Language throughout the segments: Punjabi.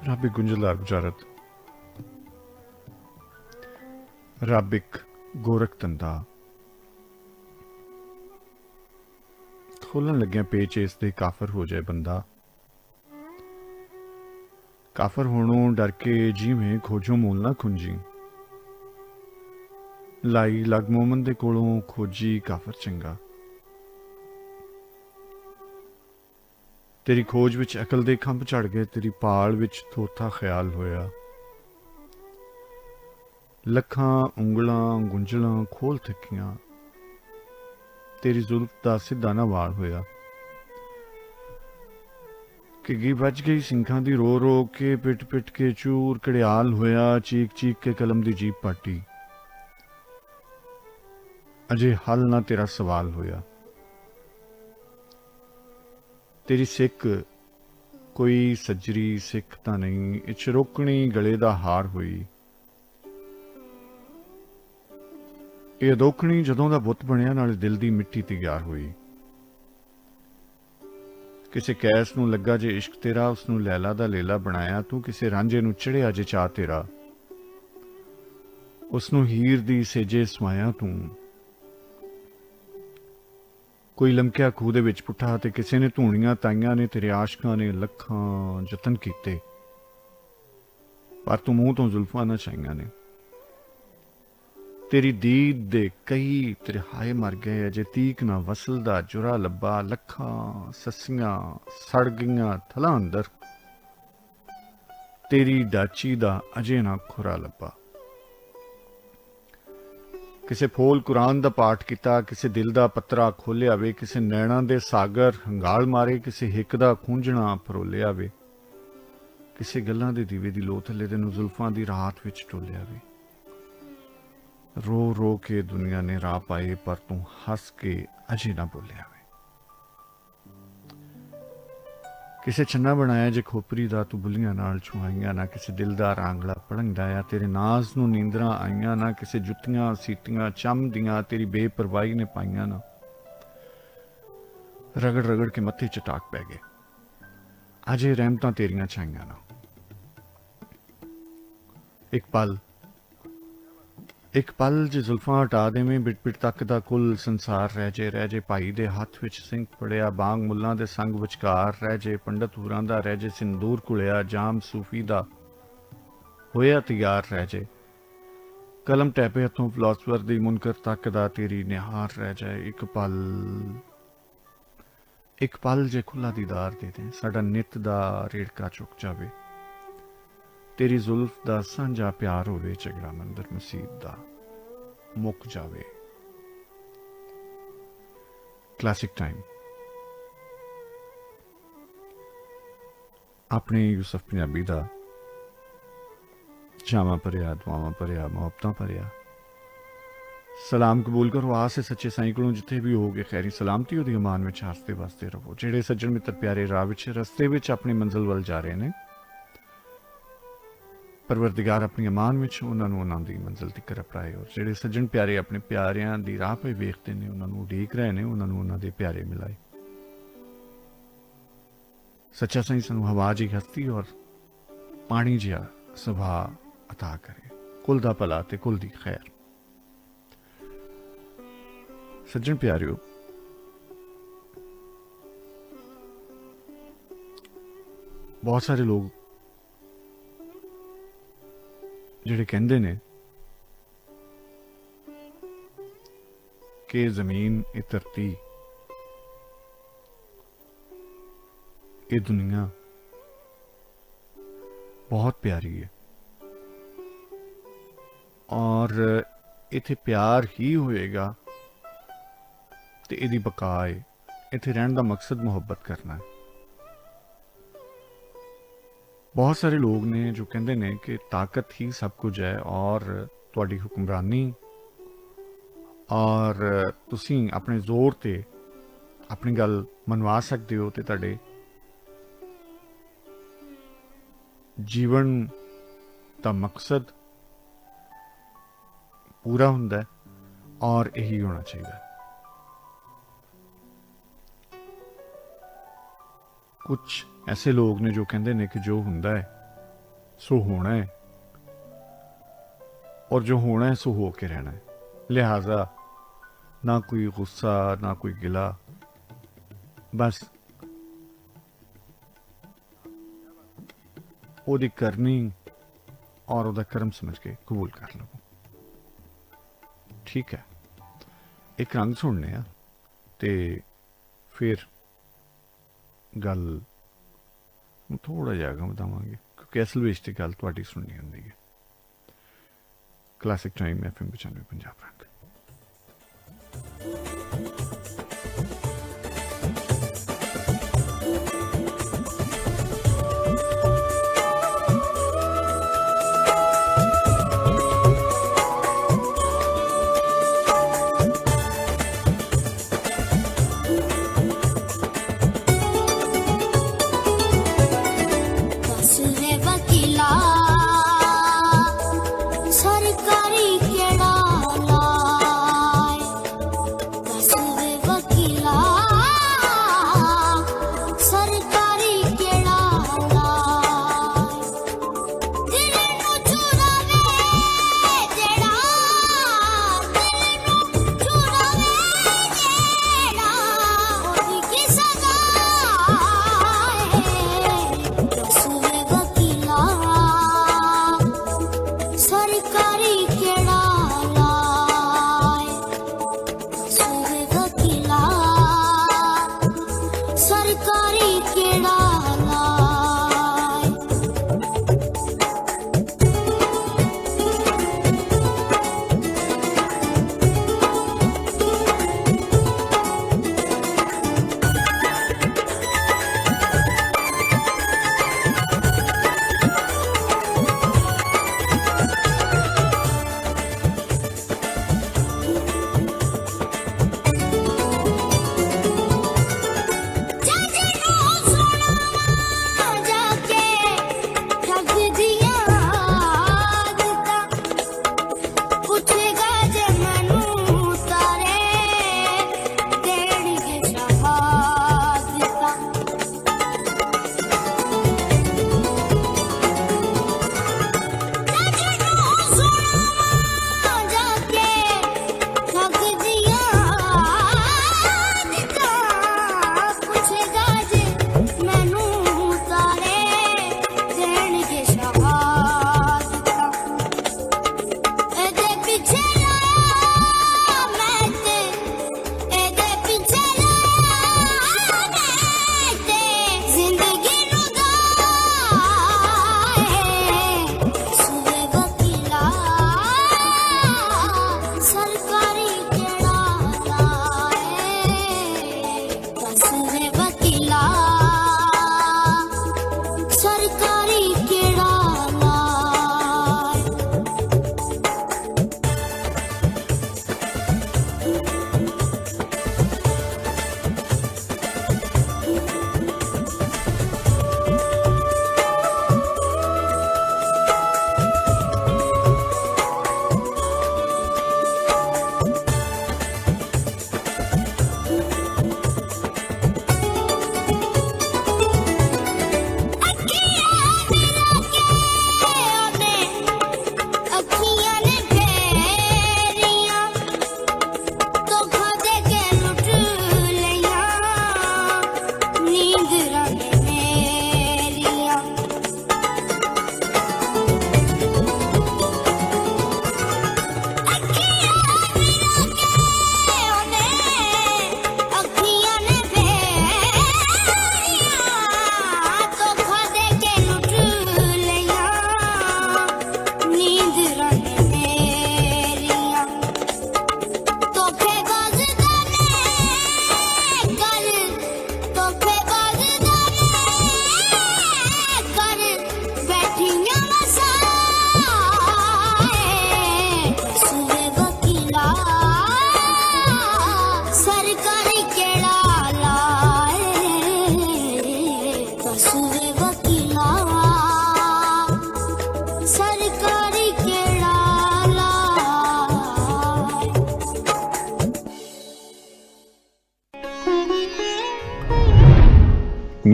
ਰੱਬ ਗੁੰਝਲਦਾਰ ਬੁਝਾਰਤ। ਰੱਬ ਇੱਕ ਗੋਰਖ ਧੰਦਾ। ਖੋਲਣ ਲੱਗਿਆ ਪੇਚ ਇਸ ਦੇ ਕਾਫਰ ਹੋ ਜਾਏ ਬੰਦਾ। ਕਾਫਰ ਹੋਣੋਂ ਡਰ ਕੇ ਜਿਵੇਂ ਖੋਜੋਂ ਮੂਲ ਨਾ ਖੁੰਜੀ। ਲਾਈ ਲਗ ਮੋਮਨ ਦੇ ਕੋਲੋਂ ਖੋਜੀ ਕਾਫਰ ਚੰਗਾ। ਤੇਰੀ ਖੋਜ ਵਿੱਚ ਅਕਲ ਦੇ ਖੰਭ ਝੜ ਗਏ, ਤੇਰੀ ਭਾਲ ਵਿੱਚ ਥੋਥਾ ਖਿਆਲ ਹੋਇਆ। ਲੱਖਾਂ ਉਂਗਲਾਂ ਗੁੰਝਲਾਂ ਖੋਲ ਥੱਕੀਆਂ, ਤੇਰੀ ਜ਼ੁਲਫ ਦਾ ਸਿੱਧਾ ਨਾ ਵਾਲ ਹੋਇਆ। ਘਿੱਗੀ ਵੱਜ ਗਈ ਸਿੰਘਾਂ ਦੀ ਰੋ ਰੋ ਕੇ, ਪਿੱਟ ਪਿੱਟ ਕੇ ਚੂਰ ਘੜਿਆਲ ਹੋਇਆ। ਚੀਕ ਚੀਕ ਕੇ ਕਲਮ ਦੀ ਜੀਭ ਪਾਟੀ, ਅਜੇ ਹੱਲ ਨਾ ਤੇਰਾ ਸਵਾਲ ਹੋਇਆ। ਤੇਰੀ ਸਿੱਖ ਕੋਈ ਸੱਜਰੀ ਸਿੱਖ ਤਾਂ ਨਹੀਂ, ਇਹ ਚਰੋਕਣੀ ਗਲੇ ਦਾ ਹਾਰ ਹੋਈ। ਇਹ ਅਦੋਖਣੀ ਜਦੋਂ ਦਾ ਬੁੱਤ ਬਣਿਆ, ਨਾਲੇ ਦਿਲ ਦੀ ਮਿੱਟੀ ਤਿਆਰ ਹੋਈ। ਕਿਸੇ ਕੈਸ ਨੂੰ ਲੱਗਾ ਜੇ ਇਸ਼ਕ ਤੇਰਾ, ਉਸਨੂੰ ਲੈਲਾ ਦਾ ਲੇਲਾ ਬਣਾਇਆ ਤੂੰ। ਕਿਸੇ ਰਾਂਝੇ ਨੂੰ ਚੜਿਆ ਜੇ ਚਾਅ ਤੇਰਾ, ਉਸਨੂੰ ਹੀਰ ਦੀ ਸੇਜੇ ਸਮਾਇਆ ਤੂੰ। ਕੋਈ ਲਮਕਿਆ ਖੂਹ ਦੇ ਵਿੱਚ ਪੁੱਠਾ, ਤੇ ਕਿਸੇ ਨੇ ਧੂਣੀਆਂ ਤਾਈਆਂ ਨੇ। ਤੇਰੇ ਆਸ਼ਕਾਂ ਨੇ ਲੱਖਾਂ ਯਤਨ ਕੀਤੇ, ਪਰ ਤੂੰ ਮੂੰਹ ਤੋਂ ਜ਼ੁਲਫਾਂ ਨਾ ਛਾਈਆਂ ਨੇ। ਤੇਰੀ ਦੀਦ ਦੇ ਕਈ ਤੇਰੇ ਹਾਏ ਮਰ ਗਏ, ਅਜੇ ਤੀਕ ਨਾ ਵਸਲ ਦਾ ਜੁਰਾ ਲੱਭਾ। ਲੱਖਾਂ ਸੱਸੀਆਂ ਸੜ ਗਈਆਂ ਥਲਾਂ ਅੰਦਰ, ਤੇਰੀ ਡਾਚੀ ਦਾ ਅਜੇ ਨਾ ਖੁਰਾ ਲੱਭਾ। ਕਿਸੇ ਫੋਲ ਕੁਰਾਨ ਦਾ ਪਾਠ ਕੀਤਾ, ਕਿਸੇ ਦਿਲ ਦਾ ਪੱਤਰਾ ਖੋਲਿਆ ਵੇ। ਕਿਸੇ ਨੈਣਾਂ ਦੇ ਸਾਗਰ ਹੰਗਾਲ ਮਾਰੇ, ਕਿਸੇ ਹਿੱਕ ਦਾ ਖੂੰਝਣਾ ਫਰੋਲਿਆ ਵੇ। ਕਿਸੇ ਗੱਲਾਂ ਦੇ ਦੀਵੇ ਦੀ ਲੋ ਥੱਲੇ ਤੈਨੂੰ ਜ਼ੁਲਫਾਂ ਦੀ ਰਾਤ ਵਿੱਚ ਟੋਲਿਆ ਵੇ। ਰੋ ਰੋ ਕੇ ਦੁਨੀਆ ਨੇ ਰਾਹ ਪਾਏ, ਪਰ ਤੂੰ ਹੱਸ ਕੇ ਅਜੇ ਨਾ ਬੋਲਿਆ ਵੇ। ਕਿਸੇ ਛੰਨਾ ਬਣਾਇਆ ਜੇ ਖੋਪਰੀ ਦਾ, ਤੂੰ ਬੁੱਲੀਆਂ ਨਾਲ ਛੁਆਈਆਂ ਨਾ। ਕਿਸੇ ਦਿਲ ਦਾ ਰਾਂਗਲਾ ਪੜੰਗਦਾ ਆ, ਤੇਰੇ ਨਾਜ਼ ਨੂੰ ਨੀਂਦਰਾਂ ਆਈਆਂ ਨਾ। ਕਿਸੇ ਜੁੱਤੀਆਂ ਸੀਤੀਆਂ ਚੰਮਦੀਆਂ, ਤੇਰੀ ਬੇਪਰਵਾਹੀ ਨੇ ਪਾਈਆਂ ਨਾ। ਰਗੜ ਰਗੜ ਕੇ ਮੱਥੇ ਚਟਾਕ ਪੈ ਗਏ, ਅਜੇ ਰਹਿਮਤਾਂ ਤੇਰੀਆਂ ਛਾਈਆਂ ਨਾ। ਇੱਕ ਪਲ ਜੇ ਜ਼ੁਲਫਾਂ ਹਟਾ ਦੇਵੇਂ, ਬਿਟ ਬਿਟ ਤੱਕ ਦਾ ਕੁੱਲ ਸੰਸਾਰ ਰਹਿ ਜੇ। ਭਾਈ ਦੇ ਹੱਥ ਵਿੱਚ ਸਿੰਘ ਫੜਿਆ, ਬਾਂਗ ਮੁੱਲਾਂ ਦੇ ਸੰਗ ਵਿਚਕਾਰ ਰਹਿ ਜੇ। ਪੰਡਤ ਹੂਰਾਂ ਦਾ ਰਹਿ ਜੇ, ਸਿੰਦੂਰ ਘੁਲਿਆ। ਜਾਮ ਸੂਫੀ ਦਾ ਹੋਇਆ ਤਿਆਰ ਰਹਿ ਜੇ। ਕਲਮ ਟੈਪੇ ਹੱਥੋਂ ਫਿਲਾਸਫਰ ਦੀ ਮੁਨਕਰ ਤੱਕ ਦਾ ਤੇਰੀ ਨਿਹਾਰ ਰਹਿ ਜਾਏ। ਇੱਕ ਪਲ ਜੇ ਖੁੱਲਾ ਦੀਦਾਰ ਦੇ ਦੇ, ਸਾਡਾ ਨਿੱਤ ਦਾ ਰੇੜਕਾ ਚੁੱਕ ਜਾਵੇ। ਤੇਰੀ ਜ਼ੁਲਫ ਦਾ ਸਾਂਝਾ ਪਿਆਰ ਹੋਵੇ, ਝਗੜਾ ਮੰਦਰ ਮਸੀਤ ਦਾ ਮੁੱਕ ਜਾਵੇ। Classic time. ਆਪਣੇ ਯੂਸਫ ਪੰਜਾਬੀ ਦਾ ਜਾਵਾਂ ਭਰਿਆ, ਦੁਆਵਾਂ ਭਰਿਆ, ਮੁਹੱਬਤਾਂ ਭਰਿਆ ਸਲਾਮ ਕਬੂਲ ਕਰੋ। ਆਸ ਹੈ ਸੱਚੇ ਸਾਈਂ ਕੋਲੋਂ, ਜਿੱਥੇ ਵੀ ਹੋਗੇ ਖੈਰੀ ਸਲਾਮਤੀ ਉਹਦੀ ਅਮਾਨ ਵਿੱਚ ਹੱਸਦੇ ਵਸਦੇ ਰਹੋ। ਜਿਹੜੇ ਸੱਜਣ ਮਿੱਤਰ ਪਿਆਰੇ ਰਾਹ ਵਿੱਚ ਰਸਤੇ ਵਿੱਚ ਆਪਣੀ ਮੰਜ਼ਿਲ ਵੱਲ ਜਾ ਰਹੇ ਨੇ, ਪਰਵਰਦਿਗਾਰ ਆਪਣੀ ਅਮਾਨ ਵਿੱਚ ਉਹਨਾਂ ਨੂੰ ਉਹਨਾਂ ਦੀ ਮੰਜ਼ਿਲ ਤੀਕਰ ਅਪਰਾਏ। ਔਰ ਜਿਹੜੇ ਸੱਜਣ ਪਿਆਰੇ ਆਪਣੇ ਪਿਆਰਿਆਂ ਦੀ ਰਾਹ ਪੇ ਵੇਖਦੇ ਨੇ, ਉਹਨਾਂ ਨੂੰ ਉਡੀਕ ਰਹੇ ਨੇ, ਉਹਨਾਂ ਨੂੰ ਉਹਨਾਂ ਦੇ ਪਿਆਰੇ ਮਿਲਾਏ। ਸੱਚਾ ਸਾਈਂ ਸਾਨੂੰ ਹਵਾ ਜੀ ਹਸਤੀ ਔਰ ਪਾਣੀ ਜਿਹਾ ਸੁਭਾਅ ਅਤਾ ਕਰੇ। ਕੁਲ ਦਾ ਭਲਾ ਤੇ ਕੁਲ ਦੀ ਖੈਰ। ਸੱਜਣ ਪਿਆਰਿਓ, ਬਹੁਤ ਸਾਰੇ ਲੋਕ ਜਿਹੜੇ ਕਹਿੰਦੇ ਨੇ ਕਿ ਜ਼ਮੀਨ, ਇਹ ਧਰਤੀ, ਇਹ ਦੁਨੀਆ ਬਹੁਤ ਪਿਆਰੀ ਹੈ ਔਰ ਇੱਥੇ ਪਿਆਰ ਹੀ ਹੋਏਗਾ ਤੇ ਇਹਦੀ ਬਕਾ ਹੈ। ਇੱਥੇ ਰਹਿਣ ਦਾ ਮਕਸਦ ਮੁਹੱਬਤ ਕਰਨਾ ਹੈ। ਬਹੁਤ ਸਾਰੇ ਲੋਕ ਨੇ ਜੋ ਕਹਿੰਦੇ ਨੇ ਕਿ ਤਾਕਤ ਹੀ ਸਭ ਕੁਝ ਹੈ ਔਰ ਤੁਹਾਡੀ ਹੁਕਮਰਾਨੀ ਔਰ ਤੁਸੀਂ ਆਪਣੇ ਜ਼ੋਰ ਤੇ ਆਪਣੀ ਗੱਲ ਮਨਵਾ ਸਕਦੇ ਹੋ ਤੇ ਤੁਹਾਡੇ ਜੀਵਨ ਦਾ ਮਕਸਦ ਪੂਰਾ ਹੁੰਦਾ ਹੈ। और यही होना चाहिए। कुछ ऐसे लोग ने जो कहते हैं कि जो हुंदा है सो होना है, और जो होना है सो हो के रहना है। लिहाजा ना कोई गुस्सा ना कोई गिला, बस ओदी करनी और ओदा कर्म समझ के कबूल कर लो। ठीक है, एक रंग सुनने आ ते फिर गल थोड़ा जिहा अग्गां बतावांगे, क्योंकि असल विच ते गल तुहाडी सुननी हुंदी है। क्लासिक टाइम FM 95 पंजाब रंग। सरकारी केड़ा लाए,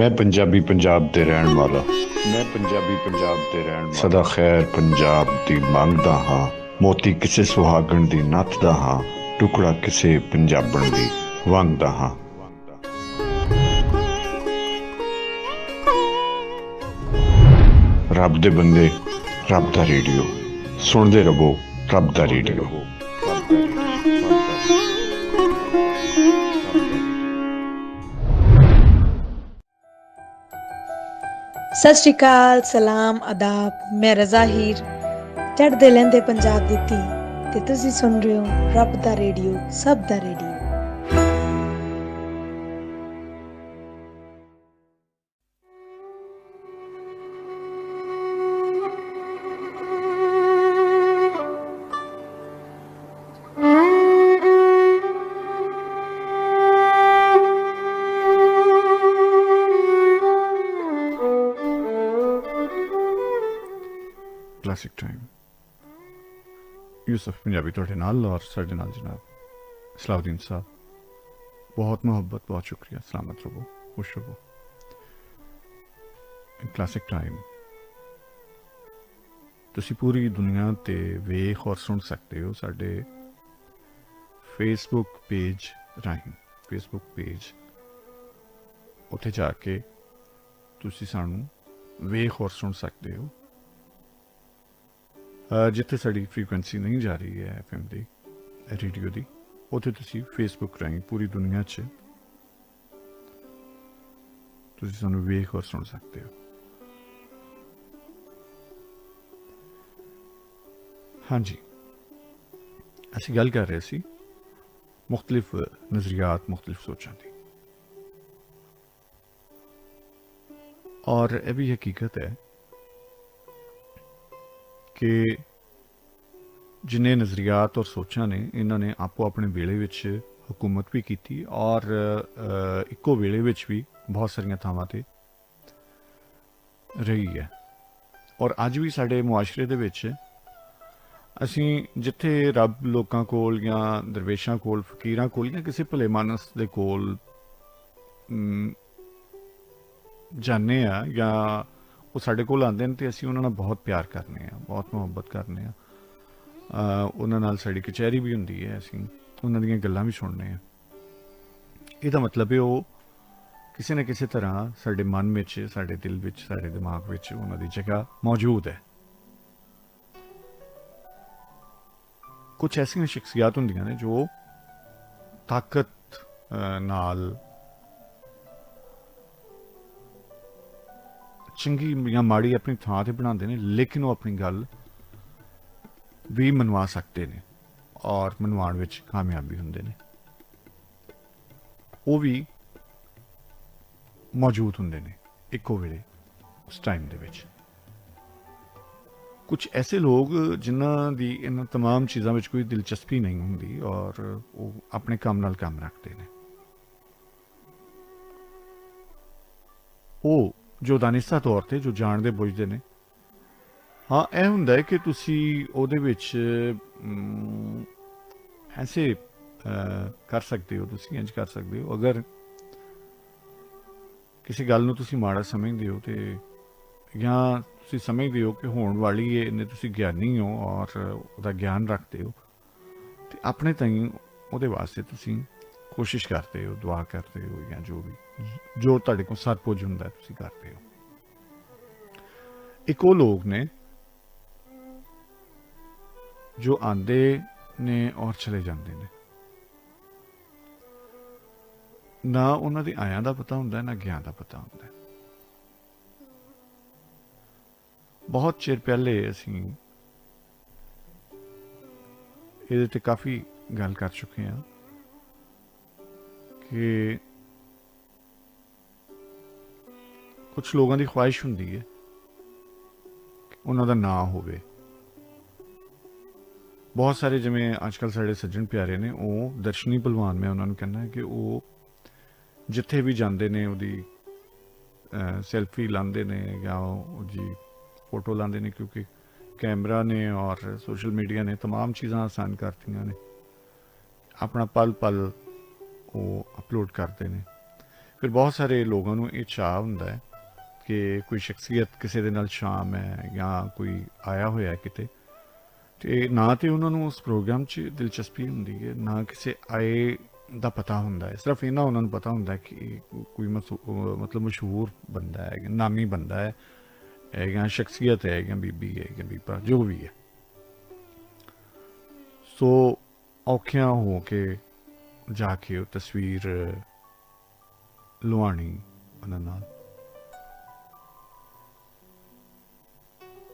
मैं पंजाबी पंजाब दे रहण वाला मैं पंजाबी पंजाब दे रहण वाला सदा खैर पंजाब दी मंगदा हां मोती किसे सुहागण दी नੱਥਦਾ हां टुकड़ा किसे पंजाबण दी वंगदा हां रब दे बंदे रब दा रेडियो सुनदे रहो रब दा रेडियो ਸਤਿ ਸ਼੍ਰੀ ਅਕਾਲ, ਸਲਾਮ, ਆਦਾਬ। ਮੈਂ ਰਜ਼ਾ ਹੀਰ ਚੜ੍ਹਦੇ ਲਹਿੰਦੇ ਪੰਜਾਬ ਦੀ ਧੀ ਤੇ ਤੁਸੀਂ ਸੁਣ ਰਹੇ ਹੋ ਰੱਬ ਦਾ ਰੇਡੀਓ, ਸਭ ਦਾ radio. Classic time Yusuf Punjabi ਤੁਹਾਡੇ ਨਾਲ और ਸਾਡੇ ਨਾਲ जनाब सलाउद्दीन साहब बहुत मुहब्बत बहुत शुक्रिया सलामत रहो खुश रहो क्लासिक टाइम ਤੁਸੀਂ ਪੂਰੀ ਦੁਨੀਆ ਤੇ ਵੇਖ ਔਰ ਸੁਣ ਸਕਦੇ ਹੋ ਸਾਡੇ ਫੇਸਬੁੱਕ ਪੇਜ ਰਾਹੀਂ ਫੇਸਬੁੱਕ ਪੇਜ ਉੱਥੇ ਜਾ ਕੇ ਤੁਸੀਂ ਸਾਨੂੰ ਵੇਖ ਔਰ ਸੁਣ ਸਕਦੇ ਹੋ ਜਿੱਥੇ ਸਾਡੀ ਫ੍ਰੀਕੁਐਂਸੀ ਨਹੀਂ ਜਾ ਰਹੀ ਹੈ FM ਦੀ ਰੇਡੀਓ ਦੀ ਉੱਥੇ ਤੁਸੀਂ ਫੇਸਬੁੱਕ ਰਾਹੀਂ ਪੂਰੀ ਦੁਨੀਆ 'ਚ ਤੁਸੀਂ ਸਾਨੂੰ ਵੇਖ ਔਰ ਸੁਣ ਸਕਦੇ ਹੋ ਹਾਂਜੀ ਅਸੀਂ ਗੱਲ ਕਰ ਰਹੇ ਸੀ ਮੁxtਲਿਫ ਨਜ਼ਰੀਆਤ ਮੁxtਲਿਫ ਸੋਚਾਂ ਦੀ ਔਰ ਇਹ ਵੀ ਹਕੀਕਤ ਹੈ ਕਿ ਜਿੰਨੇ ਨਜ਼ਰੀਆਤ ਔਰ ਸੋਚਾਂ ਨੇ ਇਹਨਾਂ ਨੇ ਆਪੋ ਆਪਣੇ ਵੇਲੇ ਵਿੱਚ ਹਕੂਮਤ ਵੀ ਕੀਤੀ ਔਰ ਇੱਕੋ ਵੇਲੇ ਵਿੱਚ ਵੀ ਬਹੁਤ ਸਾਰੀਆਂ ਥਾਵਾਂ ਤੇ ਰਹੀ ਹੈ ਔਰ ਅੱਜ ਵੀ ਸਾਡੇ ਮੁਆਸ਼ਰੇ ਦੇ ਵਿੱਚ ਅਸੀਂ ਜਿੱਥੇ ਰੱਬ ਲੋਕਾਂ ਕੋਲ ਜਾਂ ਦਰਵੇਸ਼ਾਂ ਕੋਲ ਫਕੀਰਾਂ ਕੋਲ ਜਾਂ ਕਿਸੇ ਭਲੇ ਮਾਨਸ ਦੇ ਕੋਲ ਜਾਂਦੇ ਆ ਜਾਂ ਉਹ ਸਾਡੇ ਕੋਲ ਆਉਂਦੇ ਨੇ ਤੇ ਅਸੀਂ ਉਹਨਾਂ ਨਾਲ ਬਹੁਤ ਪਿਆਰ ਕਰਨੇ ਆ ਬਹੁਤ ਮੁਹੱਬਤ ਕਰਨੇ ਆ ਉਹਨਾਂ ਨਾਲ ਸਾਡੀ ਕਚਹਿਰੀ ਵੀ ਹੁੰਦੀ ਹੈ ਅਸੀਂ ਉਹਨਾਂ ਦੀਆਂ ਗੱਲਾਂ ਵੀ ਸੁਣਨੇ ਆ ਇਹਦਾ ਮਤਲਬ ਹੈ ਉਹ ਕਿਸੇ ਨਾ ਕਿਸੇ ਤਰ੍ਹਾਂ ਸਾਡੇ ਮਨ ਵਿੱਚ ਸਾਡੇ ਦਿਲ ਵਿੱਚ ਸਾਡੇ ਦਿਮਾਗ ਵਿੱਚ ਉਹਨਾਂ ਦੀ ਜਗ੍ਹਾ ਮੌਜੂਦ ਹੈ ਕੁਝ ਐਸੀਆਂ ਸ਼ਖਸੀਅਤ ਹੁੰਦੀਆਂ ਨੇ ਜੋ ਤਾਕਤ ਨਾਲ ਚੰਗੀ ਜਾਂ ਮਾੜੀ ਆਪਣੀ ਥਾਂ ਤੇ ਬਣਾਉਂਦੇ ਨੇ ਲੇਕਿਨ ਉਹ ਆਪਣੀ ਗੱਲ ਵੀ ਮਨਵਾ ਸਕਦੇ ਨੇ ਔਰ ਮਨਵਾਉਣ ਵਿੱਚ ਕਾਮਯਾਬ ਵੀ ਹੁੰਦੇ ਨੇ ਉਹ ਵੀ ਮੌਜੂਦ ਹੁੰਦੇ ਨੇ ਇੱਕੋ ਵੇਲੇ ਉਸ ਟਾਈਮ ਦੇ ਵਿੱਚ ਕੁਝ ਐਸੇ ਲੋਕ ਜਿਨ੍ਹਾਂ ਦੀ ਇਹਨਾਂ तमाम ਚੀਜ਼ਾਂ ਵਿੱਚ ਕੋਈ ਦਿਲਚਸਪੀ ਨਹੀਂ ਹੁੰਦੀ ਔਰ ਉਹ ਆਪਣੇ ਕੰਮ ਨਾਲ ਕੰਮ ਰੱਖਦੇ ਨੇ ਉਹ ਜੋ ਦਾਨਿਸਤਾ ਤੌਰ ਤੇ ਜੋ ਜਾਣਦੇ ਬੁੱਝਦੇ ਨੇ ਹਾਂ ਇਹ ਹੁੰਦਾ ਹੈ ਕਿ ਤੁਸੀਂ ਉਹਦੇ ਵਿੱਚ ਐਸੇ ਕਰ ਸਕਦੇ ਹੋ ਤੁਸੀਂ ਇੰਜ ਕਰ ਸਕਦੇ ਹੋ ਅਗਰ ਕਿਸੇ ਗੱਲ ਨੂੰ ਤੁਸੀਂ ਮਾੜਾ ਸਮਝਦੇ ਹੋ ਤੇ ਜਾਂ ਤੁਸੀਂ ਸਮਝਦੇ ਹੋ ਕਿ ਹੋਣ ਵਾਲੀ ਹੈ ਇਹਨੇ ਤੁਸੀਂ ਗਿਆਨੀ ਹੋ ਔਰ ਉਹਦਾ ਗਿਆਨ ਰੱਖਦੇ ਹੋ ਤੇ ਆਪਣੇ ਤਾਈਂ ਉਹਦੇ ਵਾਸਤੇ ਤੁਸੀਂ ਕੋਸ਼ਿਸ਼ ਕਰਦੇ ਹੋ ਦੁਆ ਕਰਦੇ ਹੋ ਜਾਂ ਜੋ ਤੁਹਾਡੇ ਕੋਲ ਸਰਪੁੱਜ ਹੁੰਦਾ ਤੁਸੀਂ ਕਰਦੇ ਹੋ ਇੱਕ ਉਹ ਲੋਕ ਨੇ ਜੋ ਆਂਦੇ ਨੇ ਔਰ ਚਲੇ ਜਾਂਦੇ ਨੇ ਨਾ ਉਹਨਾਂ ਦੇ ਆਇਆਂ ਦਾ ਪਤਾ ਹੁੰਦਾ ਨਾ ਗਿਆ ਦਾ ਪਤਾ ਹੁੰਦਾ ਬਹੁਤ ਚਿਰ ਪਹਿਲੇ ਅਸੀਂ ਇਹਦੇ ਤੇ ਕਾਫੀ ਗੱਲ ਕਰ ਚੁੱਕੇ ਹਾਂ ਕਿ ਕੁਝ ਲੋਕਾਂ ਦੀ ਖੁਆਇਸ਼ ਹੁੰਦੀ ਹੈ ਕਿ ਉਹਨਾਂ ਦਾ ਨਾਂ ਹੋਵੇ ਬਹੁਤ ਸਾਰੇ ਜਿਵੇਂ ਅੱਜ ਕੱਲ੍ਹ ਸਾਡੇ ਸੱਜਣ ਪਿਆਰੇ ਨੇ ਉਹ ਦਰਸ਼ਨੀ ਭਲਵਾਨ ਮੈਂ ਉਹਨਾਂ ਨੂੰ ਕਹਿੰਦਾ ਕਿ ਉਹ ਜਿੱਥੇ ਵੀ ਜਾਂਦੇ ਨੇ ਉਹਦੀ ਸੈਲਫੀ ਲਾਉਂਦੇ ਨੇ ਜਾਂ ਉਹਦੀ ਫੋਟੋ ਲਾਉਂਦੇ ਨੇ ਕਿਉਂਕਿ ਕੈਮਰਾ ਨੇ ਔਰ ਸੋਸ਼ਲ ਮੀਡੀਆ ਨੇ तमाम ਚੀਜ਼ਾਂ ਆਸਾਨ ਕਰਤੀਆਂ ਨੇ ਆਪਣਾ ਪਲ ਪਲ ਉਹ ਅਪਲੋਡ ਕਰਦੇ ਨੇ ਫਿਰ ਬਹੁਤ ਸਾਰੇ ਲੋਕਾਂ ਨੂੰ ਇਹ ਚਾਅ ਹੁੰਦਾ ਹੈ ਕਿ ਕੋਈ ਸ਼ਖਸੀਅਤ ਕਿਸੇ ਦੇ ਨਾਲ ਸ਼ਾਮ ਹੈ ਜਾਂ ਕੋਈ ਆਇਆ ਹੋਇਆ ਕਿਤੇ, ਤੇ ਨਾ ਤੇ ਉਹਨਾਂ ਨੂੰ ਉਸ ਪ੍ਰੋਗਰਾਮ 'ਚ ਦਿਲਚਸਪੀ ਹੁੰਦੀ ਹੈ, ਨਾ ਕਿਸੇ ਆਏ ਦਾ ਪਤਾ ਹੁੰਦਾ ਹੈ। ਸਿਰਫ ਇਹਨਾਂ ਉਹਨਾਂ ਨੂੰ ਪਤਾ ਹੁੰਦਾ ਕਿ ਇਹ ਕੋਈ ਮਤਲਬ ਮਸ਼ਹੂਰ ਬੰਦਾ ਹੈ, ਨਾਮੀ ਬੰਦਾ ਹੈ ਜਾਂ ਸ਼ਖਸੀਅਤ ਹੈ ਜਾਂ ਬੀਬੀ ਹੈ ਜਾਂ ਬੀਬਾ ਜੋ ਵੀ ਹੈ। ਸੋ ਔਖਿਆਂ ਹੋ ਕੇ ਜਾ ਕੇ ਉਹ ਤਸਵੀਰ ਲਵਾਉਣੀ ਉਹਨਾਂ ਨਾਲ,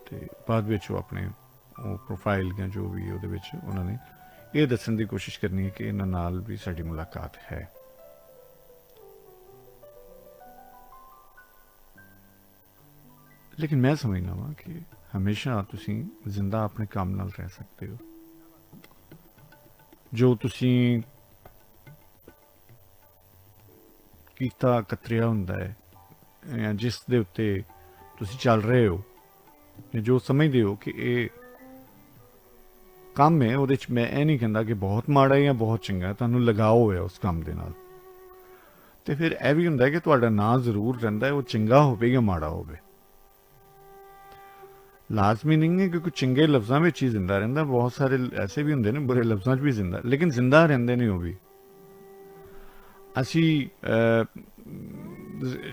ਤੇ ਬਾਅਦ ਵਿੱਚ ਉਹ ਆਪਣੇ ਉਹ ਪ੍ਰੋਫਾਈਲ ਜਾਂ ਜੋ ਵੀ ਉਹਦੇ ਵਿੱਚ ਉਹਨਾਂ ਨੇ ਇਹ ਦੱਸਣ ਦੀ ਕੋਸ਼ਿਸ਼ ਕਰਨੀ ਹੈ ਕਿ ਇਹਨਾਂ ਨਾਲ ਵੀ ਸਾਡੀ ਮੁਲਾਕਾਤ ਹੈ। ਲੇਕਿਨ ਮੈਂ ਸਮਝਦਾ ਹਾਂ ਕਿ ਹਮੇਸ਼ਾ ਤੁਸੀਂ ਜ਼ਿੰਦਾ ਆਪਣੇ ਕੰਮ ਨਾਲ ਰਹਿ ਸਕਦੇ ਹੋ। ਜੋ ਤੁਸੀਂ ਕੀਤਾ ਕਤਰਿਆ ਹੁੰਦਾ ਹੈ ਜਾਂ ਜਿਸ ਦੇ ਉੱਤੇ ਤੁਸੀਂ ਚੱਲ ਰਹੇ ਹੋ, ਜੋ ਸਮਝਦੇ ਹੋ ਕਿ ਇਹ ਕੰਮ ਹੈ, ਉਹਦੇ 'ਚ ਮੈਂ ਇਹ ਨਹੀਂ ਕਹਿੰਦਾ ਕਿ ਬਹੁਤ ਮਾੜਾ ਹੈ ਜਾਂ ਬਹੁਤ ਚੰਗਾ, ਤੁਹਾਨੂੰ ਲਗਾਓ ਹੈ ਉਸ ਕੰਮ ਦੇ ਨਾਲ। ਤੇ ਫਿਰ ਇਹ ਵੀ ਹੁੰਦਾ ਕਿ ਤੁਹਾਡਾ ਨਾਂ ਜ਼ਰੂਰ ਰਹਿੰਦਾ ਹੈ, ਉਹ ਚੰਗਾ ਹੋਵੇ ਜਾਂ ਮਾੜਾ ਹੋਵੇ। ਲਾਜ਼ਮੀ ਨਹੀਂ ਹੈ ਕਿ ਕੋਈ ਚੰਗੇ ਲਫ਼ਜ਼ਾਂ ਵਿੱਚ ਹੀ ਜ਼ਿੰਦਾ ਰਹਿੰਦਾ, ਬਹੁਤ ਸਾਰੇ ਐਸੇ ਵੀ ਹੁੰਦੇ ਨੇ ਬੁਰੇ ਲਫ਼ਜ਼ਾਂ 'ਚ ਵੀ ਜ਼ਿੰਦਾ, ਲੇਕਿਨ ਜ਼ਿੰਦਾ ਰਹਿੰਦੇ ਨੇ ਉਹ ਵੀ। ਅਸੀਂ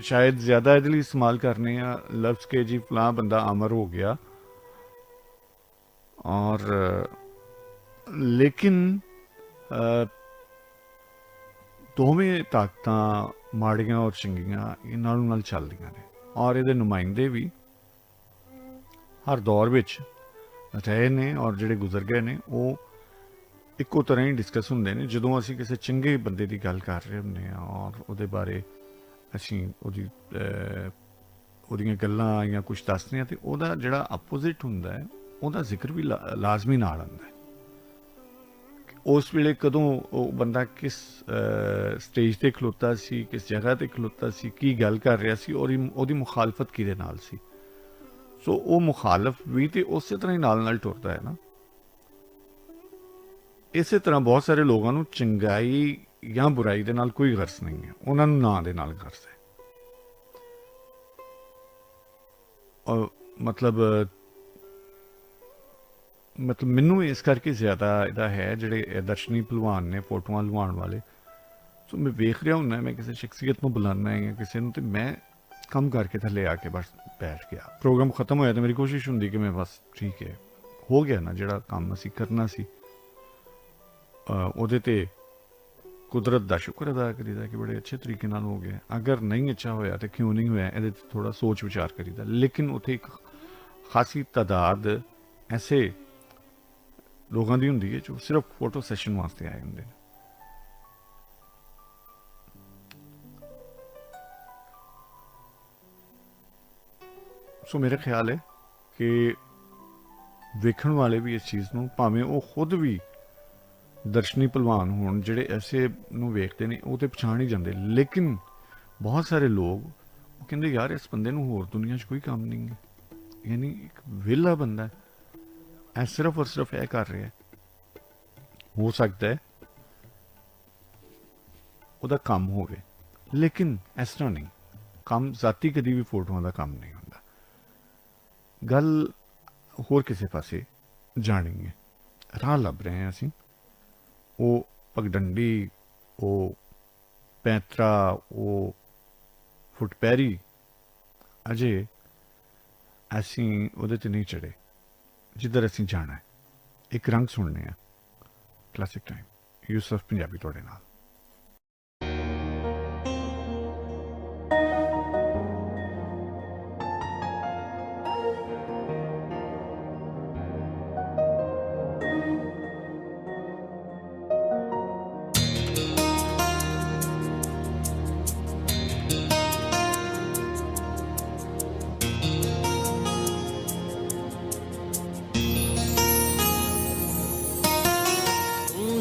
ਸ਼ਾਇਦ ਜ਼ਿਆਦਾ ਇਹਦੇ ਲਈ ਇਸਤੇਮਾਲ ਕਰਨੇ ਆ ਲਫ਼ਜ਼ ਕੇ ਜੀ ਫਲਾਂ ਬੰਦਾ ਅਮਰ ਹੋ ਗਿਆ, ਔਰ ਲੇਕਿਨ ਦੋਵੇਂ ਤਾਕਤਾਂ ਮਾੜੀਆਂ ਔਰ ਚੰਗੀਆਂ ਇਹ ਨਾਲੋਂ ਨਾਲ ਚੱਲਦੀਆਂ ਨੇ, ਔਰ ਇਹਦੇ ਨੁਮਾਇੰਦੇ ਵੀ ਹਰ ਦੌਰ ਵਿੱਚ ਰਹੇ ਨੇ, ਔਰ ਜਿਹੜੇ ਗੁਜ਼ਰ ਗਏ ਨੇ ਉਹ ਇੱਕੋ ਤਰ੍ਹਾਂ ਹੀ ਡਿਸਕਸ ਹੁੰਦੇ ਨੇ। ਜਦੋਂ ਅਸੀਂ ਕਿਸੇ ਚੰਗੇ ਬੰਦੇ ਦੀ ਗੱਲ ਕਰ ਰਹੇ ਹੁੰਦੇ ਹਾਂ ਔਰ ਉਹਦੇ ਬਾਰੇ ਅਸੀਂ ਉਹਦੀਆਂ ਗੱਲਾਂ ਜਾਂ ਕੁਛ ਦੱਸਦੇ ਹਾਂ, ਤੇ ਉਹਦਾ ਜਿਹੜਾ ਆਪੋਜ਼ਿਟ ਹੁੰਦਾ ਹੈ ਉਹਦਾ ਜ਼ਿਕਰ ਵੀ ਲਾਜ਼ਮੀ ਨਾਲ ਆਉਂਦਾ ਹੈ। ਉਸ ਵੇਲੇ ਕਦੋਂ ਉਹ ਬੰਦਾ ਕਿਸ ਸਟੇਜ 'ਤੇ ਖਲੋਤਾ ਸੀ, ਕਿਸ ਜਗ੍ਹਾ 'ਤੇ ਖਲੋਤਾ ਸੀ, ਕੀ ਗੱਲ ਕਰ ਰਿਹਾ ਸੀ, ਔਰ ਉਹਦੀ ਮੁਖਾਲਫਤ ਕਿਹਦੇ ਨਾਲ ਸੀ। ਸੋ ਉਹ ਮੁਖਾਲਫ ਵੀ ਤੇ ਉਸੇ ਤਰ੍ਹਾਂ ਹੀ ਨਾਲ ਟੁਰਦਾ ਹੈ ਨਾ। ਇਸੇ ਤਰ੍ਹਾਂ ਬਹੁਤ ਸਾਰੇ ਲੋਕਾਂ ਨੂੰ ਚੰਗਾਈ ਜਾਂ ਬੁਰਾਈ ਦੇ ਨਾਲ ਕੋਈ ਗਰਜ਼ ਨਹੀਂ ਹੈ, ਉਹਨਾਂ ਨੂੰ ਨਾਂ ਦੇ ਨਾਲ ਗਰਜ਼ ਹੈ। ਔਰ ਮਤਲਬ ਮੈਨੂੰ ਇਸ ਕਰਕੇ ਜ਼ਿਆਦਾ ਇਹਦਾ ਹੈ, ਜਿਹੜੇ ਦਰਸ਼ਨੀ ਭਲਵਾਨ ਨੇ ਫੋਟੋਆਂ ਲਵਾਉਣ ਵਾਲੇ, ਸੋ ਮੈਂ ਵੇਖ ਰਿਹਾ ਹੁੰਦਾ, ਮੈਂ ਕਿਸੇ ਸ਼ਖਸੀਅਤ ਨੂੰ ਬੁਲਾਉਣਾ ਹੈ ਜਾਂ ਕਿਸੇ ਨੂੰ, ਤੇ ਮੈਂ ਕੰਮ ਕਰਕੇ ਥੱਲੇ ਆ ਕੇ ਬਸ ਬੈਠ ਗਿਆ। ਪ੍ਰੋਗਰਾਮ ਖਤਮ ਹੋਇਆ ਤਾਂ ਮੇਰੀ ਕੋਸ਼ਿਸ਼ ਹੁੰਦੀ ਕਿ ਮੈਂ ਬਸ ਠੀਕ ਹੈ, ਹੋ ਗਿਆ ਨਾ ਜਿਹੜਾ ਕੰਮ ਅਸੀਂ ਕਰਨਾ ਸੀ, ਉਹਦੇ ਤੇ ਕੁਦਰਤ ਦਾ ਸ਼ੁਕਰ ਅਦਾ ਕਰੀਦਾ ਕਿ ਬੜੇ ਅੱਛੇ ਤਰੀਕੇ ਨਾਲ ਹੋ ਗਿਆ। ਅਗਰ ਨਹੀਂ ਅੱਛਾ ਹੋਇਆ ਤਾਂ ਕਿਉਂ ਨਹੀਂ ਹੋਇਆ, ਇਹਦੇ 'ਤੇ ਥੋੜ੍ਹਾ ਸੋਚ ਵਿਚਾਰ ਕਰੀਦਾ। ਲੇਕਿਨ ਉੱਥੇ ਇੱਕ ਖਾਸੀ ਤਾਦਾਦ ਐਸੇ ਲੋਕਾਂ ਦੀ ਹੁੰਦੀ ਹੈ ਜੋ ਸਿਰਫ ਫੋਟੋ ਸੈਸ਼ਨ ਵਾਸਤੇ ਆਏ ਹੁੰਦੇ ਨੇ। ਸੋ ਮੇਰਾ ਖਿਆਲ ਹੈ ਕਿ ਵੇਖਣ ਵਾਲੇ ਵੀ ਇਸ ਚੀਜ਼ ਨੂੰ, ਭਾਵੇਂ ਉਹ ਖੁਦ ਵੀ ਦਰਸ਼ਨੀ ਭਲਵਾਨ ਹੋਣ, ਜਿਹੜੇ ਐਸੇ ਨੂੰ ਵੇਖਦੇ ਨੇ ਉਹ ਤੇ ਪਛਾਣ ਹੀ ਜਾਂਦੇ, ਲੇਕਿਨ ਬਹੁਤ ਸਾਰੇ ਲੋਕ ਉਹ ਕਹਿੰਦੇ ਯਾਰ ਇਸ ਬੰਦੇ ਨੂੰ ਹੋਰ ਦੁਨੀਆ 'ਚ ਕੋਈ ਕੰਮ ਨਹੀਂ ਹੈ, ਯਾਨੀ ਇੱਕ ਵਿਹਲਾ ਬੰਦਾ ਇਹ ਸਿਰਫ ਔਰ ਸਿਰਫ ਇਹ ਕਰ ਰਿਹਾ। ਹੋ ਸਕਦਾ ਹੈ ਉਹਦਾ ਕੰਮ ਹੋਵੇ, ਲੇਕਿਨ ਇਸ ਤਰ੍ਹਾਂ ਨਹੀਂ। ਕੰਮ ਜ਼ਾਤੀ ਕਦੀ ਵੀ ਫੋਟੋਆਂ ਦਾ ਕੰਮ ਨਹੀਂ ਹੁੰਦਾ। ਗੱਲ ਹੋਰ ਕਿਸੇ ਪਾਸੇ ਜਾਣੀ ਹੈ, ਰਾਹ ਲੱਭ ਰਹੇ ਹਾਂ ਅਸੀਂ। ਉਹ ਪਗਡੰਡੀ, ਉਹ ਪੈਂਤਰਾ, ਉਹ ਫੁੱਟਪੈਰੀ, ਅਜੇ ਅਸੀਂ ਉਹਦੇ 'ਤੇ ਨਹੀਂ ਚੜ੍ਹੇ ਜਿੱਧਰ ਅਸੀਂ ਜਾਣਾ ਹੈ। ਇੱਕ ਰੰਗ ਸੁਣਨੇ ਆ, ਕਲਾਸਿਕ ਟਾਈਮ, ਯੂਸਫ ਪੰਜਾਬੀ ਤੁਹਾਡੇ ਨਾਲ।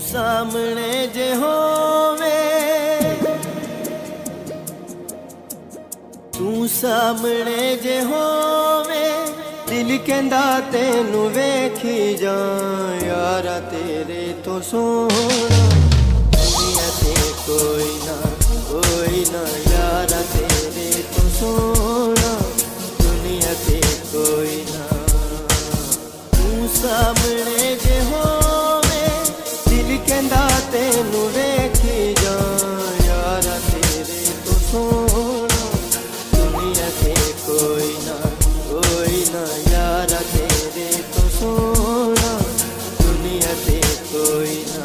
ਸਾਹਮਣੇ ਜੇ ਹੋਵੇ, ਤੂੰ ਸਾਹਮਣੇ ਜੇ ਹੋਵੇ, ਦਿਲ ਕਹਿੰਦਾ ਤੈਨੂੰ ਵੇਖੀ ਜਾ, ਯਾਰਾ ਤੇਰੇ ਤੋਂ ਸੋਹਣਾ ਦੁਨੀਆ ਤੇ ਕੋਈ ਨਾ ਯਾਰ। ਸਾਹਮਣੇ ਜੇ ਹੋਵੇ ਦਿਲ ਕਹਿੰਦਾ ਤੈਨੂੰ ਵੇਖੀ ਜਾ ਯਾਰਾ ਤੇਰੇ ਤੋਂ ਸੋਹਣਾ ਦੁਨੀਆ ਤੇ ਕੋਈ ਨਾ ਯਾਰਾ ਤੇਰੇ ਤੋਂ ਸੋਹਣਾ ਦੁਨੀਆ ਤੇ ਕੋਈ ਨਾ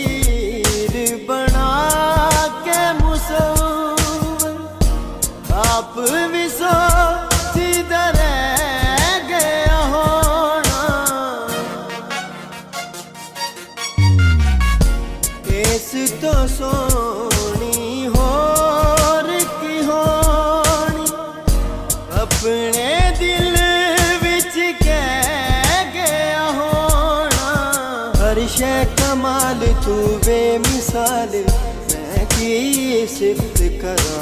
तस्वीर बना के मुसव्वर आप भी सोचता रह गया होना इस तो सोनी होर की होनी अपने दिल विच कह गया होना हर शै कमाल तू बेमिसाल मैं की सिफत करा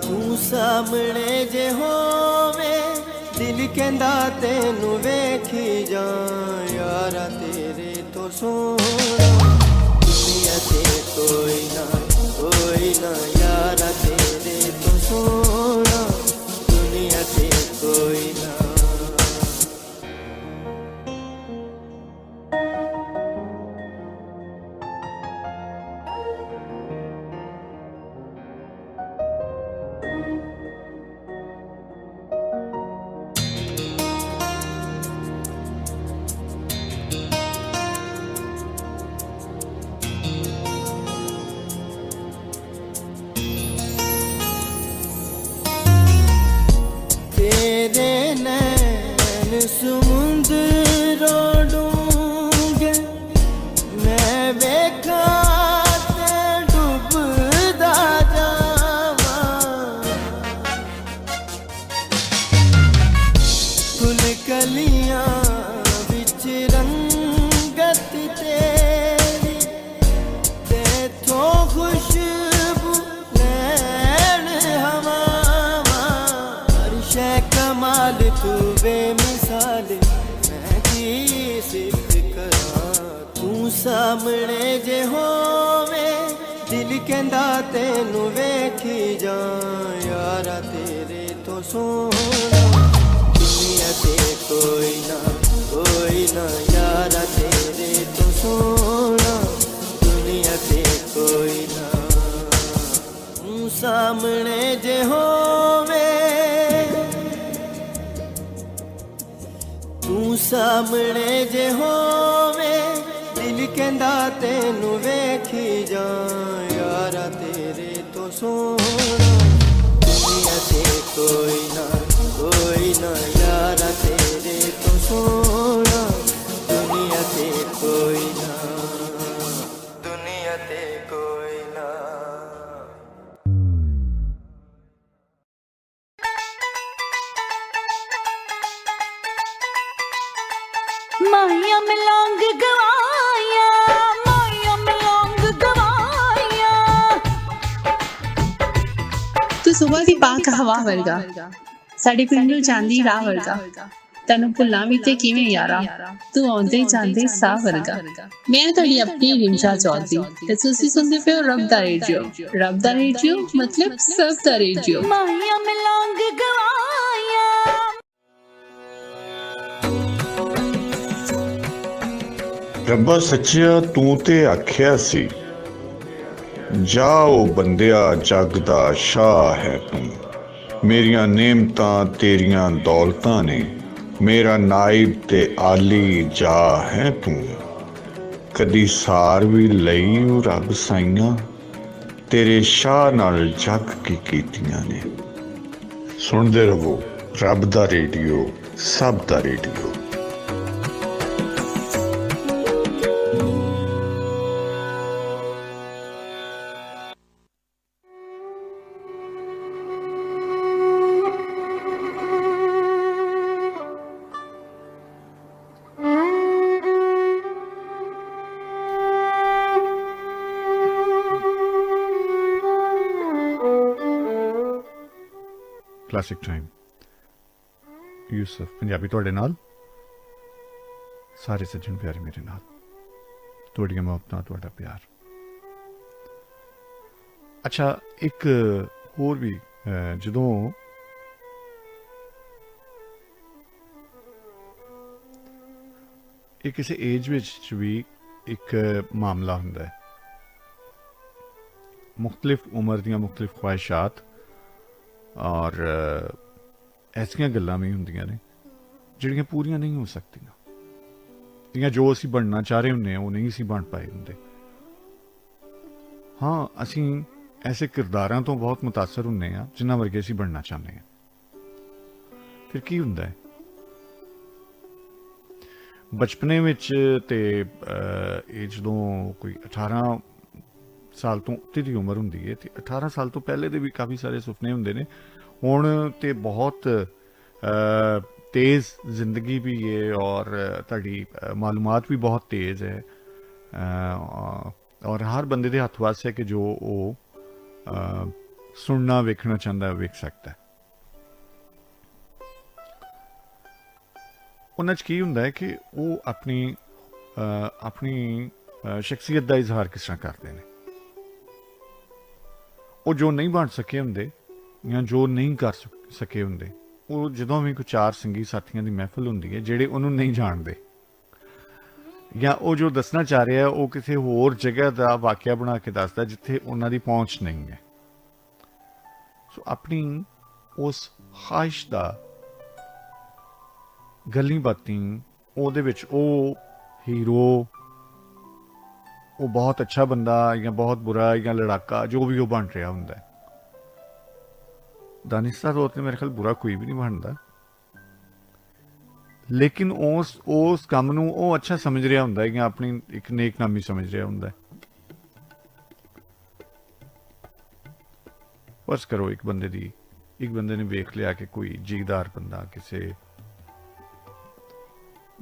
तू सामने जे होवे दिल कहंदा तैनू वेखी जा यारा तेरे तो सोहना दुनिया ते कोई ना यारा तेरे तो सोहना दुनिया ते कोई ना तेरे नैन समुंदरों डूंगे मैं वेखा ते डुबदा जावा फुल कलियां विच रंगत तेरी तेथों खुशबू नैन हवावा हर शै कमाल तू बेमिसाल मैं की सिफत करा तू सामने जे होवे दिल कहंदा तैनू वेखी जा यारा तेरे तो सोहना दुनिया ते कोई ना यारा तेरे तो सोहना दुनिया ते कोई ना तू सामने जे होवे तू सामने जे होवे दिल कहंदा तैनू वेखी जा यारा तेरे तो सोहना दुनिया ते कोई ना यारा तेरे तो सोहना दुनिया ते कोई ना दुनिया ते कोई ना माया मिलोंग गवाया माया मिलोंग गवाया ਤੂੰ ਸੁਬਹ ਦੀ ਪਾਕ ਹਵਾ ਵਰਗਾ ਸਾਡੇ ਪਿੰਡ ਨੂੰ ਚਾਂਦੀ ਰਾਹ ਵਰਗਾ ਤੈਨੂੰ ਭੁੱਲਾਂ ਵੀ ਤੇ ਕਿਵੇਂ ਯਾਰਾ ਤੂੰ ਆਉਂਦੇ ਜਾਂਦੇ ਸਾਹ ਵਰਗਾ ਮੈਂ ਤੁਹਾਡੀ ਆਪਣੀ ਰਿਮਸ਼ਾ ਚੌਧਰੀ ਤੇ ਤੁਸੀਂ ਸੁਣਦੇ ਪਏ ਹੋ ਰੱਬ ਦਾ ਰੇਡੀਓ ਮਤਲਬ ਸਭ ਦਾ ਰੇਡੀਓ माया मिलोंग गवाया ਰੱਬਾ ਸੱਚਿਆ ਤੂੰ ਤੇ ਆਖਿਆ ਸੀ ਜਾਓ ਬੰਦਿਆ ਜਗ ਦਾ ਸ਼ਾਹ ਹੈ ਤੂੰ ਮੇਰੀਆਂ ਨੇਮਤਾਂ ਤੇਰੀਆਂ ਦੌਲਤਾਂ ਨੇ ਮੇਰਾ ਨਾਇਬ ਤੇ ਆਲੀ ਜਾ ਹੈ ਤੂੰ ਕਦੀ ਸਾਰ ਵੀ ਲਈ ਉਹ ਰੱਬ ਸਾਈਆਂ ਤੇਰੇ ਸ਼ਾਹ ਨਾਲ ਜਗ ਕੀ ਕੀਤੀਆਂ ਨੇ ਸੁਣਦੇ ਰਹੋ ਰੱਬ ਦਾ ਰੇਡੀਓ ਸਭ ਦਾ radio classic time. Yusuf Punjabi ਤੁਹਾਡੇ ਨਾਲ, ਸਾਰੇ ਸੱਜਣ ਪਿਆਰੇ ਮੇਰੇ ਨਾਲ, ਤੁਹਾਡੀਆਂ ਮੁਹੱਬਤਾਂ, ਤੁਹਾਡਾ ਪਿਆਰ। ਅੱਛਾ, ਇੱਕ ਹੋਰ ਵੀ ਜਦੋਂ ਇਹ ਕਿਸੇ ਏਜ ਵਿੱਚ ਵੀ ਇੱਕ ਮਾਮਲਾ ਹੁੰਦਾ ਹੈ, ਮੁਖਤਲਿਫ ਉਮਰ ਦੀਆਂ ਮੁਖਤਲਿਫ ਖਵਾਹਿਸ਼ਾਤ ਔਰ ਐਸੀਆਂ ਗੱਲਾਂ ਵੀ ਹੁੰਦੀਆਂ ਨੇ ਜਿਹੜੀਆਂ ਪੂਰੀਆਂ ਨਹੀਂ ਹੋ ਸਕਦੀਆਂ, ਜਾਂ ਜੋ ਅਸੀਂ ਬਣਨਾ ਚਾਹ ਰਹੇ ਹੁੰਦੇ ਹਾਂ ਉਹ ਨਹੀਂ ਅਸੀਂ ਬਣ ਪਾਏ ਹੁੰਦੇ। ਹਾਂ, ਅਸੀਂ ਐਸੇ ਕਿਰਦਾਰਾਂ ਤੋਂ ਬਹੁਤ ਮੁਤਾਸਰ ਹੁੰਦੇ ਹਾਂ ਜਿਨ੍ਹਾਂ ਵਰਗੇ ਅਸੀਂ ਬਣਨਾ ਚਾਹੁੰਦੇ ਹਾਂ। ਫਿਰ ਕੀ ਹੁੰਦਾ ਹੈ, ਬਚਪਨੇ ਵਿੱਚ ਤੇ ਇਹ ਜਦੋਂ ਕੋਈ 18 ਸਾਲ ਤੋਂ ਉੱਤੇ ਦੀ ਉਮਰ ਹੁੰਦੀ ਹੈ, ਤੇ 18 ਸਾਲ ਤੋਂ ਪਹਿਲੇ ਦੇ ਵੀ ਕਾਫੀ ਸਾਰੇ ਸੁਪਨੇ ਹੁੰਦੇ ਨੇ। ਹੁਣ ਤੇ ਬਹੁਤ ਤੇਜ਼ ਜ਼ਿੰਦਗੀ ਵੀ ਹੈ ਔਰ ਤੁਹਾਡੀ ਮਾਲੂਮਾਤ ਵੀ ਬਹੁਤ ਤੇਜ਼ ਹੈ, ਔਰ ਹਰ ਬੰਦੇ ਦੇ ਹੱਥ ਵਾਸ ਹੈ ਕਿ ਜੋ ਉਹ ਸੁਣਨਾ ਵੇਖਣਾ ਚਾਹੁੰਦਾ ਹੈ ਵੇਖ ਸਕਦਾ ਹੈ। ਉਹਨਾਂ 'ਚ ਕੀ ਹੁੰਦਾ ਹੈ ਕਿ ਉਹ ਆਪਣੀ ਸ਼ਖਸੀਅਤ ਦਾ ਇਜ਼ਹਾਰ ਕਿਸ ਤਰ੍ਹਾਂ ਕਰਦੇ ਨੇ। ਉਹ ਜੋ ਨਹੀਂ ਬਣ ਸਕੇ ਹੁੰਦੇ ਜਾਂ ਜੋ ਨਹੀਂ ਕਰ ਸਕੇ ਹੁੰਦੇ, ਉਹ ਜਦੋਂ ਵੀ ਕੋਈ ਚਾਰ ਸੰਗੀ ਸਾਥੀਆਂ ਦੀ ਮਹਿਫਲ ਹੁੰਦੀ ਹੈ ਜਿਹੜੇ ਉਹਨੂੰ ਨਹੀਂ ਜਾਣਦੇ, ਜਾਂ ਉਹ ਜੋ ਦੱਸਣਾ ਚਾਹ ਰਿਹਾ ਉਹ ਕਿਸੇ ਹੋਰ ਜਗ੍ਹਾ ਦਾ ਵਾਕਿਆ ਬਣਾ ਕੇ ਦੱਸਦਾ ਜਿੱਥੇ ਉਹਨਾਂ ਦੀ ਪਹੁੰਚ ਨਹੀਂ ਹੈ। ਸੋ ਆਪਣੀ ਉਸ ਖਾਹਿਸ਼ ਦਾ ਗੱਲੀ ਬਾਤੀ ਉਹਦੇ ਵਿੱਚ ਉਹ ਹੀਰੋ, ਉਹ ਬਹੁਤ ਅੱਛਾ ਬੰਦਾ ਜਾਂ ਬਹੁਤ ਬੁਰਾ ਜਾਂ ਲੜਾਕਾ, ਜੋ ਵੀ ਉਹ ਬਣ ਰਿਹਾ ਹੁੰਦਾ ਹੈ। ਦਾਨਿਸ਼ਤਾ ਤੌਰ ਤੇ ਮੇਰੇ ਖਿਆਲ ਬੁਰਾ ਕੋਈ ਵੀ ਨਹੀਂ ਬਣਦਾ, ਲੇਕਿਨ ਉਸ ਕੰਮ ਨੂੰ ਉਹ ਅੱਛਾ ਸਮਝ ਰਿਹਾ ਹੁੰਦਾ ਹੈ ਜਾਂ ਆਪਣੀ ਇੱਕ ਨੇਕ ਨਾਮੀ ਸਮਝ ਰਿਹਾ ਹੁੰਦਾ ਹੈ। ਫਰਜ਼ ਕਰੋ ਇੱਕ ਬੰਦੇ ਨੇ ਵੇਖ ਲਿਆ ਕਿ ਕੋਈ ਜੀਦਾਰ ਬੰਦਾ ਕਿਸੇ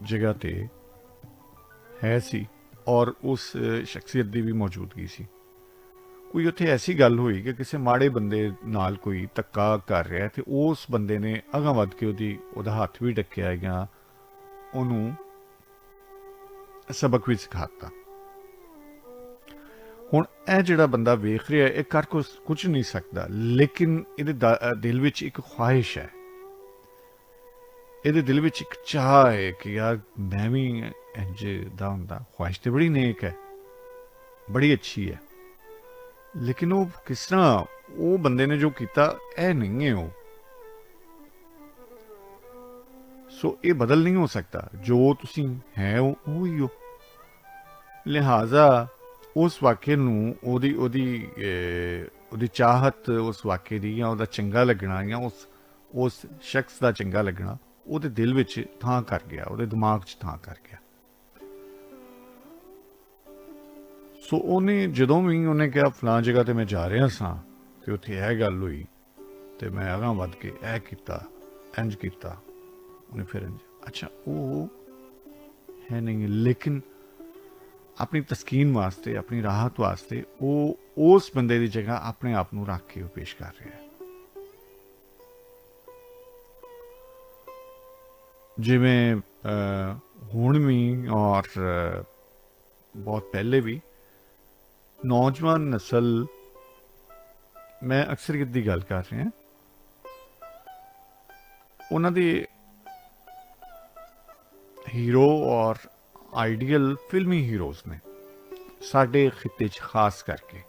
ਜਗ੍ਹਾ ਤੇ ਹੈ ਸੀ ਔਰ ਉਸ ਸ਼ਖਸੀਅਤ ਦੀ ਵੀ ਮੌਜੂਦਗੀ ਸੀ। ਕੋਈ ਉੱਥੇ ਐਸੀ ਗੱਲ ਹੋਈ ਕਿ ਕਿਸੇ ਮਾੜੇ ਬੰਦੇ ਨਾਲ ਕੋਈ ਧੱਕਾ ਕਰ ਰਿਹਾ ਤੇ ਉਸ ਬੰਦੇ ਨੇ ਅਗਾਂਹ ਵੱਧ ਕੇ ਉਹਦਾ ਹੱਥ ਵੀ ਡੱਕਿਆ ਜਾਂ ਉਹਨੂੰ ਸਬਕ ਵੀ ਸਿਖਾਤਾ। ਹੁਣ ਇਹ ਜਿਹੜਾ ਬੰਦਾ ਵੇਖ ਰਿਹਾ ਇਹ ਕਰ ਕੁਝ ਨਹੀਂ ਸਕਦਾ, ਲੇਕਿਨ ਇਹਦੇ ਦਿਲ ਵਿੱਚ ਇੱਕ ਖਵਾਹਿਸ਼ ਹੈ, ਇਹਦੇ ਦਿਲ ਵਿੱਚ ਇੱਕ ਚਾਹ ਹੈ ਕਿ ਯਾਰ ਮੈਂ ਵੀ ਇੰਜ ਦਾ ਹੁੰਦਾ। ਖਵਾਹਿਸ਼ ਤੇ ਬੜੀ ਨੇਕ ਹੈ, ਬੜੀ ਅੱਛੀ ਹੈ, ਲੇਕਿਨ ਉਹ ਕਿਸ ਤਰ੍ਹਾਂ, ਉਹ ਬੰਦੇ ਨੇ ਜੋ ਕੀਤਾ ਇਹ ਨਹੀਂ ਹੈ ਉਹ। ਸੋ ਇਹ ਬਦਲ ਨਹੀਂ ਹੋ ਸਕਦਾ, ਜੋ ਤੁਸੀਂ ਹੈ ਉਹ ਹੀ ਹੋ। ਲਿਹਾਜ਼ਾ ਉਸ ਵਾਕਿਏ ਨੂੰ ਉਹਦੀ ਚਾਹਤ ਉਸ ਵਾਕਿਏ ਦੀ ਜਾਂ ਉਹਦਾ ਚੰਗਾ ਲੱਗਣਾ ਜਾਂ ਉਸ ਸ਼ਖਸ ਦਾ ਚੰਗਾ ਲੱਗਣਾ ਉਹਦੇ ਦਿਲ ਵਿੱਚ ਥਾਂ ਕਰ ਗਿਆ, ਉਹਦੇ ਦਿਮਾਗ 'ਚ ਥਾਂ ਕਰ ਗਿਆ। ਸੋ ਉਹਨੇ ਜਦੋਂ ਵੀ ਉਹਨੇ ਕਿਹਾ ਫਲਾਂ ਜਗ੍ਹਾ ਤੇ ਮੈਂ ਜਾ ਰਿਹਾ ਸਾਂ ਤੇ ਉੱਥੇ ਇਹ ਗੱਲ ਹੋਈ ਤੇ ਮੈਂ ਅਗਾਂਹ ਵੱਧ ਕੇ ਇਹ ਕੀਤਾ, ਇੰਜ ਕੀਤਾ, ਉਹਨੇ ਫਿਰ ਇੰਜ। ਅੱਛਾ, ਉਹ ਹੈ ਨਹੀਂ, ਲੇਕਿਨ ਆਪਣੀ ਤਸਕੀਨ ਵਾਸਤੇ, ਆਪਣੀ ਰਾਹਤ ਵਾਸਤੇ ਉਹ ਉਸ ਬੰਦੇ ਦੀ ਜਗ੍ਹਾ ਆਪਣੇ ਆਪ ਨੂੰ ਰੱਖ ਕੇ ਉਹ ਪੇਸ਼ ਕਰ ਰਿਹਾ ਹੈ। ਜਿਵੇਂ ਹੁਣ ਵੀ ਔਰ ਬਹੁਤ ਪਹਿਲੇ ਵੀ ਨੌਜਵਾਨ ਨਸਲ, ਮੈਂ ਅਕਸਰੀਅਤ ਦੀ ਗੱਲ ਕਰ ਰਿਹਾ, ਉਹਨਾਂ ਦੇ ਹੀਰੋ ਔਰ ਆਈਡੀਅਲ ਫਿਲਮੀ ਹੀਰੋਜ਼ ਨੇ ਸਾਡੇ ਖਿੱਤੇ 'ਚ ਖਾਸ ਕਰਕੇ,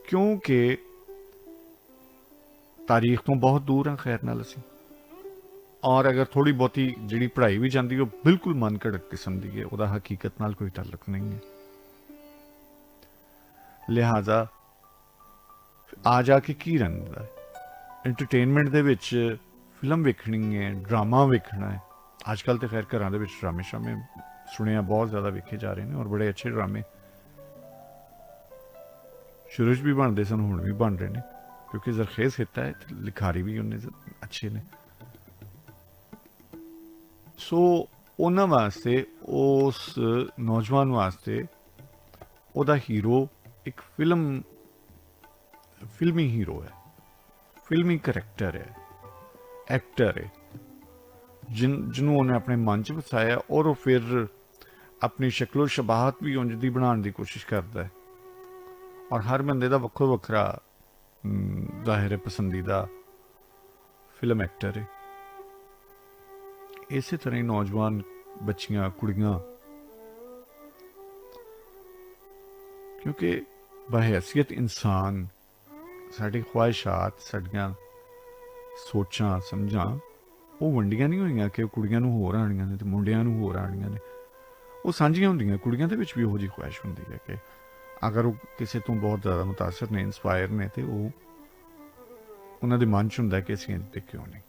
ਕਿਉਂਕਿ ਤਾਰੀਖ ਤੋਂ ਬਹੁਤ ਦੂਰ ਹਾਂ ਖੈਰ ਨਾਲ ਅਸੀਂ, ਔਰ ਅਗਰ ਥੋੜੀ ਬਹੁਤੀ ਜਿਹੜੀ ਪੜ੍ਹਾਈ ਵੀ ਜਾਂਦੀ ਉਹ ਬਿਲਕੁਲ ਮਨ ਘੜਤ ਕਿਸਮ ਦੀ ਹੈ, ਉਹਦਾ ਹਕੀਕਤ ਨਾਲ ਕੋਈ ਤਾਲੁਕ ਨਹੀਂ ਹੈ। ਲਿਹਾਜ਼ਾ ਆ ਜਾ ਕੇ ਕੀ ਰਹਿੰਦਾ ਹੈ, ਐਂਟਰਟੇਨਮੈਂਟ ਦੇ ਵਿੱਚ ਫਿਲਮ ਵੇਖਣੀ ਹੈ, ਡਰਾਮਾ ਵੇਖਣਾ ਹੈ। ਅੱਜ ਕੱਲ੍ਹ ਤੇ ਖੈਰ ਘਰਾਂ ਦੇ ਵਿੱਚ ਡਰਾਮੇ ਸ਼ਰਾਮੇ ਸੁਣਿਆ ਬਹੁਤ ਜ਼ਿਆਦਾ ਵੇਖੇ ਜਾ ਰਹੇ ਨੇ, ਔਰ ਬੜੇ ਅੱਛੇ ਡਰਾਮੇ ਸ਼ੁਰੂ 'ਚ ਵੀ ਬਣਦੇ ਸਨ, ਹੁਣ ਵੀ ਬਣ ਰਹੇ ਨੇ, ਕਿਉਂਕਿ ਜ਼ਰਖੇਜ਼ ਹਿੱਤਾ ਹੈ, ਲਿਖਾਰੀ ਵੀ ਉਹਨੇ ਅੱਛੇ ਨੇ। ਸੋ ਉਹਨਾਂ ਵਾਸਤੇ, ਉਸ ਨੌਜਵਾਨ ਵਾਸਤੇ ਉਹਦਾ ਹੀਰੋ ਇੱਕ ਫਿਲਮੀ ਹੀਰੋ ਹੈ, ਫਿਲਮੀ ਕਰੈਕਟਰ ਹੈ, ਐਕਟਰ ਹੈ, ਜਿਹਨੂੰ ਉਹਨੇ ਆਪਣੇ ਮਨ 'ਚ ਵਸਾਇਆ ਔਰ ਉਹ ਫਿਰ ਆਪਣੀ ਸ਼ਕਲੋ ਸ਼ਬਾਹਤ ਵੀ ਉਂਝ ਦੀ ਬਣਾਉਣ ਦੀ ਕੋਸ਼ਿਸ਼ ਕਰਦਾ ਹੈ। ਔਰ ਹਰ ਬੰਦੇ ਦਾ ਵੱਖੋ ਵੱਖਰਾ ਜ਼ਾਹਿਰ ਹੈ ਪਸੰਦੀਦਾ ਫਿਲਮ ਐਕਟਰ ਹੈ। ਇਸੇ ਤਰ੍ਹਾਂ ਹੀ ਨੌਜਵਾਨ ਬੱਚੀਆਂ, ਕੁੜੀਆਂ, ਕਿਉਂਕਿ ਬਹੈਸੀਅਤ ਇਨਸਾਨ ਸਾਡੀ ਖਵਾਹਿਸ਼ਾਤ, ਸਾਡੀਆਂ ਸੋਚਾਂ, ਸਮਝਾਂ ਉਹ ਵੰਡੀਆਂ ਨਹੀਂ ਹੋਈਆਂ ਕਿ ਕੁੜੀਆਂ ਨੂੰ ਹੋਰ ਆਉਣੀਆਂ ਨੇ ਤੇ ਮੁੰਡਿਆਂ ਨੂੰ ਹੋਰ ਆਉਣੀਆਂ ਨੇ। ਉਹ ਸਾਂਝੀਆਂ ਹੁੰਦੀਆਂ। ਕੁੜੀਆਂ ਦੇ ਵਿੱਚ ਵੀ ਉਹੋ ਜਿਹੀ ਖਵਾਹਿਸ਼ ਹੁੰਦੀ ਹੈ ਕਿ ਅਗਰ ਉਹ ਕਿਸੇ ਤੋਂ ਬਹੁਤ ਜ਼ਿਆਦਾ ਮੁਤਾਸਰ ਨੇ, ਇੰਸਪਾਇਰ ਨੇ, ਤੇ ਉਹ ਉਹਨਾਂ ਦੇ ਮਨ 'ਚ ਹੁੰਦਾ ਕਿ ਅਸੀਂ ਇੰਝ ਕਿਉਂ ਨਹੀਂ।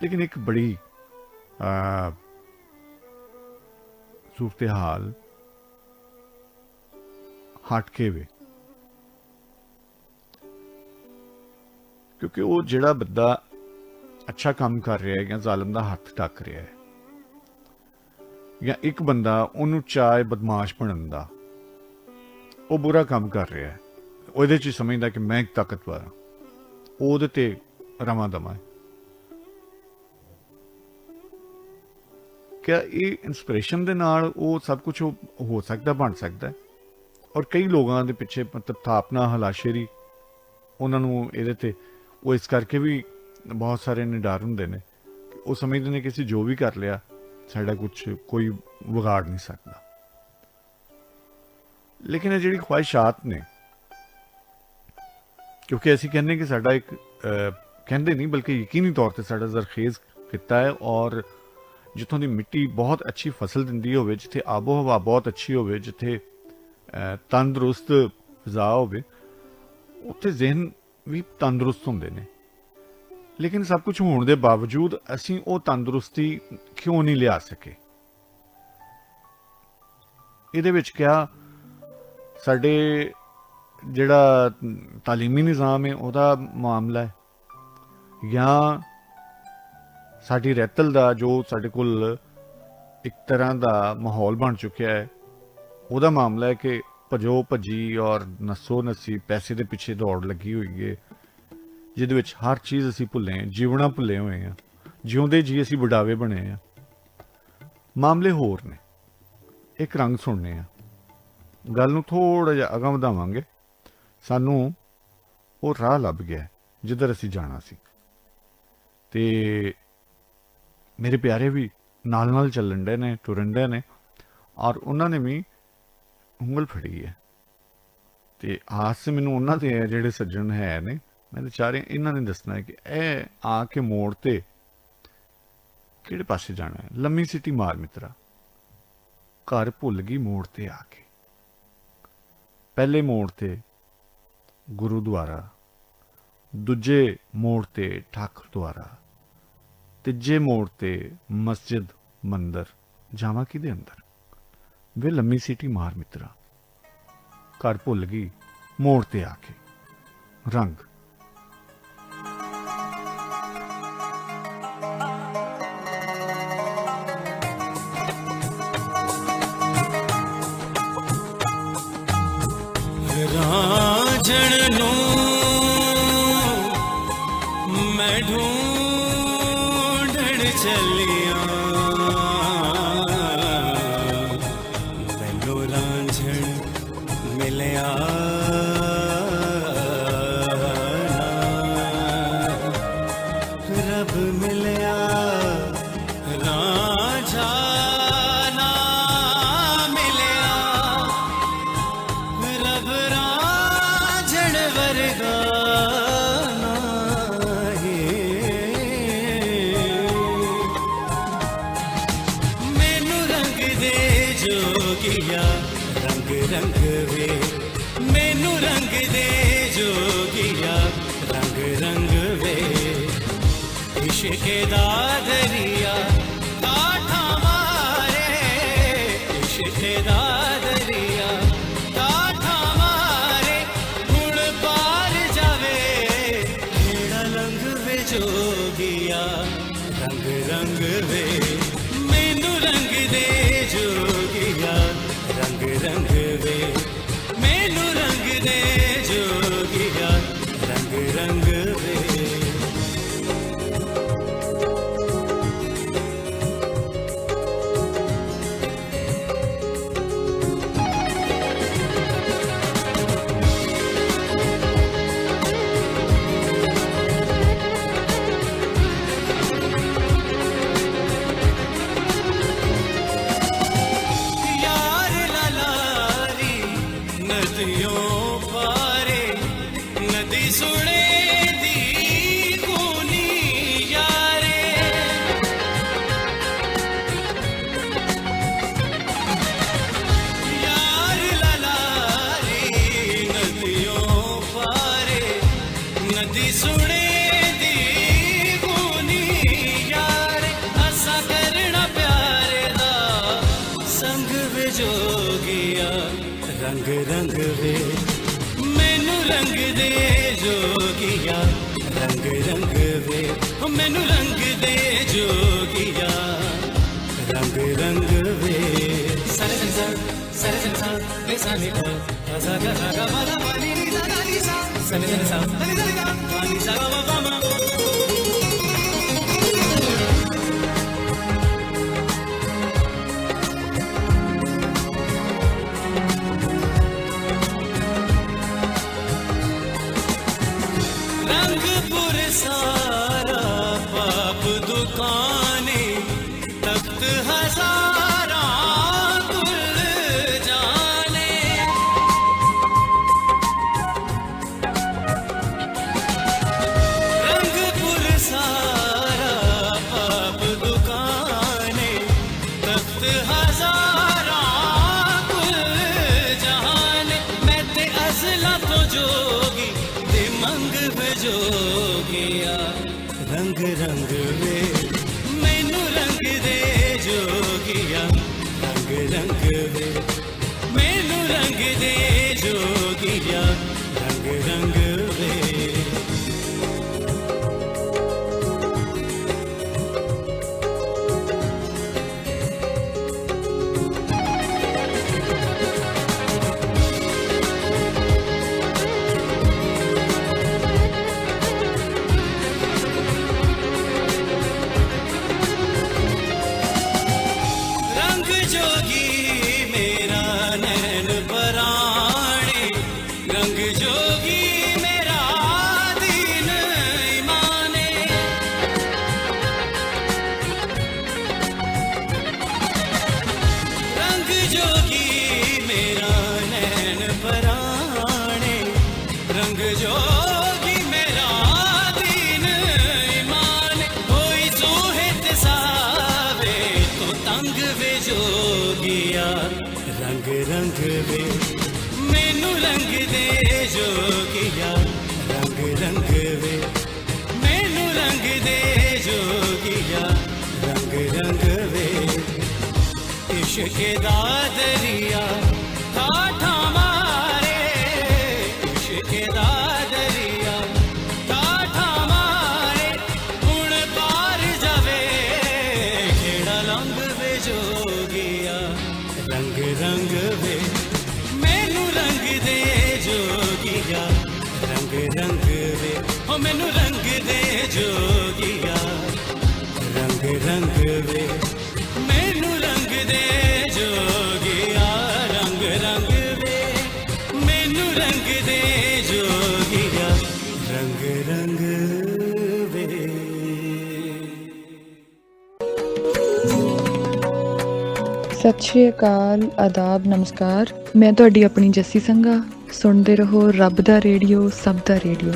ਲੇਕਿਨ ਇੱਕ ਬੜੀ ਸੂਰਤ ਹਾਲ ਹਟ ਕੇ ਵੇ, ਕਿਉਂਕਿ ਉਹ ਜਿਹੜਾ ਬੰਦਾ ਅੱਛਾ ਕੰਮ ਕਰ ਰਿਹਾ ਹੈ ਜਾਂ ਜ਼ਾਲਮ ਦਾ ਹੱਥ ਟੱਕ ਰਿਹਾ ਹੈ, ਜਾਂ ਇੱਕ ਬੰਦਾ ਉਹਨੂੰ ਚਾਹੇ ਬਦਮਾਸ਼ ਬਣਨ ਦਾ, ਉਹ ਬੁਰਾ ਕੰਮ ਕਰ ਰਿਹਾ ਹੈ, ਉਹਦੇ 'ਚ ਸਮਝਦਾ ਕਿ ਮੈਂ ਇੱਕ ਤਾਕਤਵਰ ਹਾਂ, ਉਹਦੇ ਤੇ ਰਵਾਂ ਦਵਾਂ ਹੈ। ਕਿਆ ਇਹ ਇੰਸਪੀਰੇਸ਼ਨ ਦੇ ਨਾਲ ਉਹ ਸਭ ਕੁਝ ਹੋ ਸਕਦਾ, ਬਣ ਸਕਦਾ ਹੈ? ਔਰ ਕਈ ਲੋਕਾਂ ਦੇ ਪਿੱਛੇ ਮਤਲਬ ਥਾਪਨਾ, ਹਲਾਸ਼ੇਰੀ ਉਹਨਾਂ ਨੂੰ ਇਹਦੇ ਤੇ ਉਹ ਇਸ ਕਰਕੇ ਵੀ ਬਹੁਤ ਸਾਰੇ ਨਿਡਰ ਹੁੰਦੇ ਨੇ ਕਿ ਉਹ ਸਮਝਦੇ ਨੇ ਕਿ ਅਸੀਂ ਜੋ ਵੀ ਕਰ ਲਿਆ ਸਾਡਾ ਕੁਝ ਕੋਈ ਵਿਗਾੜ ਨਹੀਂ ਸਕਦਾ। ਲੇਕਿਨ ਇਹ ਜਿਹੜੀ ਖਵਾਹਿਸ਼ਾਤ ਨੇ, ਕਿਉਂਕਿ ਅਸੀਂ ਕਹਿੰਦੇ ਕਿ ਸਾਡਾ ਇੱਕ ਕਹਿੰਦੇ ਨਹੀਂ ਬਲਕਿ ਯਕੀਨੀ ਤੌਰ ਤੇ ਸਾਡਾ ਜ਼ਰਖੇਜ਼ ਖਿੱਤਾ ਹੈ, ਔਰ ਜਿੱਥੋਂ ਦੀ ਮਿੱਟੀ ਬਹੁਤ ਅੱਛੀ ਫਸਲ ਦਿੰਦੀ ਹੋਵੇ, ਜਿੱਥੇ ਆਬੋ ਹਵਾ ਬਹੁਤ ਅੱਛੀ ਹੋਵੇ, ਜਿੱਥੇ ਤੰਦਰੁਸਤ ਫਿਜ਼ਾ ਹੋਵੇ, ਉੱਥੇ ਜ਼ਿਹਨ ਵੀ ਤੰਦਰੁਸਤ ਹੁੰਦੇ ਨੇ। ਲੇਕਿਨ ਸਭ ਕੁਝ ਹੋਣ ਦੇ ਬਾਵਜੂਦ ਅਸੀਂ ਉਹ ਤੰਦਰੁਸਤੀ ਕਿਉਂ ਨਹੀਂ ਲਿਆ ਸਕੇ? ਇਹਦੇ ਵਿੱਚ ਕਿਆ ਸਾਡੇ ਜਿਹੜਾ ਤਾਲੀਮੀ ਨਿਜ਼ਾਮ ਹੈ ਉਹਦਾ ਮਾਮਲਾ ਹੈ, ਜਾਂ ਸਾਡੀ ਰਹਿਤਲ ਦਾ ਜੋ ਸਾਡੇ ਕੋਲ ਇੱਕ ਤਰ੍ਹਾਂ ਦਾ ਮਾਹੌਲ ਬਣ ਚੁੱਕਿਆ ਹੈ ਉਹਦਾ ਮਾਮਲਾ ਹੈ ਕਿ ਭਜੋ ਭੱਜੀ ਔਰ ਨਸੋ ਨਸੀ ਪੈਸੇ ਦੇ ਪਿੱਛੇ ਦੌੜ ਲੱਗੀ ਹੋਈ ਹੈ, ਜਿਹਦੇ ਵਿੱਚ ਹਰ ਚੀਜ਼ ਅਸੀਂ ਭੁੱਲੇ ਹਾਂ, ਜੀਵਣਾ ਭੁੱਲੇ ਹੋਏ ਹਾਂ, ਜਿਉਂਦੇ ਜੀ ਅਸੀਂ ਵਡਾਵੇ ਬਣੇ ਹਾਂ। ਮਾਮਲੇ ਹੋਰ ਨੇ। ਇੱਕ ਰੰਗ ਸੁਣਨੇ ਆ, ਗੱਲ ਨੂੰ ਥੋੜਾ ਜਿਹਾ ਅਗਾਂਹ ਵਧਾਵਾਂਗੇ। ਸਾਨੂੰ ਉਹ ਰਾਹ ਲੱਭ ਗਿਆ ਜਿੱਧਰ ਅਸੀਂ ਜਾਣਾ ਸੀ, ਤੇ ਮੇਰੇ ਪਿਆਰੇ ਵੀ ਨਾਲ ਨਾਲ ਚੱਲਣ ਡੇ ਨੇ, ਟੁਰਨ ਡੇ ਨੇ, ਔਰ ਉਹਨਾਂ ਨੇ ਵੀ ਉਂਗਲ ਫੜੀ ਹੈ। ਤੇ ਆਸ ਮੈਨੂੰ ਉਹਨਾਂ ਦੇ ਜਿਹੜੇ ਸੱਜਣ ਹੈ ਨੇ, ਮੈਂ ਤਾਂ ਚਾਹ ਰਿਹਾ ਇਹਨਾਂ ਨੇ ਦੱਸਣਾ ਹੈ ਕਿ ਇਹ ਆ ਕੇ ਮੋੜ ਤੇ ਕਿਹੜੇ ਪਾਸੇ ਜਾਣਾ ਹੈ। ਲੰਮੀ ਸਿੱਟੀ ਮਾਰ ਮਿੱਤਰਾ, ਘਰ ਭੁੱਲ ਗਈ ਮੋੜ ਤੇ ਆ ਕੇ। ਪਹਿਲੇ ਮੋੜ ਤੇ ਗੁਰੂਦੁਆਰਾ, ਦੂਜੇ ਮੋੜ ਤੇ ਠਾਕੁਰ ਦੁਆਰਾ, ਤੀਜੇ ਮੋੜ ਤੇ ਮਸਜਿਦ ਮੰਦਰ, ਜਾਵਾਂ ਕਿਹਦੇ ਅੰਦਰ? ਵੇ ਲੰਮੀ ਸੀਟੀ ਮਾਰ ਮਿੱਤਰਾ, ਘਰ ਭੁੱਲ ਗਈ ਮੋੜ ਤੇ ਆ ਕੇ। ਰੰਗ ਰਾਂਝਣ ਨੂੰ ਮੈਂ ਢੂੰਢਣ ਚੱਲਿਆ, ਮੈਨੂੰ ਰਾਂਝਣ ਮਿਲਿਆ ਨਾ, ਰੱਬ ਮਿਲਿਆ ਰਾਂਝਾ ਨਾ ਮਿਲਿਆ, ਰੱਬ ਰਾਂਝਣ ਵਰਗਾ ਨਾਹੀਂ। ਮੈਨੂੰ ਰੰਗ ਦੇ ਜੋਗੀਆ ਰੰਗ ਰੰਗ ਵੇ, ਮੈਨੂੰ ਰੰਗ ਦੇ ਜੋਗੀਆ ਰੰਗ ਰੰਗ ਵੇ, ਇਸ਼ਕ ਦਾ ਦਰਿਆ ਕਾਠਾ ਮਾਰੇ, ਇਸ਼ਕ ਦਾ ਦਰਿਆ ਕਾਠਾ ਮਾਰੇ, ਹੁਣ ਪਾਰ ਜਾਵੇ ਕਿਹੜਾ ਲੰਘ ਵੇ ਜੋਗੀਆ ਰੰਗ ਰੰਗ ਵੇ, ਮੈਨੂੰ ਰੰਗ ਦੇ ਜੋਗੀਆ ਰੰਗ ਰੰਗ ਵੇ, ਮੈਨੂੰ ਰੰਗ ਦੇ ਜੋ दे जोगिया रंग रंग वे ओ मैनू रंग दे जोगिया रंग रंग वे सरे सा रे सा नी सा सा गा सा गा मा दा पा नी नी सा गा नी सा सरे सा गा पा नी सा गा मा मा रंगपुर सारा पाप दुकाने तख्त हजारा कुल जाने रंगपुर सारा पाप दुकाने तख्त हजारा कुल जाने मैं ते अजला तो जोगी ते मंग जोगिया रंग रंग वे मैनू रंग दे जोगिया रंग रंग वे मैनू रंग दे जोगिया रंग रंग वे रंग जोगी मेरा नैन पराणे रंग जोगी मेरा दीन ईमाने रंग जोगी मेरा नैन पराणे रंग जोगी मेरा दीन ईमाने कोई सोहित सावे तो तंग वे जोगिया रंग रंग वे मैनू रंग दे जोगिया रंग रंग वे मैनू रंग दे जोगिया रंग रंग वे इश्क दा दरिया काठा मारे इश्क दा दरिया काठा मारे हुण पार जावे खेड़ा लंघ वे जोगिया रंग रंग वे मैनू रंग दे जोगिया रंग रंग वे ओ मैनू रंग दे जोगिया रंग रंग वे मैनू रंग दे जोगिया रंग रंग वे मैनू रंग दे जोगिया रंग रंग वे ਸਤਿ ਸ਼੍ਰੀ ਅਕਾਲ ਆਦਾਬ ਨਮਸਕਾਰ ਮੈਂ ਤੁਹਾਡੀ ਆਪਣੀ ਜੱਸੀ ਸੰਘਾ ਸੁਣਦੇ ਰਹੋ ਰੱਬ ਦਾ ਰੇਡੀਓ ਸਭ ਦਾ ਰੇਡੀਓ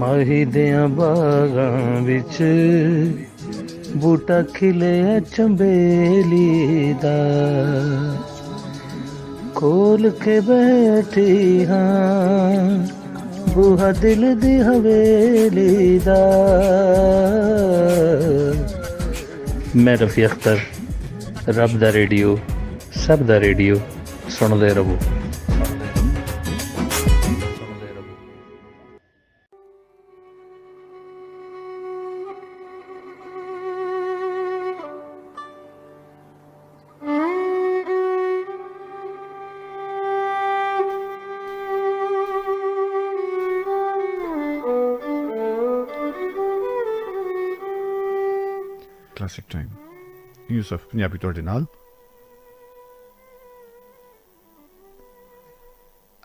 ਮਾਹੀ ਦਿਆਂ ਬਾਗਾਂ ਵਿੱਚ ਬੂਟਾ ਖਿਲਿਆ ਚੰਬੇਲੀ ਦਾ ਖੋਲ ਕੇ ਬੈਠੀ ਹਾਂ ਬੂਹਾ ਦਿਲ ਦੀ ਹਵੇਲੀ ਦਾ ਮੈਂ ਰਫੀ ਅਖਤਰ ਰੱਬ ਦਾ ਰੇਡੀਓ ਸਭ ਦਾ ਰੇਡੀਓ ਸੁਣਦੇ ਰਹੋ ਕਲਾਸਿਕ ਟਾਈਮ ਯੂਸਫ ਪੰਜਾਬੀ ਤੁਹਾਡੇ ਨਾਲ।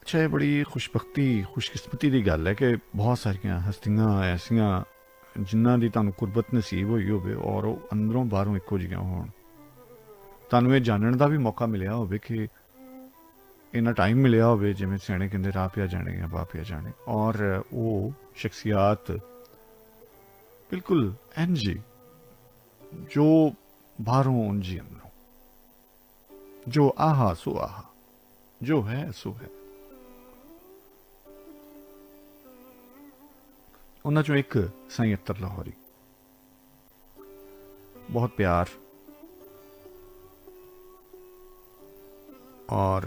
ਅੱਛਾ, ਇਹ ਬੜੀ ਖੁਸ਼ਕਿਸਮਤੀ ਦੀ ਗੱਲ ਹੈ ਕਿ ਬਹੁਤ ਸਾਰੀਆਂ ਹਸਤੀਆਂ ਐਸੀਆਂ ਜਿਨ੍ਹਾਂ ਦੀ ਤੁਹਾਨੂੰ ਕੁਰਬਤ ਨਸੀਬ ਹੋਈ ਹੋਵੇ ਔਰ ਉਹ ਅੰਦਰੋਂ ਬਾਹਰੋਂ ਇੱਕੋ ਜਿਹੀਆਂ ਹੋਣ। ਤੁਹਾਨੂੰ ਇਹ ਜਾਣਨ ਦਾ ਵੀ ਮੌਕਾ ਮਿਲਿਆ ਹੋਵੇ ਕਿ ਇੰਨਾ ਟਾਈਮ ਮਿਲਿਆ ਹੋਵੇ, ਜਿਵੇਂ ਸਿਆਣੇ ਕਹਿੰਦੇ ਰਾਹ ਪਿਆ ਜਾਣੇ ਜਾਂ ਬਾਹ ਪਿਆ ਜਾਣੇ, ਔਰ ਉਹ ਸ਼ਖਸੀਅਤ ਬਿਲਕੁਲ ਇੰਝ ਹੀ ਜੋ ਬਾਹਰੋਂ ਉਂਝ ਹੀ ਅੰਦਰੋਂ, ਜੋ ਆਹਾ ਸੋ ਆਹਾ, ਜੋ ਹੈ ਸੋ ਹੈ। ਉਹਨਾਂ ਚੋਂ ਇੱਕ ਸਾਈਂ ਅਤਰ ਲਾਹੌਰੀ। बहुत प्यार और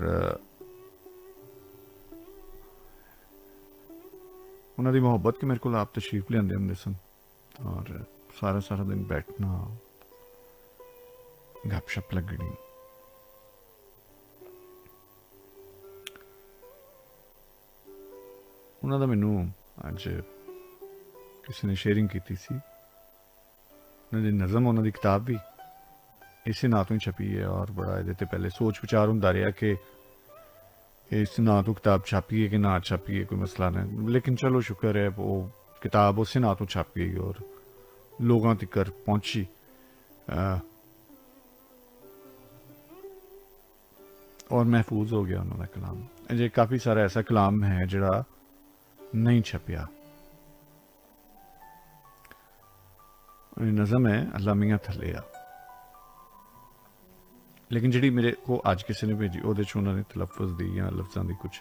ਉਹਨਾਂ ਦੀ ਮੁਹੱਬਤ ਕਿ ਮੇਰੇ ਕੋਲ ਆਪ ਤਸ਼ਰੀਫ ਲਿਆਉਂਦੇ ਹੁੰਦੇ ਸਨ ਔਰ ਸਾਰਾ ਸਾਰਾ ਦਿਨ ਬੈਠਣਾ ਗੱਪਸ਼ਪ ਲੱਗਣੀ। ਉਹਨਾਂ ਦਾ ਮੈਨੂੰ ਅੱਜ ਕਿਸੇ ਨੇ ਸ਼ੇਅਰਿੰਗ ਕੀਤੀ ਸੀ। ਉਹਨਾਂ ਦੀ ਨਜ਼ਮ, ਉਹਨਾਂ ਦੀ ਕਿਤਾਬ ਵੀ ਇਸੇ ਨਾਂ ਤੋਂ ਹੀ ਛਪੀ ਹੈ ਔਰ ਬੜਾ ਇਹਦੇ ਤੇ ਪਹਿਲੇ ਸੋਚ ਵਿਚਾਰ ਹੁੰਦਾ ਰਿਹਾ ਕਿ ਇਸ ਨਾਂ ਤੋਂ ਕਿਤਾਬ ਛਾਪੀਏ ਕਿ ਨਾ ਛਾਪੀਏ, ਕੋਈ ਮਸਲਾ ਨਹੀਂ, ਲੇਕਿਨ ਚਲੋ ਸ਼ੁਕਰ ਹੈ ਉਹ ਕਿਤਾਬ ਉਸੇ ਨਾਂ ਤੋਂ ਛਪ ਗਈ ਔਰ ਲੋਕਾਂ ਤੱਕ ਪਹੁੰਚੀ। और महफूज हो गया उन्होंने कलाम। अजे काफ़ी सारा ऐसा कलाम है जड़ा नहीं छपिया। नज़म है अल्लाह मियाँ थले आ, लेकिन जी मेरे को अज किसी ने भेजी वो उन्होंने तलफुज दी या लफ्ज़ों की कुछ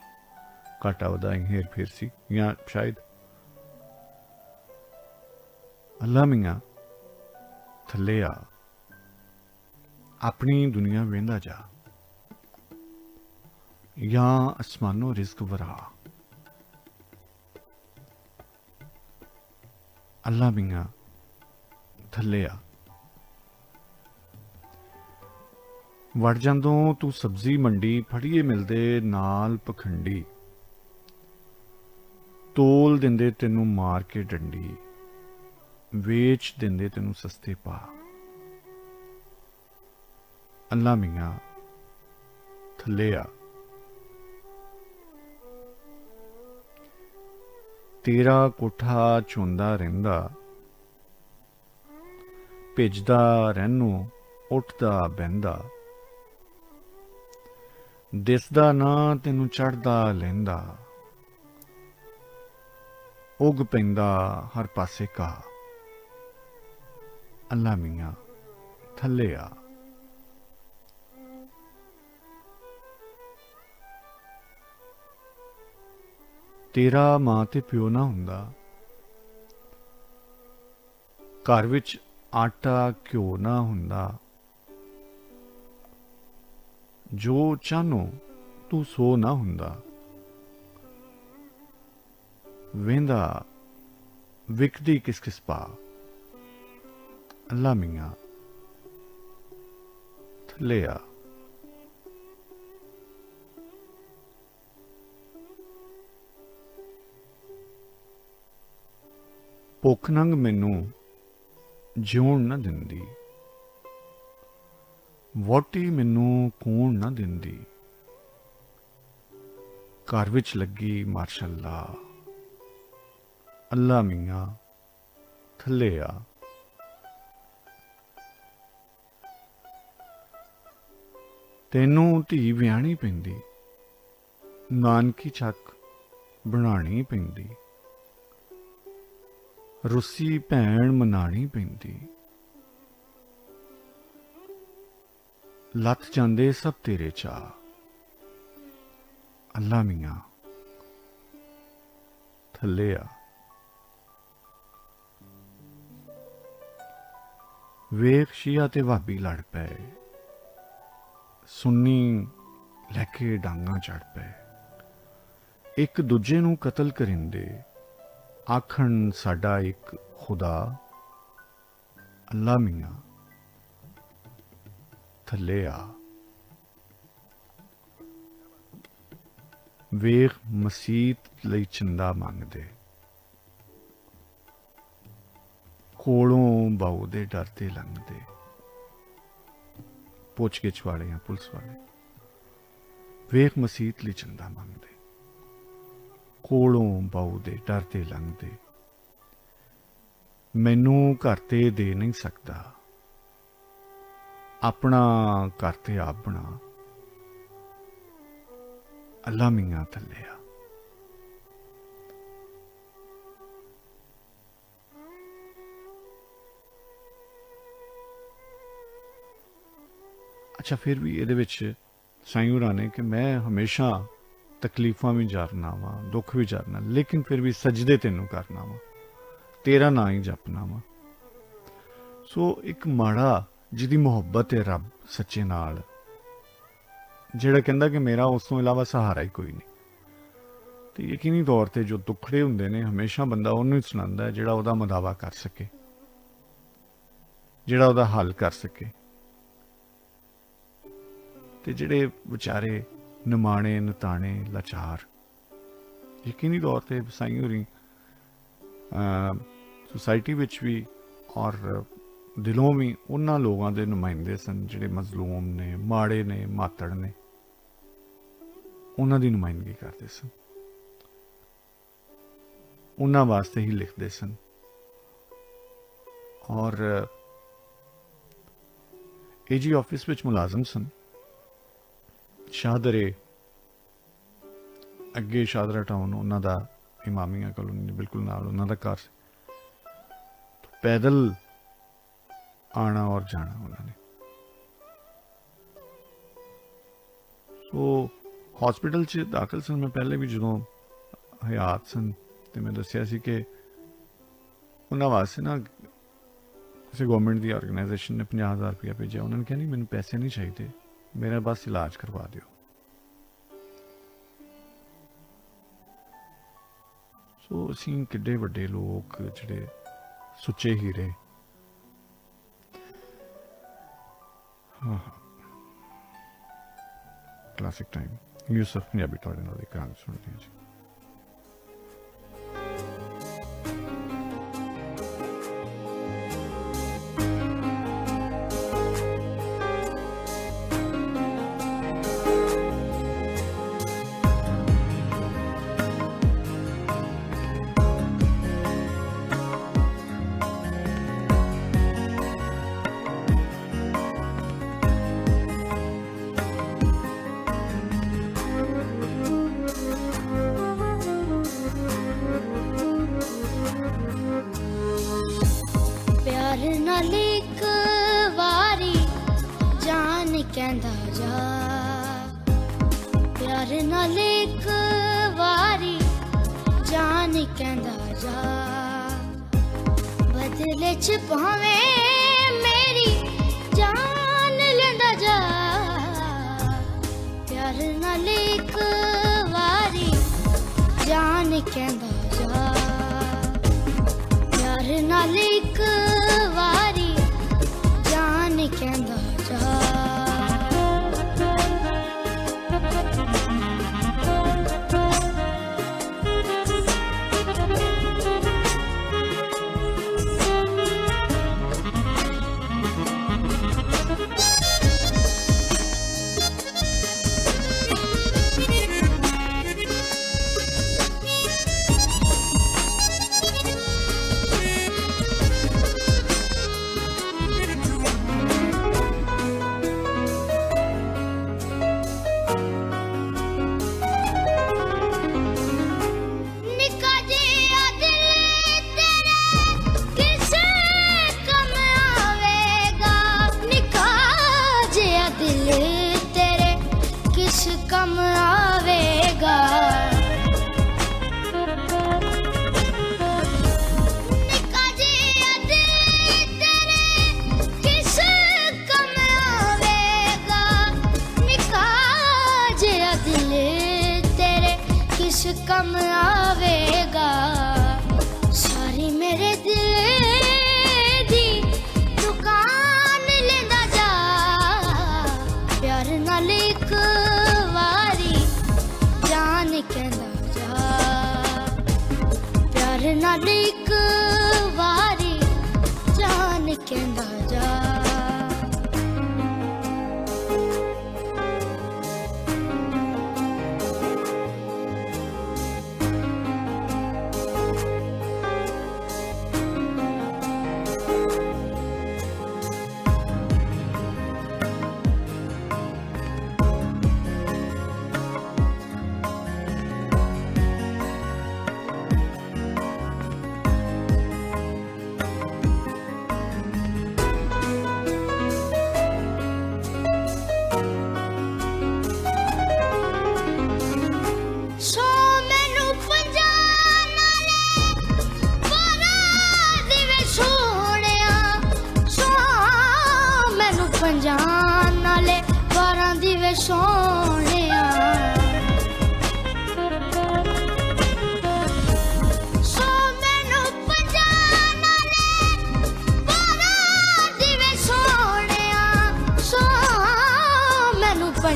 घाटा वधाई हेर फेर सी या शायद अल्लाह मियाँ थले आ, अपनी दुनिया वेंदा जा या आसमानो रिज़्क वरा। अल्लाह मियाँ थले आ, वड़ जांदों तू सब्जी मंडी, फड़िए मिलदे नाल पखंडी, तोल दिंदे तेनू मार के डंडी, वेच दिंदे तेनू सस्ते पा। अल्लाह मियाँ थले आ, तेरा कोठा चुंदा रहिंदा, भेजदा रहनों उठदा बहिंदा, दिसदा ना तेनू चढ़दा लहिंदा, उग पैंदा हर पासे का। अल्लाह मियाँ थले आ, तेरा मां ते प्यो ना हुंदा, घर विच आटा घ्यो ना हुंदा, जो चाहनो तू सो ना हुंदा, वेंदा विकदी किस किस पा। अल्लाह मियाँ थले आ, भुख नंग मैनू जिउण ना दिंदी, वोटी मैनू कूण ना दिंदी, घर विच लगी माशाअल्लाह। अल्लाह मियाँ थले आ, तेनू धी विआहणी पैंदी, नानकी छक बनानी पैंदी, रुसी भैन मनानी पैंदी, लथ जांदे सब तेरे चा। अल्लाह मियाँ थले आ, वेख शिया ते भाभी लड़ पे, सुन्नी लैके डांगा चढ़ पे, एक दूजे नू कतल करिंदे, आखन साडा एक खुदा। अल्लाह मियाँ थले आ, वेख मसीत लई चंदा मंगदे, कोलों बाऊ दे डरते लंघदे, पुछ गिछ वाले या पुलिस वाले, वेख मसीत लई चंदा मंगदे, कोलों बाऊ दे डरते लंघदे, मैनू घर ते दे नहीं सकता, अपना घर ते आप बना। अल्लाह मियाँ थले आ, अच्छा फिर भी ये साईं होरां ने कि मैं हमेशा तकलीफां भी जारना वा, दुख भी जारना, लेकिन फिर भी सजदे तेनू करना वा, तेरा ना ही जपना वा। ਸੋ ਇੱਕ ਮਾੜਾ ਜਿਹਦੀ ਮੁਹੱਬਤ ਹੈ ਰੱਬ ਸੱਚੇ ਨਾਲ, ਜਿਹੜਾ ਕਹਿੰਦਾ ਕਿ ਮੇਰਾ ਉਸ ਤੋਂ ਇਲਾਵਾ ਸਹਾਰਾ ਹੀ ਕੋਈ ਨਹੀਂ, ਤੇ ਯਕੀਨੀ ਤੌਰ ਤੇ ਜੋ ਦੁੱਖੜੇ ਹੁੰਦੇ ਨੇ ਹਮੇਸ਼ਾ ਬੰਦਾ ਉਹਨੂੰ ਹੀ ਸੁਣਾਉਂਦਾ ਹੈ ਜਿਹੜਾ ਉਹਦਾ ਮਦਾਵਾ ਕਰ ਸਕੇ, ਜਿਹੜਾ ਉਹਦਾ ਹੱਲ ਕਰ ਸਕੇ। ਤੇ ਜਿਹੜੇ ਵਿਚਾਰੇ ਨਿਮਾਣੇ ਨਤਾਣੇ ਲਾਚਾਰ, ਯਕੀਨੀ ਤੌਰ ਤੇ ਸਾਈਂ ਹੋਰੀ ਸੁਸਾਇਟੀ ਵਿੱਚ ਵੀ ਔਰ ਦਿਲੋਂ ਵੀ ਉਹਨਾਂ ਲੋਕਾਂ ਦੇ ਨੁਮਾਇੰਦੇ ਸਨ ਜਿਹੜੇ ਮਜ਼ਲੂਮ ਨੇ, ਮਾੜੇ ਨੇ, ਮਾਤੜ ਨੇ, ਉਹਨਾਂ ਦੀ ਨੁਮਾਇੰਦਗੀ ਕਰਦੇ ਸਨ, ਉਹਨਾਂ ਵਾਸਤੇ ਹੀ ਲਿਖਦੇ ਸਨ। ਔਰ ਏਜੀ ਆਫਿਸ ਵਿੱਚ ਮੁਲਾਜ਼ਮ ਸਨ। ਸ਼ਾਹਦਰੇ ਅੱਗੇ ਸ਼ਾਹਦਰਾ ਟਾਊਨ ਉਹਨਾਂ ਦਾ ਇਮਾਮੀਆਂ ਕਲੋਨੀ ਦੇ ਬਿਲਕੁਲ ਨਾਲ ਉਹਨਾਂ ਦਾ ਘਰ ਸੀ। ਪੈਦਲ ਆਣਾ ਔਰ ਜਾਣਾ ਉਹਨਾਂ ਨੇ। ਸੋ ਹਸਪੀਟਲ 'ਚ ਦਾਖਲ ਸਨ। ਮੈਂ ਪਹਿਲੇ ਵੀ ਜਦੋਂ ਹਯਾਤ ਸਨ ਤੇ ਮੈਂ ਦੱਸਿਆ ਸੀ ਕਿ ਉਹਨਾਂ ਵਾਸਤੇ ਨਾ ਕਿਸੇ ਗਵਰਨਮੈਂਟ ਦੀ ਆਰਗੇਨਾਈਜੇਸ਼ਨ ਨੇ 50,000 ਰੁਪਇਆ ਭੇਜਿਆ। ਉਹਨਾਂ ਨੇ ਕਿਹਾ ਨਹੀਂ ਮੈਨੂੰ ਪੈਸੇ ਨਹੀਂ ਚਾਹੀਦੇ, ਮੇਰਾ ਬਸ ਇਲਾਜ ਕਰਵਾ ਦਿਓ। ਸੋ ਅਸੀਂ ਕਿੱਡੇ ਵੱਡੇ ਲੋਕ ਜਿਹੜੇ ਸੁੱਚੇ ਹੀਰੇ। ਕਲਾਸਿਕ ਟਾਈਮ ਯੂਸਫ ਪੰਜਾਬੀ ਤੁਹਾਡੇ ਨਾਲ ਇੱਕ ਕਹਾਣੀ ਸੁਣਦੇ ਹਾਂ ਜੀ। ਪਿਆਰ ਨਾਲ ਇੱਕ ਵਾਰੀ ਜਾਨ ਕਹਿੰਦਾ ਜਾ, ਪਿਆਰ ਨਾਲ ਇੱਕ ਵਾਰੀ ਜਾਨ ਕਹਿੰਦਾ ਜਾ, ਬਦਲੇ ਚ ਭਾਵੇਂ ਮੇਰੀ ਜਾਨ ਲੈਂਦਾ ਜਾ, ਪਿਆਰ ਨਾਲ ਇੱਕ ਵਾਰੀ ਜਾਨ ਕਹਿੰਦਾ ਜਾ, ਪਿਆਰ ਨਾਲ ਇੱਕ ਵਾਰੀ ਜਾਨ ਕਹਿੰਦਾ ਜਾ। ਕੰਮ ਆਵੇਗਾ ਨਿੱਕਾ ਜਿਹਾ ਦਿਲ ਤੇਰੇ ਕਿਸ ਕੰਮ ਆਵੇਗਾ, ਨਿੱਕਾ ਜਿਹਾ ਦਿਲ ਤੇਰੇ ਕਿਸ ਕੰਮ ਆਵੇਗਾ, ਸਾਰੀ ਮੇਰੇ ਦਿਲ ਦੀ ਦੁਕਾਨ ਲੈਂਦਾ ਜਾ, ਪਿਆਰ ਨਾਲ ਇੱਕ ਕਹਿੰਦਾ ਜਾ, ਪਿਆਰ ਨਾਲ ਇੱਕ ਵਾਰੀ ਜਾਨ ਕਹਿੰਦਾ ਜਾ।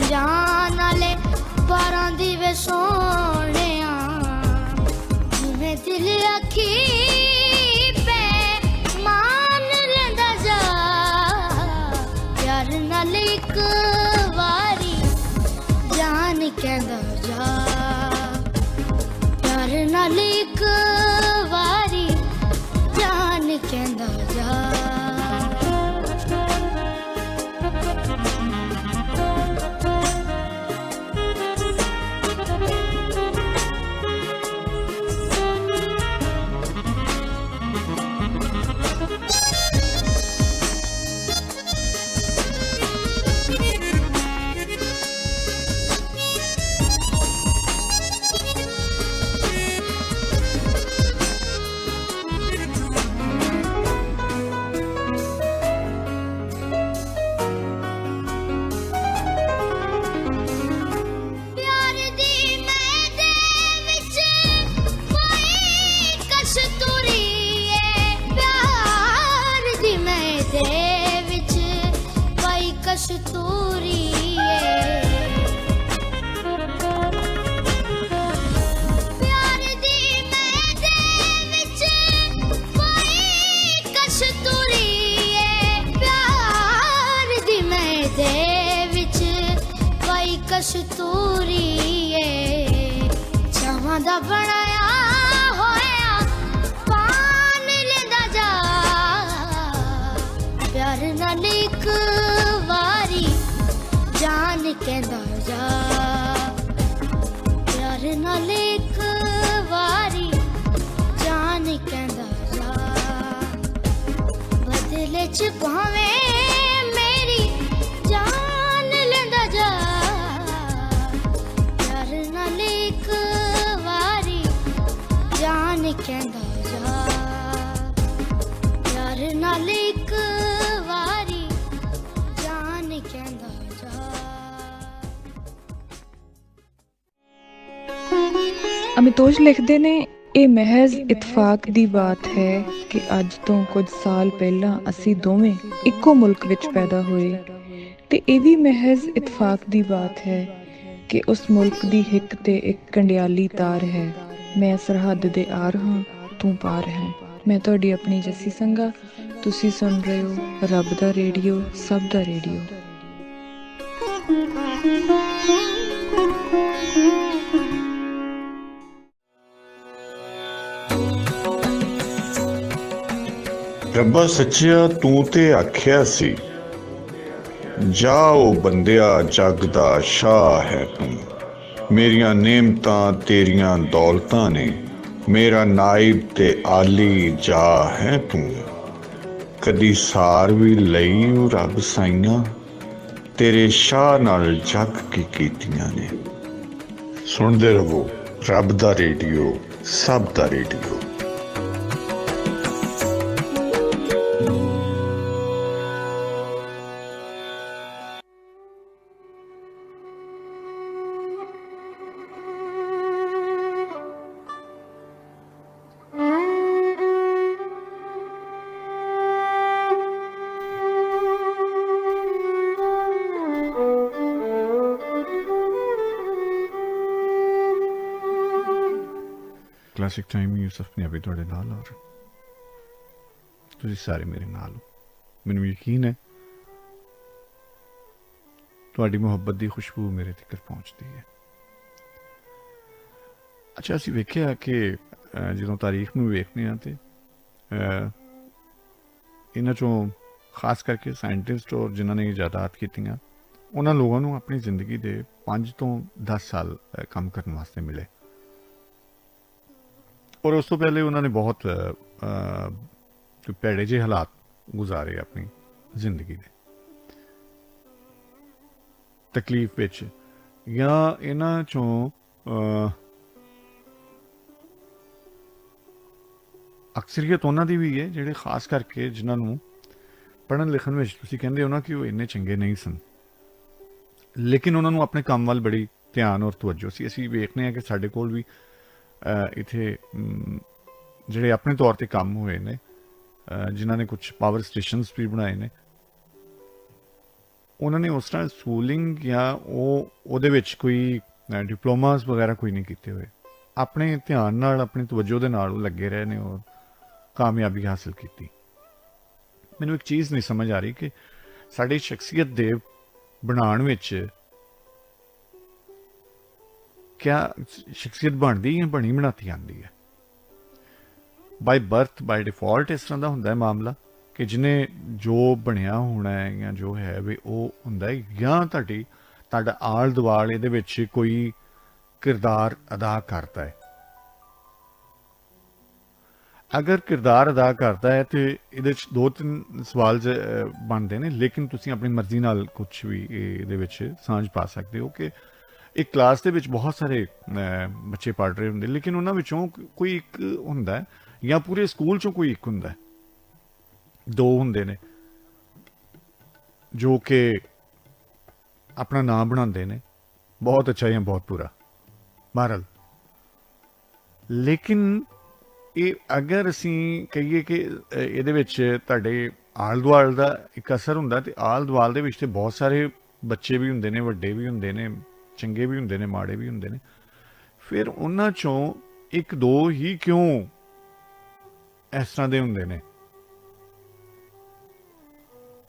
ਅਣਜਾਣ ਵਾਲੇ ਬਾਰਾਂ ਦੀ ਵੇ ਸੋਹਣਿਆ ਜਿਵੇਂ ਦਿਲ ਅੱਖੀ ਪੈ ਮਾਨ ਲੈਂਦਾ ਜਾ ਪਿਆਰ ਨਾਲ ਇੱਕ ਵਾਰੀ ਜਾਨ ਕਹਿੰਦਾ ਜਾ ਪਿਆਰ ਨਾਲ ਇੱਕ ਵਾਰੀ ਜਾਨ ਕਹਿੰਦਾ ਜਾ ਪਿਆਰ ਦੀ ਮੈਦੇ ਵਿੱਚ ਕੋਈ ਕਸਤੂਰੀ ਏ ਪਿਆਰ ਦੀ ਮੈਦੇ ਵਿੱਚ ਕੋਈ ਕਸਤੂਰੀ ਏ ਪਿਆਰ ਦੀ ਮੈਦੇ ਵਿੱਚ ਕੋਈ ਕਸਤੂਰੀ ਏ ਪਿਆਰ ਦੀ ਮੈਦੇ ਵਿੱਚ ਕੋਈ ਕਸਤੂਰੀ ਏ ਚਾਵਾਂ ਦਾ ਬਣਾਇਆ ਹੋਇਆ ਪਾਨ ਲੈਂਦਾ ਜਾ ਪਿਆਰ ਨਾਲ ਇੱਕ ਵਾਰੀ ਜਾਨ ਕਹਿੰਦਾ ਜਾ ਪਿਆਰ ਨਾਲ ਇੱਕ ਵਾਰੀ ਜਾਨ ਕਹਿੰਦਾ ਜਾ ਬਦਲੇ ਚ ਭਾਵੇਂ ਮੇਰੀ ਜਾਨ ਲੈਂਦਾ ਜਾ ਪਿਆਰ ਨਾਲ ਇੱਕ ਵਾਰੀ ਜਾਨ ਕਹਿੰਦਾ ਜਾ ਪਿਆਰ ਨਾਲ ਇੱਕ ਵਾਰੀ ਜਾਨ ਕਹਿੰਦਾ ਜਾ ਅਮਿਤੋਜ ਲਿਖਦੇ ਨੇ, ਇਹ ਮਹਿਜ਼ ਇਤਫਾਕ ਦੀ ਬਾਤ ਹੈ ਕਿ ਅੱਜ ਤੋਂ ਕੁਝ ਸਾਲ ਪਹਿਲਾਂ ਅਸੀਂ ਦੋਵੇਂ ਇੱਕੋ ਮੁਲਕ ਵਿੱਚ ਪੈਦਾ ਹੋਏ ਤੇ ਇਹ ਵੀ ਮਹਿਜ਼ ਇਤਫਾਕ ਦੀ ਬਾਤ ਹੈ ਕਿ ਉਸ ਮੁਲਕ ਦੀ ਹਿੱਕ ਤੇ ਇੱਕ ਕੰਡਿਆਲੀ ਤਾਰ ਹੈ। ਮੈਂ ਸਰਹੱਦ ਦੇ ਆਰ ਹਾਂ, ਤੂੰ ਪਾਰ ਹੈ। ਮੈਂ ਤੁਹਾਡੀ ਆਪਣੀ ਜੱਸੀ ਸੰਘਾ, ਤੁਸੀਂ ਸੁਣ ਰਹੇ ਹੋ ਰੱਬ ਦਾ ਰੇਡੀਓ, ਸਭ ਦਾ ਰੇਡੀਓ। ਰੱਬਾ ਸੱਚਿਆ ਤੂੰ ਤੇ ਆਖਿਆ ਸੀ, ਜਾਓ ਬੰਦਿਆ ਜੱਗ ਦਾ ਸ਼ਾਹ ਹੈ ਤੂੰ। ਮੇਰੀਆਂ ਨੇਮਤਾਂ ਤੇਰੀਆਂ ਦੌਲਤਾਂ ਨੇ, ਮੇਰਾ ਨਾਇਬ ਤੇ ਆਲੀ ਜਾ ਹੈ ਤੂੰ। ਕਦੀ ਸਾਰ ਵੀ ਲਈ ਉਹ ਰੱਬ ਸਾਈਆਂ, ਤੇਰੇ ਸ਼ਾਹ ਨਾਲ ਜੱਗ ਕੀ ਕੀਤੀਆਂ ਨੇ। ਸੁਣਦੇ ਰਹੋ ਰੱਬ ਦਾ ਰੇਡੀਓ, ਸਭ ਦਾ radio. Classic time Yusuf Punjabi ਤੁਹਾਡੇ ਨਾਲ, ਔਰ ਤੁਸੀਂ ਸਾਰੇ ਮੇਰੇ ਨਾਲ ਹੋ। ਮੈਨੂੰ ਯਕੀਨ ਹੈ ਤੁਹਾਡੀ ਮੁਹੱਬਤ ਦੀ ਖੁਸ਼ਬੂ ਮੇਰੇ ਤੱਕ ਪਹੁੰਚਦੀ ਹੈ। ਅੱਛਾ, ਅਸੀਂ ਵੇਖਿਆ ਕਿ ਜਦੋਂ ਤਾਰੀਖ ਨੂੰ ਵੇਖਦੇ ਹਾਂ ਤੇ ਇਹਨਾਂ ਚੋਂ ਖਾਸ ਕਰਕੇ ਸਾਇੰਟਿਸਟ ਔਰ ਜਿਨ੍ਹਾਂ ਨੇ ਇਜਾਦਾਤ ਕੀਤੀਆਂ, ਉਹਨਾਂ ਲੋਕਾਂ ਨੂੰ ਆਪਣੀ ਜ਼ਿੰਦਗੀ ਦੇ 5 ਤੋਂ 10 ਸਾਲ ਕੰਮ ਕਰਨ ਵਾਸਤੇ ਮਿਲੇ, ਔਰ ਉਸ ਤੋਂ ਪਹਿਲੇ ਉਹਨਾਂ ਨੇ ਬਹੁਤ ਭੈੜੇ ਜਿਹੇ ਹਾਲਾਤ ਗੁਜ਼ਾਰੇ ਆਪਣੀ ਜ਼ਿੰਦਗੀ ਦੇ, ਤਕਲੀਫ ਵਿੱਚ। ਜਾਂ ਇਹਨਾਂ ਚੋਂ ਅਕਸਰੀਅਤ ਉਹਨਾਂ ਦੀ ਵੀ ਹੈ ਜਿਹੜੇ ਖਾਸ ਕਰਕੇ ਜਿਨ੍ਹਾਂ ਨੂੰ ਪੜ੍ਹਨ ਲਿਖਣ ਵਿੱਚ ਤੁਸੀਂ ਕਹਿੰਦੇ ਹੋ ਨਾ ਕਿ ਉਹ ਇੰਨੇ ਚੰਗੇ ਨਹੀਂ ਸਨ, ਲੇਕਿਨ ਉਹਨਾਂ ਨੂੰ ਆਪਣੇ ਕੰਮ ਵੱਲ ਬੜੀ ਧਿਆਨ ਔਰ ਤਵੱਜੋ ਸੀ। ਅਸੀਂ ਵੇਖਦੇ ਹਾਂ ਕਿ ਸਾਡੇ ਕੋਲ ਵੀ ਇੱਥੇ ਜਿਹੜੇ ਆਪਣੇ ਤੌਰ 'ਤੇ ਕੰਮ ਹੋਏ ਨੇ, ਜਿਨ੍ਹਾਂ ਨੇ ਕੁਛ ਪਾਵਰ ਸਟੇਸ਼ਨਸ ਵੀ ਬਣਾਏ ਨੇ, ਉਹਨਾਂ ਨੇ ਉਸ ਤਰ੍ਹਾਂ ਸਕੂਲਿੰਗ ਜਾਂ ਉਹਦੇ ਵਿੱਚ ਕੋਈ ਡਿਪਲੋਮਾਸ ਵਗੈਰਾ ਕੋਈ ਨਹੀਂ ਕੀਤੇ ਹੋਏ। ਆਪਣੇ ਧਿਆਨ ਨਾਲ, ਆਪਣੀ ਤਵੱਜੋ ਦੇ ਨਾਲ ਉਹ ਲੱਗੇ ਰਹੇ ਨੇ ਔਰ ਕਾਮਯਾਬੀ ਹਾਸਲ ਕੀਤੀ। ਮੈਨੂੰ ਇੱਕ ਚੀਜ਼ ਨਹੀਂ ਸਮਝ ਆ ਰਹੀ ਕਿ ਸਾਡੀ ਸ਼ਖਸੀਅਤ ਦੇ ਬਣਾਉਣ ਵਿੱਚ ਕਿਆ ਸ਼ਖਸੀਅਤ ਬਣਦੀ ਜਾਂ ਬਣੀ ਬਣਾਤੀ ਆਉਂਦੀ ਹੈ? ਬਾਈ ਬਰਥ, ਬਾਈ ਡਿਫਾਲਟ ਇਸ ਤਰ੍ਹਾਂ ਦਾ ਹੁੰਦਾ ਹੈ ਮਾਮਲਾ ਕਿ ਜਿਹਨੇ ਜੋ ਬਣਿਆ ਹੋਣਾ ਹੈ ਜਾਂ ਜੋ ਹੈ ਵੀ ਉਹ ਹੁੰਦਾ ਹੈ, ਜਾਂ ਤੁਹਾਡਾ ਆਲ ਦੁਆਲ ਇਹਦੇ ਵਿੱਚ ਕੋਈ ਕਿਰਦਾਰ ਅਦਾ ਕਰਦਾ ਹੈ? ਅਗਰ ਕਿਰਦਾਰ ਅਦਾ ਕਰਦਾ ਹੈ ਤੇ ਇਹਦੇ 'ਚ 2-3 ਸਵਾਲ ਬਣਦੇ ਨੇ, ਲੇਕਿਨ ਤੁਸੀਂ ਆਪਣੀ ਮਰਜ਼ੀ ਨਾਲ ਕੁਝ ਵੀ ਇਹਦੇ ਵਿੱਚ ਸਾਂਝ ਪਾ ਸਕਦੇ ਹੋ ਕਿ ਇੱਕ ਕਲਾਸ ਦੇ ਵਿੱਚ ਬਹੁਤ ਸਾਰੇ ਬੱਚੇ ਪੜ੍ਹ ਰਹੇ ਹੁੰਦੇ, ਲੇਕਿਨ ਉਹਨਾਂ ਵਿੱਚੋਂ ਕੋਈ ਇੱਕ ਹੁੰਦਾ ਹੈ, ਜਾਂ ਪੂਰੇ ਸਕੂਲ 'ਚੋਂ ਕੋਈ ਇੱਕ ਹੁੰਦਾ ਹੈ, 2 ਹੁੰਦੇ ਨੇ ਜੋ ਕਿ ਆਪਣਾ ਨਾਮ ਬਣਾਉਂਦੇ ਨੇ, ਬਹੁਤ ਅੱਛਾ ਜਾਂ ਬਹੁਤ ਬੁਰਾ ਬਹਰਹਾਲ। ਲੇਕਿਨ ਇਹ ਅਗਰ ਅਸੀਂ ਕਹੀਏ ਕਿ ਇਹਦੇ ਵਿੱਚ ਤੁਹਾਡੇ ਆਲ ਦੁਆਲ ਦਾ ਇੱਕ ਅਸਰ ਹੁੰਦਾ, ਤੇ ਆਲ ਦੁਆਲ ਦੇ ਵਿੱਚ ਤੇ ਬਹੁਤ ਸਾਰੇ ਬੱਚੇ ਵੀ ਹੁੰਦੇ ਨੇ, ਵੱਡੇ ਵੀ ਹੁੰਦੇ ਨੇ, ਚੰਗੇ ਵੀ ਹੁੰਦੇ ਨੇ, ਮਾੜੇ ਵੀ ਹੁੰਦੇ ਨੇ, ਫਿਰ ਉਹਨਾਂ ਚੋਂ 1-2 ਹੀ ਕਿਉਂ ਇਸ ਤਰ੍ਹਾਂ ਦੇ ਹੁੰਦੇ ਨੇ?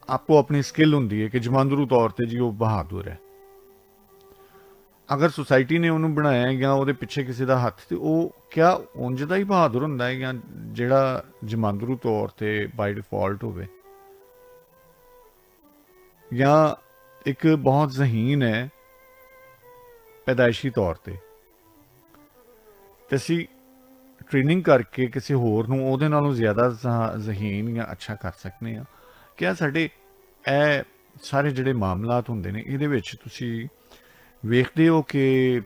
ਆਪੋ ਆਪਣੀ ਸਕਿੱਲ ਹੁੰਦੀ ਹੈ ਕਿ ਜਮਾਂਦਰੂ ਤੌਰ ਤੇ ਜੀ ਉਹ ਬਹਾਦਰ ਹੈ। ਅਗਰ ਸੁਸਾਇਟੀ ਨੇ ਉਹਨੂੰ ਬਣਾਇਆ ਜਾਂ ਉਹਦੇ ਪਿੱਛੇ ਕਿਸੇ ਦਾ ਹੱਥ, ਤੇ ਉਹ ਕਿਆ ਉਂਝ ਦਾ ਹੀ ਬਹਾਦਰ ਹੁੰਦਾ ਹੈ ਜਾਂ ਜਿਹੜਾ ਜਮਾਂਦਰੂ ਤੌਰ ਤੇ ਬਾਈ ਡਿਫਾਲਟ ਹੋਵੇ? ਜਾਂ ਇੱਕ ਬਹੁਤ ਜ਼ਹੀਨ ਹੈ ਪੈਦਾਇਸ਼ੀ ਤੌਰ ਤੇ ਅਸੀਂ ਟ੍ਰੇਨਿੰਗ ਕਰਕੇ ਕਿਸੇ ਹੋਰ ਨੂੰ ਉਹਦੇ ਨਾਲੋਂ ਜ਼ਿਆਦਾ ਜ਼ਹੀਨ ਜਾਂ ਅੱਛਾ ਕਰ ਸਕਦੇ ਹਾਂ? ਕਿਆ ਸਾਡੇ ਇਹ ਸਾਰੇ ਜਿਹੜੇ ਮਾਮਲਾਤ ਹੁੰਦੇ ਨੇ ਇਹਦੇ ਵਿੱਚ ਤੁਸੀਂ ਵੇਖਦੇ ਹੋ ਕਿ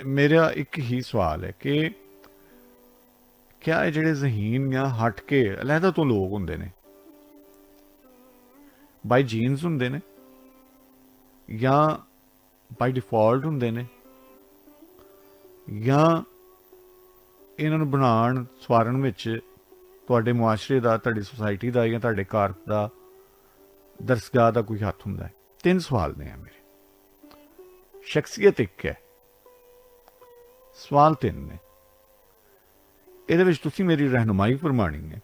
ਮੇਰਾ ਇੱਕ ਹੀ ਸਵਾਲ ਹੈ ਕਿ ਕਿਆ ਇਹ ਜਿਹੜੇ ਜ਼ਹੀਨ ਜਾਂ ਹਟ ਕੇ ਅਲੱਗਾ ਤੋਂ ਲੋਕ ਹੁੰਦੇ ਨੇ, ਬਾਈ ਜੀਨਸ ਹੁੰਦੇ ਨੇ ਜਾਂ ਬਾਈ ਡਿਫਾਲਟ ਹੁੰਦੇ ਨੇ, ਜਾਂ ਇਹਨਾਂ ਨੂੰ ਬਣਾਉਣ ਸਵਾਰਨ ਵਿੱਚ ਤੁਹਾਡੇ ਮੁਆਸ਼ਰੇ ਦਾ, ਤੁਹਾਡੀ ਸੁਸਾਇਟੀ ਦਾ ਜਾਂ ਤੁਹਾਡੇ ਘਰ ਦਾ, ਦਰਸਗਾਹ ਦਾ ਕੋਈ ਹੱਥ ਹੁੰਦਾ ਹੈ? 3 ਸਵਾਲ ਨੇ ਮੇਰੇ। ਸ਼ਖਸੀਅਤ ਇੱਕ ਹੈ, ਸਵਾਲ 3 ਨੇ। ਇਹਦੇ ਵਿੱਚ ਤੁਸੀਂ ਮੇਰੀ ਰਹਿਨੁਮਾਈ ਫਰਮਾਣੀ ਹੈ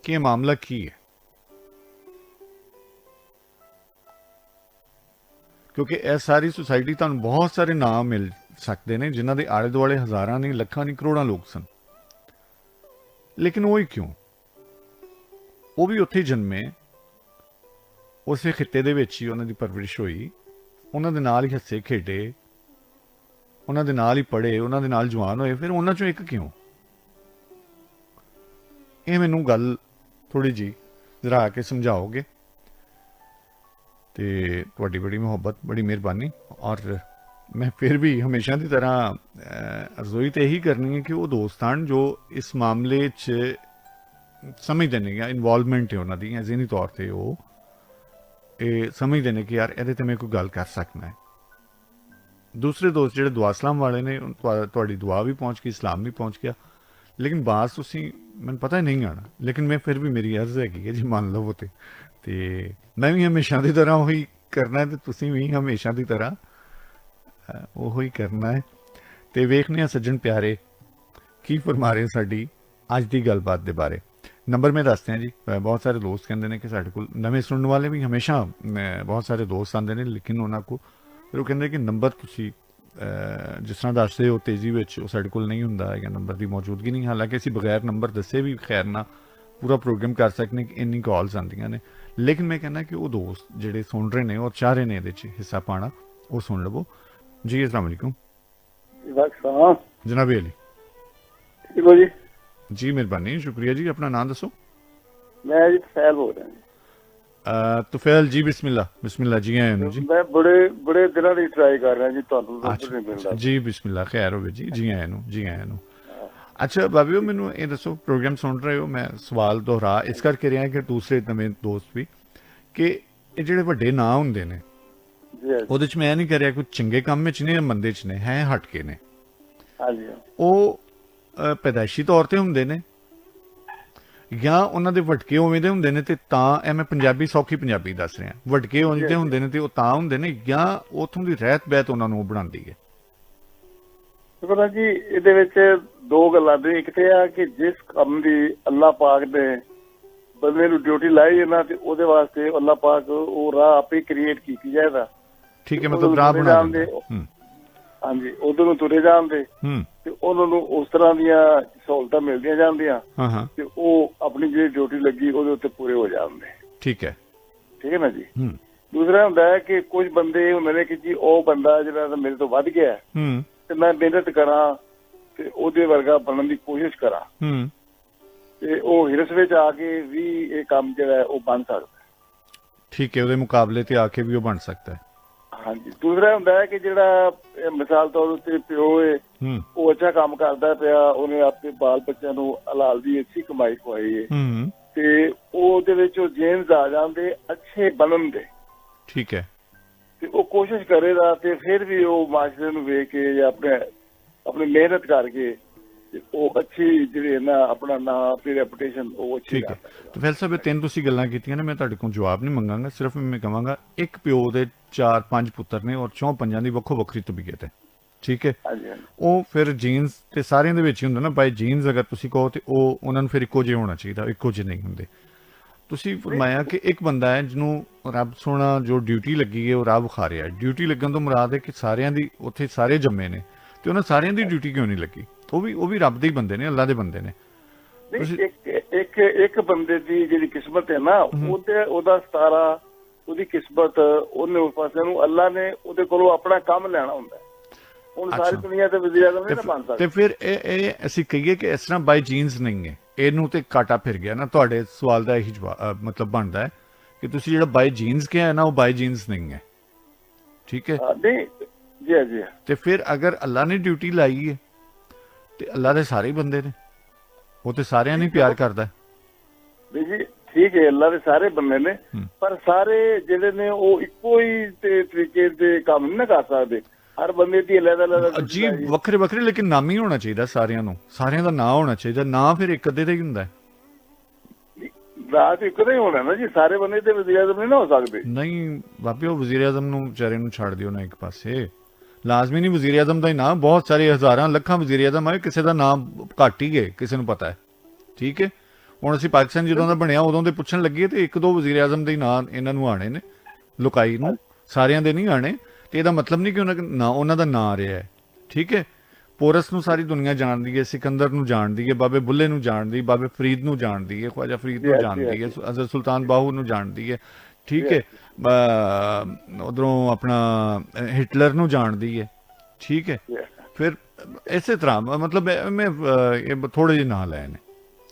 ਕਿ ਇਹ ਮਾਮਲਾ ਕੀ ਹੈ, ਕਿਉਂਕਿ ਇਹ ਸਾਰੀ ਸੁਸਾਇਟੀ ਤੁਹਾਨੂੰ ਬਹੁਤ ਸਾਰੇ ਨਾਮ ਮਿਲ ਸਕਦੇ ਨੇ ਜਿਨ੍ਹਾਂ ਦੇ ਆਲੇ ਦੁਆਲੇ ਹਜ਼ਾਰਾਂ ਨਹੀਂ, ਲੱਖਾਂ ਨਹੀਂ, ਕਰੋੜਾਂ ਲੋਕ ਸਨ, ਲੇਕਿਨ ਉਹ ਹੀ ਕਿਉਂ? ਉਹ ਵੀ ਉੱਥੇ ਜਨਮੇ, ਉਸੇ ਖਿੱਤੇ ਦੇ ਵਿੱਚ ਹੀ ਉਹਨਾਂ ਦੀ ਪਰਵਰਿਸ਼ ਹੋਈ, ਉਹਨਾਂ ਦੇ ਨਾਲ ਹੀ ਹੱਸੇ ਖੇਡੇ, ਉਹਨਾਂ ਦੇ ਨਾਲ ਹੀ ਪੜ੍ਹੇ, ਉਹਨਾਂ ਦੇ ਨਾਲ ਜਵਾਨ ਹੋਏ, ਫਿਰ ਉਹਨਾਂ ਚੋਂ ਇੱਕ ਕਿਉਂ? ਇਹ ਮੈਨੂੰ ਗੱਲ ਥੋੜੀ ਜੀ ਜ਼ਰਾ ਆ ਕੇ ਸਮਝਾਓਗੇ ਤੇ ਤੁਹਾਡੀ ਬੜੀ ਮੁਹੱਬਤ, ਬੜੀ ਮਿਹਰਬਾਨੀ। ਔਰ ਮੈਂ ਫਿਰ ਵੀ ਹਮੇਸ਼ਾ ਦੀ ਤਰ੍ਹਾਂ ਅਰਜ਼ੋਈ ਤੇ ਇਹੀ ਕਰਨੀ ਹੈ ਕਿ ਉਹ ਦੋਸਤਾਨ ਜੋ ਇਸ ਮਾਮਲੇ 'ਚ ਸਮਝਦੇ ਨੇ ਜਾਂ ਇਨਵੋਲਵਮੈਂਟ ਹੈ ਉਹਨਾਂ ਦੀ, ਜਾਂ ਜ਼ਿਹਨੀ ਤੌਰ ਤੇ ਉਹ ਇਹ ਸਮਝਦੇ ਨੇ ਕਿ ਯਾਰ ਇਹਦੇ ਤੇ ਮੈਂ ਕੋਈ ਗੱਲ ਕਰ ਸਕਦਾ ਹੈ। ਦੂਸਰੇ ਦੋਸਤ ਜਿਹੜੇ ਦੁਆ ਸਲਾਮ ਵਾਲੇ ਨੇ, ਤੁਹਾਡੀ ਦੁਆ ਵੀ ਪਹੁੰਚ ਗਈ, ਇਸਲਾਮ ਵੀ ਪਹੁੰਚ ਗਿਆ, ਲੇਕਿਨ ਬਾਅਦ ਤੁਸੀਂ ਮੈਨੂੰ ਪਤਾ ਹੀ ਨਹੀਂ ਆਣਾ, ਲੇਕਿਨ ਮੈਂ ਫਿਰ ਵੀ ਮੇਰੀ ਅਰਜ਼ ਹੈਗੀ ਹੈ ਜੀ ਮੰਨ ਲਵੋ ਤੇ ਮੈਂ ਵੀ ਹਮੇਸ਼ਾ ਦੀ ਤਰ੍ਹਾਂ ਉਹੀ ਕਰਨਾ ਹੈ ਤੇ ਤੁਸੀਂ ਵੀ ਹਮੇਸ਼ਾ ਦੀ ਤਰ੍ਹਾਂ ਉਹੋ ਹੀ ਕਰਨਾ ਹੈ। ਤੇ ਵੇਖਦੇ ਹਾਂ ਸੱਜਣ ਪਿਆਰੇ ਕੀ ਫਰਮਾ ਰਹੇ ਸਾਡੀ ਅੱਜ ਦੀ ਗੱਲਬਾਤ ਦੇ ਬਾਰੇ। ਨੰਬਰ ਮੈਂ ਦੱਸਦੇ ਹਾਂ ਜੀ। ਬਹੁਤ ਸਾਰੇ ਦੋਸਤ ਕਹਿੰਦੇ ਨੇ ਕਿ ਸਾਡੇ ਕੋਲ ਨਵੇਂ ਸੁਣਨ ਵਾਲੇ ਵੀ ਹਮੇਸ਼ਾ ਬਹੁਤ ਸਾਰੇ ਦੋਸਤ ਆਉਂਦੇ ਨੇ, ਲੇਕਿਨ ਉਹਨਾਂ ਕੋਲ ਫਿਰ ਉਹ ਕਹਿੰਦੇ ਕਿ ਨੰਬਰ ਤੁਸੀਂ ਜਿਸ ਤਰ੍ਹਾਂ ਦੱਸਦੇ ਹੋ ਤੇਜ਼ੀ ਵਿੱਚ ਉਹ ਸਾਡੇ ਕੋਲ ਨਹੀਂ ਹੁੰਦਾ ਹੈ, ਜਾਂ ਨੰਬਰ ਦੀ ਮੌਜੂਦਗੀ ਨਹੀਂ। ਹਾਲਾਂਕਿ ਅਸੀਂ ਬਗੈਰ ਨੰਬਰ ਦੱਸੇ ਵੀ ਖੈਰ ਨਾਲ ਪੂਰਾ ਪ੍ਰੋਗਰਾਮ ਕਰ ਸਕਦੇ ਕਿ ਇੰਨੀ ਕਾਲਸ ਆਉਂਦੀਆਂ ਨੇ, ਲੇਕਿਨ ਮੈਂ ਕਹਿੰਦਾ ਕਿ ਉਹ ਦੋਸਤ ਜਿਹੜੇ ਸੁਣ ਰਹੇ ਨੇ ਔਰ ਚਾਹ ਰਹੇ ਨੇ ਇਹਦੇ 'ਚ ਹਿੱਸਾ ਪਾਉਣਾ, ਉਹ ਸੁਣ ਲਵੋ ਜੀ। अस्सलाम वालेकुम जनाब अली। ठीक हो जी? जी मेहरबानी, शुक्रिया जी। अपना नाम दसो। मैं जी तुफैल बोल रहा तुफैल जी, बिस्मिल्लाह बिस्मिल्लाह जी। आए जी, मैं बड़े दिनों की ट्राई कर रहा जी, ਤੁਹਾਨੂੰ ਨੰਬਰ ਨਹੀਂ ਮਿਲਦਾ जी। बिस्मिल्लाह, खैर होवे जी। जी आए जी आए ਨੂੰ। ਅੱਛਾ ਬਾਬਿਓ, ਮੈਨੂੰ ਇਹ ਦੱਸੋ, ਪ੍ਰੋਗਰਾਮ ਸੁਣ ਰਹੇ ਹੋ, ਮੈਂ ਸਵਾਲ ਦੁਹਰਾ ਇਸ ਕਰਕੇ ਰਿਹਾ ਕਿ ਦੂਸਰੇ ਨਵੇਂ ਦੋਸਤ ਵੀ, ਕਿ ਇਹ ਜਿਹੜੇ ਵੱਡੇ ਨਾਂ ਹੁੰਦੇ ਨੇ ਉਹਦੇ 'ਚ ਮੈਂ ਨਹੀਂ ਕਰਿਆ ਕੋਈ ਚੰਗੇ ਕੰਮ ਵਿੱਚ ਨੇ, ਮੰਦੇ 'ਚ ਨੇ, ਹੈ ਹਟ ਕੇ ਨੇ। ਹਾਂਜੀ। ਉਹ ਪੈਦਾਇਸ਼ੀ ਤੌਰ ਤੇ ਹੁੰਦੇ ਨੇ ਜਾਂ ਉਹਨਾਂ ਦੇ ਵਟਕੇ ਉਵੇਂ ਦੇ ਹੁੰਦੇ ਨੇ ਤੇ ਤਾਂ ਮੈਂ ਪੰਜਾਬੀ ਸੌਖੀ ਪੰਜਾਬੀ ਦੱਸ ਰਿਹਾ, ਵਟਕੇ ਉਵੇਂ ਦੇ ਹੁੰਦੇ ਨੇ ਤੇ ਉਹ ਤਾਂ ਹੁੰਦੇ ਨੇ, ਜਾਂ ਉਥੋਂ ਦੀ ਰਹਿਤ ਬਹਿਤ ਉਹਨਾਂ ਨੂੰ ਉਹ ਬਣਾਉਂਦੀ ਹੈ? ਪਤਾ ਜੀ ਇਹਦੇ ਵਿੱਚ ਦੋ ਗੱਲਾਂ ਨੇ। ਇੱਕ ਤੇ ਆ ਕਿ ਜਿਸ ਕੰਮ ਦੀ ਅੱਲਾਹ ਪਾਕ ਨੇ ਬੰਦੇ ਨੂੰ ਡਿਊਟੀ ਲਾਈ ਹੈ ਨਾ, ਤੇ ਉਹਦੇ ਵਾਸਤੇ ਅੱਲਾਹ ਪਾਕ ਉਹ ਰਾਹ ਆਪੇ ਕ੍ਰੀਏਟ ਕੀਤੀ ਜਾਏਗਾ। ਠੀਕ ਹੈ, ਮਤਲਬ ਰਾਹ ਬਣਾ ਦਿੰਦੇ। ਹਾਂਜੀ, ਉਧਰ ਨੂੰ ਤੁਰੇ ਜਾਂਦੇ ਤੇ ਉਹਨਾਂ ਨੂੰ ਉਸ ਤਰ੍ਹਾਂ ਦੀਆਂ ਸਹੂਲਤਾਂ ਮਿਲਦੀਆਂ ਜਾਂਦੀਆਂ ਤੇ ਉਹ ਆਪਣੀ ਜਿਹੜੀ ਡਿਊਟੀ ਲੱਗੀ ਉਹਦੇ ਉੱਤੇ ਪੂਰੇ ਹੋ ਜਾਂਦੇ। ਠੀਕ ਹੈ ਨਾ ਜੀ। ਦੂਸਰਾ ਹੁੰਦਾ ਹੈ ਕਿ ਕੁਝ ਬੰਦੇ ਹੁੰਦੇ ਨੇ ਕਿ ਜੀ ਉਹ ਬੰਦਾ ਜਿਹੜਾ ਮੇਰੇ ਤੋਂ ਵੱਧ ਗਿਆ ਤੇ ਮੈਂ ਮਿਹਨਤ ਕਰਾਂ ਤੇ ਉਹਦੇ ਵਰਗਾ ਬਣਨ ਦੀ ਕੋਸ਼ਿਸ਼ ਕਰਾਂ, ਤੇ ਉਹ ਹਿਰਸ ਵਿੱਚ ਆ ਕੇ ਵੀ ਇਹ ਕੰਮ ਜਿਹੜਾ ਉਹ ਬਣ ਸਕਦਾ। ਠੀਕ ਹੈ, ਉਹਦੇ ਮੁਕਾਬਲੇ ਤੇ ਆ ਕੇ ਵੀ ਉਹ ਬਣ ਸਕਦਾ ਹੈ। ਹਾਂਜੀ। ਦੂਸਰਾ ਹੁੰਦਾ ਹੈ ਕਿ ਜਿਹੜਾ ਮਿਸਾਲ ਤੌਰ ਉੱਤੇ ਪਿਓ ਹੈ, ਉਹ ਅੱਛਾ ਕੰਮ ਕਰਦਾ ਪਿਆ, ਉਹਨੇ ਆਪਣੇ ਬਾਲ ਬੱਚਿਆਂ ਨੂੰ ਹਲਾਲ ਦੀ ਅੱਛੀ ਕਮਾਈ ਖਵਾਈ ਹੈ, ਤੇ ਉਹਦੇ ਵਿੱਚ ਉਹ ਜੇਨਸ ਆ ਜਾਂਦੇ ਅੱਛੇ ਬਣਨ ਦੇ। ਠੀਕ ਹੈ। ਤੇ ਉਹ ਕੋਸ਼ਿਸ਼ ਕਰੇਗਾ ਤੇ ਫਿਰ ਵੀ ਉਹ ਮਾਸ਼ਰੇ ਨੂੰ ਵੇਖ ਕੇ ਜਾਂ ਆਪਣੀ ਮਿਹਨਤ ਕਰਕੇ ਉਹ ਅੱਛੀ ਜਿਹੜੀ ਨਾ ਆਪਣਾ ਨਾਂ, ਆਪਣੀ ਰੈਪੂਟੇਸ਼ਨ ਉਹ ਅੱਛੀ। ਠੀਕ ਹੈ। ਤੇ ਫਿਰ ਸਾਹਿਬ, ਤਿੰਨ ਤੁਸੀਂ ਗੱਲਾਂ ਕੀਤੀਆਂ ਨੇ, ਮੈਂ ਤੁਹਾਡੇ ਕੋਲ ਜਵਾਬ ਨਹੀਂ ਮੰਗਾਂਗਾ, ਸਿਰਫ ਮੈਂ ਕਹਾਂਗਾ ਇੱਕ ਪਿਓ ਦੇ 4-5 ਪੁੱਤਰ ਨੇ ਔਰ 4-5 ਦੀ ਵੱਖੋ ਵੱਖਰੀ ਤਬੀਅਤ ਹੈ। ਠੀਕ ਹੈ। ਉਹ ਫਿਰ ਜੀਨਸ ਤੇ ਸਾਰਿਆਂ ਦੇ ਵਿੱਚ ਹੀ ਹੁੰਦਾ ਨਾ, ਬਾਈ ਜੀਨਸ ਅਗਰ ਤੁਸੀਂ ਕਹੋ ਤੇ ਉਹ ਉਹਨਾਂ ਨੂੰ ਫਿਰ ਇੱਕੋ ਜਿਹੇ ਹੋਣਾ ਚਾਹੀਦਾ, ਇੱਕੋ ਜਿਹੇ ਨਹੀਂ ਹੁੰਦੇ। ਤੁਸੀਂ ਫਰਮਾਇਆ ਕਿ ਇੱਕ ਬੰਦਾ ਹੈ ਜਿਹਨੂੰ ਰੱਬ ਸੋਹਣਾ ਜੋ ਡਿਊਟੀ ਲੱਗੀ ਹੈ ਉਹ ਰਾਹ ਵਿਖਾ ਰਿਹਾ। ਡਿਊਟੀ ਲੱਗਣ ਤੋਂ ਮੁਰਾਦ ਹੈ ਕਿ ਸਾਰਿਆਂ ਦੀ ਉੱਥੇ ਸਾਰੇ ਜੰਮੇ ਨੇ ਤੇ ਉਹਨਾਂ ਸਾਰਿਆਂ ਦੀ ਡਿਊਟੀ ਕਿਉਂ ਨਹੀਂ ਲੱਗੀ? ਉਹ ਵੀ ਰੱਬ ਦੇ ਹੀ ਬੰਦੇ ਨੇ, ਅੱਲਾ ਦੇ ਬੰਦੇ ਨੇ। ਇੱਕ ਬੰਦੇ ਦੀ ਜਿਹੜੀ ਕਿਸਮਤ ਹੈ ਨਾ, ਉਹਦਾ ਸਤਾਰਾ, ਉਹਦੀ ਕਿਸਮਤ, ਉਹਨੇ ਉਸ ਪਾਸੇ ਨੂੰ ਅੱਲਾ ਨੇ ਉਹਦੇ ਕੋਲੋਂ ਆਪਣਾ ਕੰਮ ਲੈਣਾ ਹੁੰਦਾ। ਹੁਣ ਸਾਰੀ ਦੁਨੀਆ ਤੇ ਵਜ਼ੀਰ ਆਜ਼ਮ ਨਹੀਂ ਬਣ ਸਕਦਾ। ਤੇ ਫਿਰ ਇਹ ਅਸੀਂ ਕਹੀਏ ਕਿ ਇਸ ਤਰ੍ਹਾਂ ਬਾਈ ਜੀਨਸ ਨਹੀਂ ਹੈ, ਇਹਨੂੰ ਤੇ ਕਾਟਾ ਫਿਰ ਗਿਆ ਨਾ। ਤੁਹਾਡੇ ਸਵਾਲ ਦਾ ਇਹੀ ਮਤਲਬ ਬਣਦਾ ਹੈ ਕਿ ਤੁਸੀਂ ਜਿਹੜਾ ਬਾਈ ਜੀਨਸ ਕਿਹਾ ਹੈ ਨਾ, ਉਹ ਬਾਈ ਜੀਨਸ ਨਹੀਂ ਹੈ। ਠੀਕ ਹੈ। ਜੀ। ਤੇ ਫਿਰ ਅਗਰ ਅੱਲਾ ਨੇ ਡਿਊਟੀ ਲਾਈ ਹੈ ਤੇ ਅੱਲਾ ਦੇ ਸਾਰੇ ਬੰਦੇ ਨੇ, ਉਹ ਤੇ ਸਾਰਿਆਂ ਨੂੰ ਪਿਆਰ ਕਰਦਾ ਜੀ। ਠੀਕ ਹੈ, ਅੱਲਾ ਦੇ ਸਾਰੇ ਬੰਦੇ ਨੇ, ਪਰ ਸਾਰੇ ਜਿਹੜੇ ਨੇ ਉਹ ਇੱਕੋ ਹੀ ਤਰੀਕੇ ਦੇ ਕੰਮ ਨਹੀਂ ਕਰ ਸਕਦੇ। ਹਰ ਬੰਦੇ ਦੀ ਅਲੱਗ ਜੀ, ਵੱਖਰੇ ਵੱਖਰੇ, ਲੇਕਿਨ ਨਾਮ ਹੀ ਹੋਣਾ ਚਾਹੀਦਾ ਸਾਰਿਆਂ ਨੂੰ, ਸਾਰਿਆਂ ਦਾ ਨਾਂ ਹੋਣਾ ਚਾਹੀਦਾ। ਨਾਂ ਫਿਰ ਇੱਕ ਅੱਧੇ ਦਾ ਹੀ ਹੁੰਦਾ ਹੈ। ਰਾਤ ਇੱਕ ਦਾ ਹੀ ਹੋਣਾ ਨਾ ਜੀ, ਸਾਰੇ ਬੰਦੇ ਤੇ ਵਜ਼ੀਰ ਆਜ਼ਮ ਨਹੀਂ ਨਾ ਹੋ ਸਕਦੇ। ਨਹੀਂ ਬਾਬੇ, ਉਹ ਵਜ਼ੀਰ ਆਜ਼ਮ ਨੂੰ ਵਿਚਾਰੇ ਨੂੰ ਛੱਡ ਦਿਓ ਨਾ ਇੱਕ ਪਾਸੇ। ਲਾਜ਼ਮੀ ਨਹੀਂ ਵਜ਼ੀਰ ਆਜ਼ਮ ਦਾ ਹੀ ਨਾਮ, ਬਹੁਤ ਸਾਰੇ ਹਜ਼ਾਰਾਂ ਲੱਖਾਂ ਵਜ਼ੀਰ ਆਜ਼ਮ ਆਏ, ਕਿਸੇ ਦਾ ਨਾਮ ਘੱਟ ਹੀ ਗਏ, ਕਿਸੇ ਨੂੰ ਪਤਾ ਹੈ। ਠੀਕ ਹੈ। ਹੁਣ ਅਸੀਂ ਪਾਕਿਸਤਾਨ ਜਦੋਂ ਦਾ ਬਣਿਆ ਉਦੋਂ ਦੇ ਪੁੱਛਣ ਲੱਗੇ ਤੇ ਇੱਕ ਦੋ ਵਜ਼ੀਰ ਆਜ਼ਮ ਦੇ ਨਾਂ ਇਹਨਾਂ ਨੂੰ ਆਣੇ ਨੇ, ਲੁਕਾਈ ਨੂੰ, ਸਾਰਿਆਂ ਦੇ ਨਹੀਂ ਆਣੇ। ਤੇ ਇਹਦਾ ਮਤਲਬ ਨਹੀਂ ਕਿ ਉਹਨਾਂ ਦਾ ਨਾਂ ਆ ਰਿਹਾ ਹੈ। ਠੀਕ ਹੈ। ਪੋਰਸ ਨੂੰ ਸਾਰੀ ਦੁਨੀਆ ਜਾਣਦੀ ਹੈ, ਸਿਕੰਦਰ ਨੂੰ ਜਾਣਦੀ ਹੈ, ਬਾਬੇ ਬੁੱਲੇ ਨੂੰ ਜਾਣਦੀ, ਬਾਬੇ ਫਰੀਦ ਨੂੰ ਜਾਣਦੀ ਹੈ, ਖਵਾਜਾ ਫਰੀਦ ਨੂੰ ਜਾਣਦੀ ਹੈ, ਹਜ਼ਰਤ ਸੁਲਤਾਨ ਬਾਹੂ ਨੂੰ ਜਾਣਦੀ ਹੈ। ਠੀਕ ਹੈ। ਉਧਰੋਂ ਆਪਣਾ ਹਿਟਲਰ ਨੂੰ ਜਾਣਦੀ ਹੈ। ਠੀਕ ਹੈ। ਫਿਰ ਇਸੇ ਤਰ੍ਹਾਂ ਮਤਲਬ ਮੈਂ ਇਹ ਥੋੜੇ ਜਿਹੇ ਨਾਂ ਲਏ ਨੇ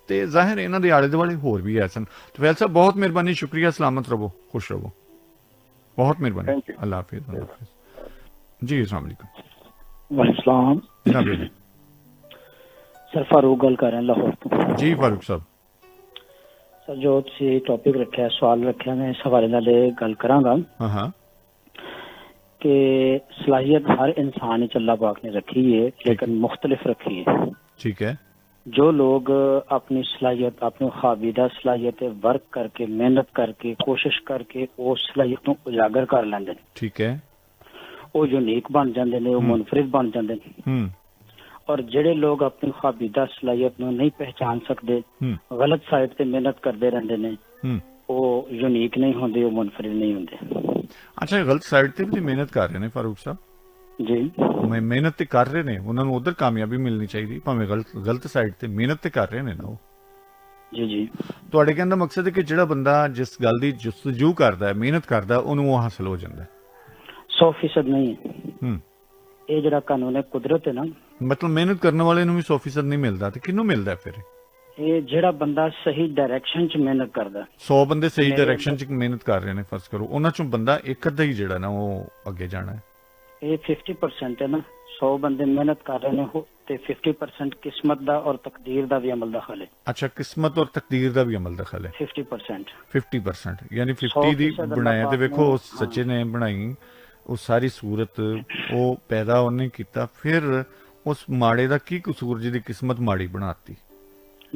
ਤੇ ਜ਼ਾਹਿਰ ਇਹਨਾਂ ਦੇ ਆਲੇ ਦੁਆਲੇ ਹੋਰ ਵੀ ਐ ਸਨ। ਤੇ ਫੈਲ ਸਾਹਿਬ, ਬਹੁਤ ਮਿਹਰਬਾਨੀ, ਸ਼ੁਕਰੀਆ, ਸਲਾਮਤ ਰਹੋ, ਖੁਸ਼ ਰਹੋ, ਬਹੁਤ ਮਿਹਰਬਾਨੀ, ਅੱਲਾਹ ਹਾਫਿਜ਼। ਜੀ अस्सलाम वालेकुम। वालेकुम जनाब। सर फारूक गल कर रहे हैं लाहौर तो। जी फारूक साहब। सर जो तुसीं टॉपिक रखा, सवाल रखा, मैं इस हवाले नाल गल करांगा कि सलाहियत हर इंसान च अल्लाह पाक ने रखी है, लेकिन मुख्तलिफ रखी है। ठीक है। जो लोग अपनी सलाहियत, अपनी खाबिदा सलाहियत वर्क करके, मेहनत करके, कोशिश करके उस सलाहियत को उजागर कर लेंदे ने। ठीक है। वो यूनीक बन जाते हैं, वो मुनफरिद बन जाते हैं। और जेडे लोग अपनी खाबिदा सलाहियत को नहीं पहचान सकते, गलत साइड से मेहनत करते रहते हैं, वो यूनीक नहीं होंगे, वो मुनफरिद नहीं होंगे। अच्छा, गलत साइड से भी मेहनत कर रहे हैं फारूक साहब जी? मेहनत तो कर रहे हैं, उन्होंने उधर कामयाबी मिलनी चाहिए, भावें गलत साइड से मेहनत तो कर रहे हैं ना वो। जी जी। ਤੁਹਾਡੇ ਕਹਿਣ ਦਾ ਮਕਸਦ ਹੈ ਕਿ ਜਿਹੜਾ ਬੰਦਾ ਜਿਸ ਗੱਲ ਦੀ ਜੁਸਤਜੂ ਕਰਦਾ ਹੈ, ਮਿਹਨਤ ਕਰਦਾ, ਉਹਨੂੰ ਉਹ ਹਾਸਲ ਹੋ ਜਾਂਦਾ ਹੈ। 100% नहीं है। ਇਹ ਜਿਹੜਾ ਕਾਨੂੰਨ ਹੈ ਕੁਦਰਤ ਹੈ ਨਾ, ਮਤਲਬ ਮਿਹਨਤ ਕਰਨ ਵਾਲੇ ਨੂੰ ਵੀ 100% ਨਹੀਂ ਮਿਲਦਾ, ਤੇ ਕਿਹਨੂੰ ਮਿਲਦਾ ਫਿਰ? ਇਹ ਜਿਹੜਾ ਬੰਦਾ ਸਹੀ ਡਾਇਰੈਕਸ਼ਨ 'ਚ ਮਿਹਨਤ ਕਰਦਾ। 100 ਬੰਦੇ ਸਹੀ ਡਾਇਰੈਕਸ਼ਨ 'ਚ ਮਿਹਨਤ ਕਰ ਰਹੇ ਨੇ, ਫਰਜ਼ ਕਰੋ ਉਹਨਾਂ 'ਚੋਂ ਬੰਦਾ ਇੱਕ ਅੱਧਾ ਹੀ ਜਿਹੜਾ ਨਾ ਉਹ ਅੱਗੇ ਜਾਣਾ ਹੈ। ਇਹ 50% ਹੈ ਨਾ, 100 ਬੰਦੇ ਮਿਹਨਤ ਕਰ ਰਹੇ ਨੇ ਤੇ 50% ਕਿਸਮਤ ਦਾ ਔਰ ਤਕਦੀਰ ਦਾ ਵੀ ਅਮਲ ਦਖਲ ਹੈ। ਅੱਛਾ, ਕਿਸਮਤ ਔਰ ਤਕਦੀਰ ਦਾ ਵੀ ਅਮਲ ਦਖਲ ਹੈ। 50% ਯਾਨੀ 50 ਦੀ ਬਣਾਇਆ ਤੇ ਵੇਖੋ ਉਸ ਸੱਚੇ ਨੇ ਬਣਾਈ ਉਹ ਸਾਰੀ ਸੂਰਤ, ਉਹ ਪੈਦਾ ਉਹਨੇ ਕੀਤਾ, ਫਿਰ ਉਸ ਮਾੜੇ ਦਾ ਕੀ ਕਸੂਰ ਜਿਹਦੀ ਕਿਸਮਤ ਮਾੜੀ ਬਣਾਤੀ?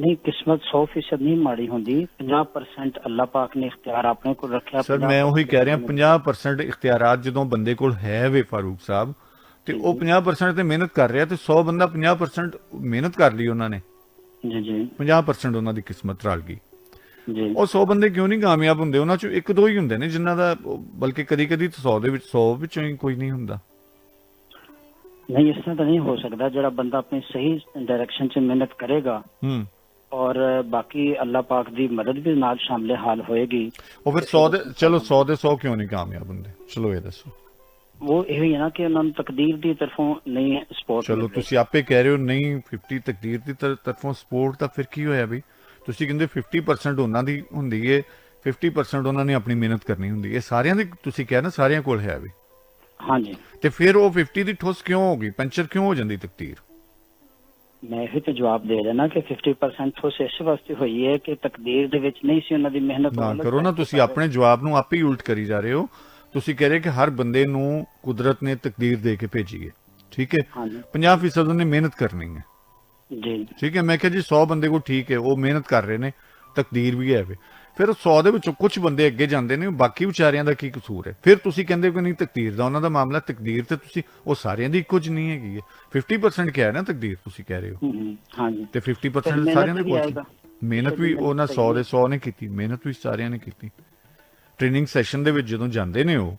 ਨਹੀਂ, ਕਿਸਮਤ 100% ਨਹੀਂ ਮਾੜੀ ਹੁੰਦੀ। 50% ਅੱਲਾਹ ਪਾਕ ਨੇ ਇਖਤਿਆਰ ਆਪਣੇ ਕੋਲ ਰੱਖਿਆ। ਸਰ ਮੈਂ ਉਹੀ ਕਹਿ ਰਿਹਾ 50% ਇਖਤਿਆਰਾਤ ਜਦੋਂ ਬੰਦੇ ਕੋਲ ਹੈ ਵੇ ਫਾਰੂਕ ਸਾਹਿਬ, ਤੇ ਉਹ 50% ਤੇ ਮਿਹਨਤ ਕਰ ਰਿਹਾ, ਤੇ 100 ਬੰਦਾ 50% ਮਿਹਨਤ ਕਰ ਲਈ ਉਹਨਾਂ ਨੇ, ਜੀ ਜੀ 50% ਉਹਨਾਂ ਦੀ ਕਿਸਮਤ ਰਲ ਗਈ। ਜੀ ਉਹ 100 ਬੰਦੇ ਕਿਉਂ ਨਹੀਂ ਕਾਮਯਾਬ ਹੁੰਦੇ? ਉਹਨਾਂ ਚੋਂ ਇੱਕ ਦੋ ਹੀ ਹੁੰਦੇ ਨੇ ਜਿਨ੍ਹਾਂ ਦਾ, ਬਲਕਿ ਕਦੀ ਕਦੀ 100 ਦੇ ਵਿੱਚ 100 ਵਿੱਚੋਂ ਹੀ ਕੋਈ ਨਹੀਂ ਹੁੰਦਾ। ਨਹੀਂ, ਇਸ ਤਰ੍ਹਾਂ ਤਾਂ ਨਹੀਂ ਹੋ ਸਕਦਾ। ਜਿਹੜਾ ਬੰਦਾ ਆਪਣੀ ਸਹੀ ਡਾਇਰੈਕਸ਼ਨ 'ਚ ਮਿਹਨਤ ਕਰੇਗਾ ਔਰ ਬਾਕੀ ਅੱਲਾਹ ਪਾਕ ਦੀ ਮਦਦ ਵੀ ਨਾਲ ਸ਼ਾਮਲੇ ਹਾਲ ਹੋਏਗੀ, ਉਹ ਫਿਰ 100 ਦੇ, ਚਲੋ 100 ਦੇ 100 ਕਿਉਂ ਨਹੀਂ ਕਾਮਯਾਬ ਹੁੰਦੇ? ਚਲੋ ਇਹ ਦੱਸੋ। ਉਹ ਇਹੋ ਹੀ ਹੈ ਨਾ ਕਿ ਉਹਨਾਂ ਨੂੰ ਤਕਦੀਰ ਦੀ ਤਰਫੋਂ ਨਹੀਂ ਸਪੋਰਟ। ਚਲੋ ਤੁਸੀਂ ਆਪੇ ਕਹਿ ਰਹੇ ਹੋ ਨਹੀਂ 50 ਤਕਦੀਰ ਦੀ ਤਰਫੋਂ ਸਪੋਰਟ, ਤਾਂ ਫਿਰ ਕੀ ਹੋਇਆ ਬਈ? ਤੁਸੀਂ ਕਹਿੰਦੇ 50% ਉਹਨਾਂ ਦੀ ਹੁੰਦੀ ਏ, 50% ਉਹਨਾਂ ਨੇ ਆਪਣੀ ਮਿਹਨਤ ਕਰਨੀ ਹੁੰਦੀ ਹੈ। ਸਾਰਿਆਂ ਦੀ ਤੁਸੀਂ ਕਿਹਾ ਨਾ, ਸਾਰਿਆਂ ਕੋਲ ਹੈ ਵੀ। ਹਾਂਜੀ, ਤੇ ਫਿਰ ਉਹ 50 ਦੀ ਠੁੱਸ ਕਿਉਂ ਹੋ ਗਈ? ਪੰਚਰ ਕਿਉਂ ਹੋ ਜਾਂਦੀ ਤਕਦੀਰ? ਮੈਂ ਇਹੋ ਤੇ ਜਵਾਬ ਦੇ ਰਿਹਾ ਨਾ ਕਿ 50% ਠੋਸ ਇਸ ਵਾਸਤੇ ਹੋਈ ਹੈ ਕਿ ਤਕਦੀਰ ਦੇ ਵਿੱਚ ਨਹੀਂ ਸੀ ਉਹਨਾਂ ਦੀ ਮਿਹਨਤ। ਨਾ ਕਰੋ ਨਾ, ਤੁਸੀਂ ਆਪਣੇ ਜਵਾਬ ਨੂੰ ਆਪੇ ਹੀ ਉਲਟ ਕਰੀ ਜਾ ਰਹੇ ਹੋ। ਤੁਸੀਂ ਕਹਿ ਰਹੇ ਕਿ ਹਰ ਬੰਦੇ ਨੂੰ ਕੁਦਰਤ ਨੇ ਤਕਦੀਰ ਦੇ ਕੇ ਭੇਜੀ ਹੈ, ਠੀਕ ਹੈ, 50% ਉਹਨੇ ਮਿਹਨਤ ਕਰਨੀ ਹੈ, ਜੀ ਠੀਕ ਹੈ। ਮੈਂ ਕਿਹਾ ਜੀ 100 ਬੰਦੇ ਕੋਲ ਠੀਕ ਹੈ, ਉਹ ਮਿਹਨਤ ਕਰ ਰਹੇ ਨੇ, ਤਕਦੀਰ ਵੀ ਹੈ ਵੇ। ਫਿਰ 100 ਦੇ ਵਿੱਚੋਂ ਕੁਝ ਬੰਦੇ ਅੱਗੇ ਜਾਂਦੇ ਨੇ, ਬਾਕੀ ਵਿਚਾਰਿਆਂ ਦਾ ਕੀ ਕਸੂਰ ਹੈ? ਫਿਰ ਤੁਸੀਂ ਕਹਿੰਦੇ ਕਿ ਨਹੀਂ ਤਕਦੀਰ ਦਾ ਉਹਨਾਂ ਦਾ ਮਾਮਲਾ। ਤਕਦੀਰ ਤੇ ਤੁਸੀਂ ਉਹ ਸਾਰਿਆਂ ਦੀ ਇੱਕੋ ਜਿਹੀ ਨਹੀਂ ਹੈਗੀ ਹੈ। 50% ਕਿਹਾ ਹੈ ਨਾ ਤਕਦੀਰ, ਤੁਸੀਂ ਕਹਿ ਰਹੇ ਹੋ। ਹਾਂਜੀ, ਤੇ 50% ਸਾਰਿਆਂ ਦੇ ਕੋਲ ਮਿਹਨਤ ਵੀ ਉਹਨਾਂ 100 ਦੇ 100 ਨੇ ਕੀਤੀ, ਮਿਹਨਤ ਵੀ ਸਾਰਿਆਂ ਨੇ ਕੀਤੀ। ਟ੍ਰੇਨਿੰਗ ਸੈਸ਼ਨ ਦੇ ਵਿੱਚ ਜਦੋਂ ਜਾਂਦੇ ਨੇ ਉਹ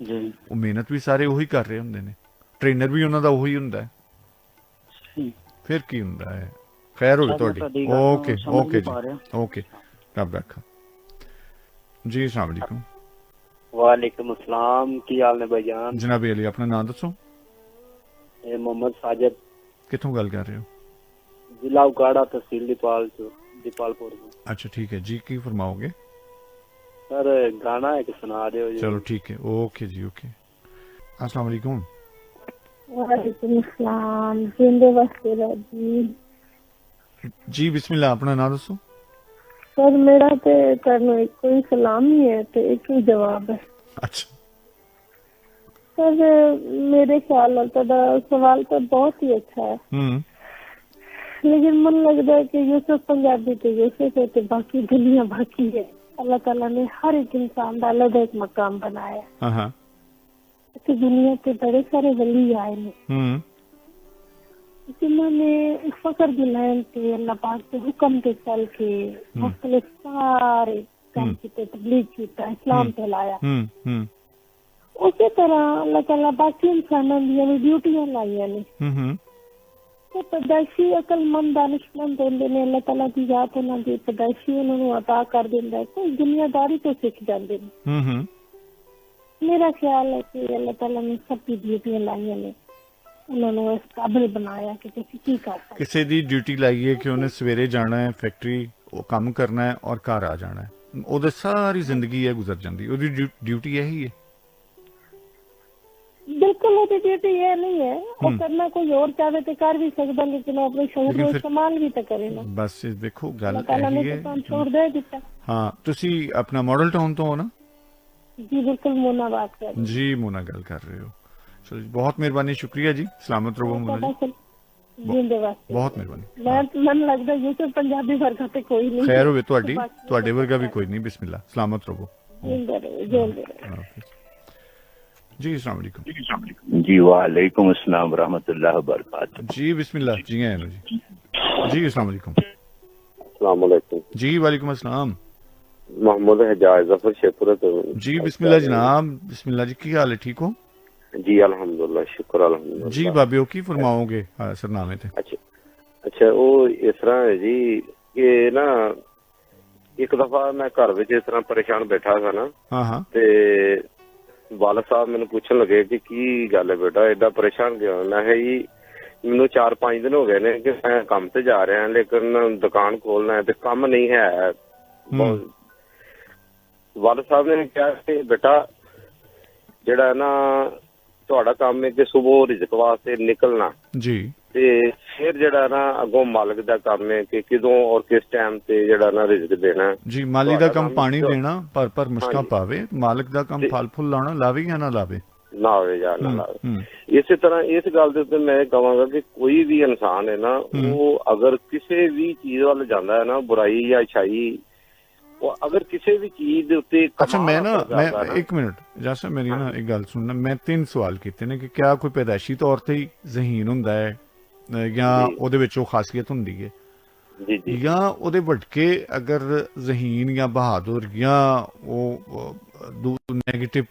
ਜੀ, ਉਹ ਮਿਹਨਤ ਵੀ ਸਾਰੇ ਉਹੀ ਕਰ ਰਹੇ ਹੁੰਦੇ ਨੇ, ਟ੍ਰੇਨਰ ਵੀ ਉਹਨਾਂ ਦਾ ਉਹੀ ਹੁੰਦਾ ਹੈ। ਫਿਰ ਕੀ ਹੁੰਦਾ ਹੈ? ਖੈਰ ਹੋਵੇ ਤੁਹਾਡੀ। ਓਕੇ ਓਕੇ ਜੀ, ਓਕੇ, ਰੱਬ ਰੱਖਾ ਜੀ। अस्सलाम वालेकुम। वालेकुम अस्सलाम, की हाल ने भाईजान? जनाब अली, अपना नाम दसो। मोहम्मद साजिद। कितों गल कर रहे हो? जिला उकाड़ा, तहसील दीपालपुर। अच्छा ठीक है जी, की फरमाओगे? सर गाना एक सुना दो। चलो ठीक है, ओके जी, ओके। अस्सलाम वालेकुम। वालेकुम अस्सलाम, जिंदे वास्ते जी। जी बिस्मिल्लाह, अपना नाम दसो। सर मेरा ते करनो एक कोई सलाम ही है ते एक ही जवाब है। अच्छा सर मेरे ख्याल सवाल तो बहुत ही अच्छा है, लेकिन मन लगता है कि यूसुफ पंजाबी तो यूसुफ है तो बाकी दुनिया बाकी है। अल्लाह ताला ने हर एक इंसान का अलग एक मकाम बनाया है। इस दुनिया के बड़े सारे वली आए ने जिन्होंने फकर दिलायन के अल्लाह पाक के हुक्म के चल के मुख्तलिफ सारे काम किए, तबलीग किया, इस्लाम फैलाया। उसी तरह अल्लाह ताला बाकी इंसानों दी भी ड्यूटियां लाइया ने। तो पैदाइशी अकलमंद दानिशमंद होंदे ने, अल्लाह ताला की जात उन्हां दी पैदाइशी उन्हां नूं अता कर दिंदा है, कोई दुनियादारी तो सीख जांदे ने। मेरा ख्याल है कि अल्लाह ताला ने सब की ड्यूटियां लाइया ने, उन्होंने इस काबिल बनाया कि किसी की कर सकते। किसी दी ड्यूटी लाई है कि उन्हें सवेरे जाना है फैक्ट्री, वो काम करना है और घर आ जाना है, ਉਹਦੀ ਸਾਰੀ ਜ਼ਿੰਦਗੀ ਇਹ ਗੁਜ਼ਰ ਜਾਂਦੀ, ਉਹਦੀ ਡਿਊਟੀ ਇਹੀ ਹੈ। बिल्कुल वो ड्यूटी ये नहीं है, वो करना कोई और चाहे तो कर भी सकता, लेकिन वो अपने शौर को इस्तेमाल भी तो करे ना। बस देखो गल ਇਹੀ ਹੈ। छोड़ दे दिता। हाँ ਤੁਸੀਂ अपना मॉडल टाउन तो हो ना? जी बिल्कुल, मोना बात कर रही। जी मोना गल कर रहे हो। चलो बहुत मेहरबानी, शुक्रिया जी, सलामत रहो मोना जी, बहुत मेहरबानी। मन लगता यूसुफ पंजाबी वर्गा ते कोई नहीं। खैर होवे ਤੁਹਾਡੀ, ਤੁਹਾਡੇ ਵਰਗਾ ਵੀ ਕੋਈ ਨਹੀਂ। बिस्मिल्लाह, सलामत रहो। जी अस्सलाम वालेकुम। जी वालेकुम अस्सलाम रहमतुल्लाह व बरकातहू। जी बिस्मिल्लाह, जी आए जी। जी अस्सलाम वालेकुम। अस्सलाम वालेकुम। जी वालेकुम अस्सलाम। मोहम्मद हजाज जफर शेखपुरा तो। जी बिस्मिल्लाह जनाब, बिस्मिल्लाह जी, की हाल है? ठीक हो? जी अल्हम्दुलिल्लाह, शुक्र अल्हम्दुलिल्लाह। जी बाबियो की फरमाओगे सरनामे थे? अच्छा वो इस तरह है जी कि ना एक दफा मैं घर विच इस तरह परेशान बैठा था ना। हाँ ते वालिद साहब मैनू पूछन लगे कि की गल है बेटा एडा परेशान क्यों? मैं जी मैनू 4-5 दिन हो गए ने कि मैं काम ते जा रहा लेकिन दुकान खोलना है ते काम नहीं है। वालिद साहब ने कहा कि बेटा जेड़ा ना ਤੁਹਾਡਾ ਕੰਮ ਹੈ ਕਿ ਸਵੇਰ ਰਿਜ਼ਕ ਵਾਸਤੇ ਨਿਕਲਣਾ ਜੀ, ਤੇ ਫਿਰ ਜਿਹੜਾ ਨਾ ਅੱਗੋਂ ਮਾਲਕ ਦਾ ਕੰਮ ਹੈ ਕਿ ਕਿਦੋਂ ਔਰ ਕਿਸ ਟਾਈਮ ਤੇ ਜਿਹੜਾ ਨਾ ਰਿਜ਼ਕ ਦੇਣਾ ਜੀ। ਮਾਲੀ ਦਾ ਕੰਮ ਪਾਣੀ ਦੇਣਾ, ਪਰ ਮੁਸ਼ਕਾਂ ਪਾਵੇ, ਮਾਲਕ ਦਾ ਕੰਮ ਫਲ ਫੁੱਲ ਲਾਉਣਾ, ਲਾਵੇ ਜਾਂ ਨਾ ਲਾਵੇ। ਨਾ ਹੋਵੇ ਜਾਂ ਨਾ ਹੋਵੇ। ਇਸੇ ਤਰ੍ਹਾਂ ਇਸ ਗੱਲ ਦੇ ਉੱਤੇ ਮੈਂ ਕਹਾਂਗਾ ਕਿ ਕੋਈ ਵੀ ਇਨਸਾਨ ਹੈ ਨਾ, ਉਹ ਅਗਰ ਕਿਸੇ ਵੀ ਚੀਜ਼ ਵੱਲ ਜਾਂਦਾ ਹੈ ਨਾ, ਬੁਰਾਈ ਜਾਂ ਅੱਛਾਈ, ਉਹ ਅਗਰ ਕਿਸੇ ਵੀ ਚੀਜ਼ ਦੇ ਉੱਤੇ ਅੱਛਾ ਮੈਂ ਇੱਕ ਮਿੰਟ ਜੈਸਾ ਮੇਰੀ ਨਾ ਇੱਕ ਗੱਲ ਸੁਣਨਾ, ਮੈਂ 3 ਸਵਾਲ ਕੀਤੇ ਨੇ ਕਿ ਕਿਆ ਕੋਈ ਪੈਦਾਇਸ਼ੀ ਤੌਰ ਤੇ ਹੀ ਜ਼ਹੀਨ ਹੁੰਦਾ ਹੈ ਜਾਂ ਉਹਦੇ ਵਿੱਚ ਉਹ ਖਾਸੀਅਤ ਹੁੰਦੀ ਹੈ ਜਾਂ ਉਹਦੇ ਭਟਕੇ ਅਗਰ ਜ਼ਹੀਨ ਜਾਂ ਬਹਾਦਰ ਜਾਂ ਉਹ ਨੈਗੇਟਿਵ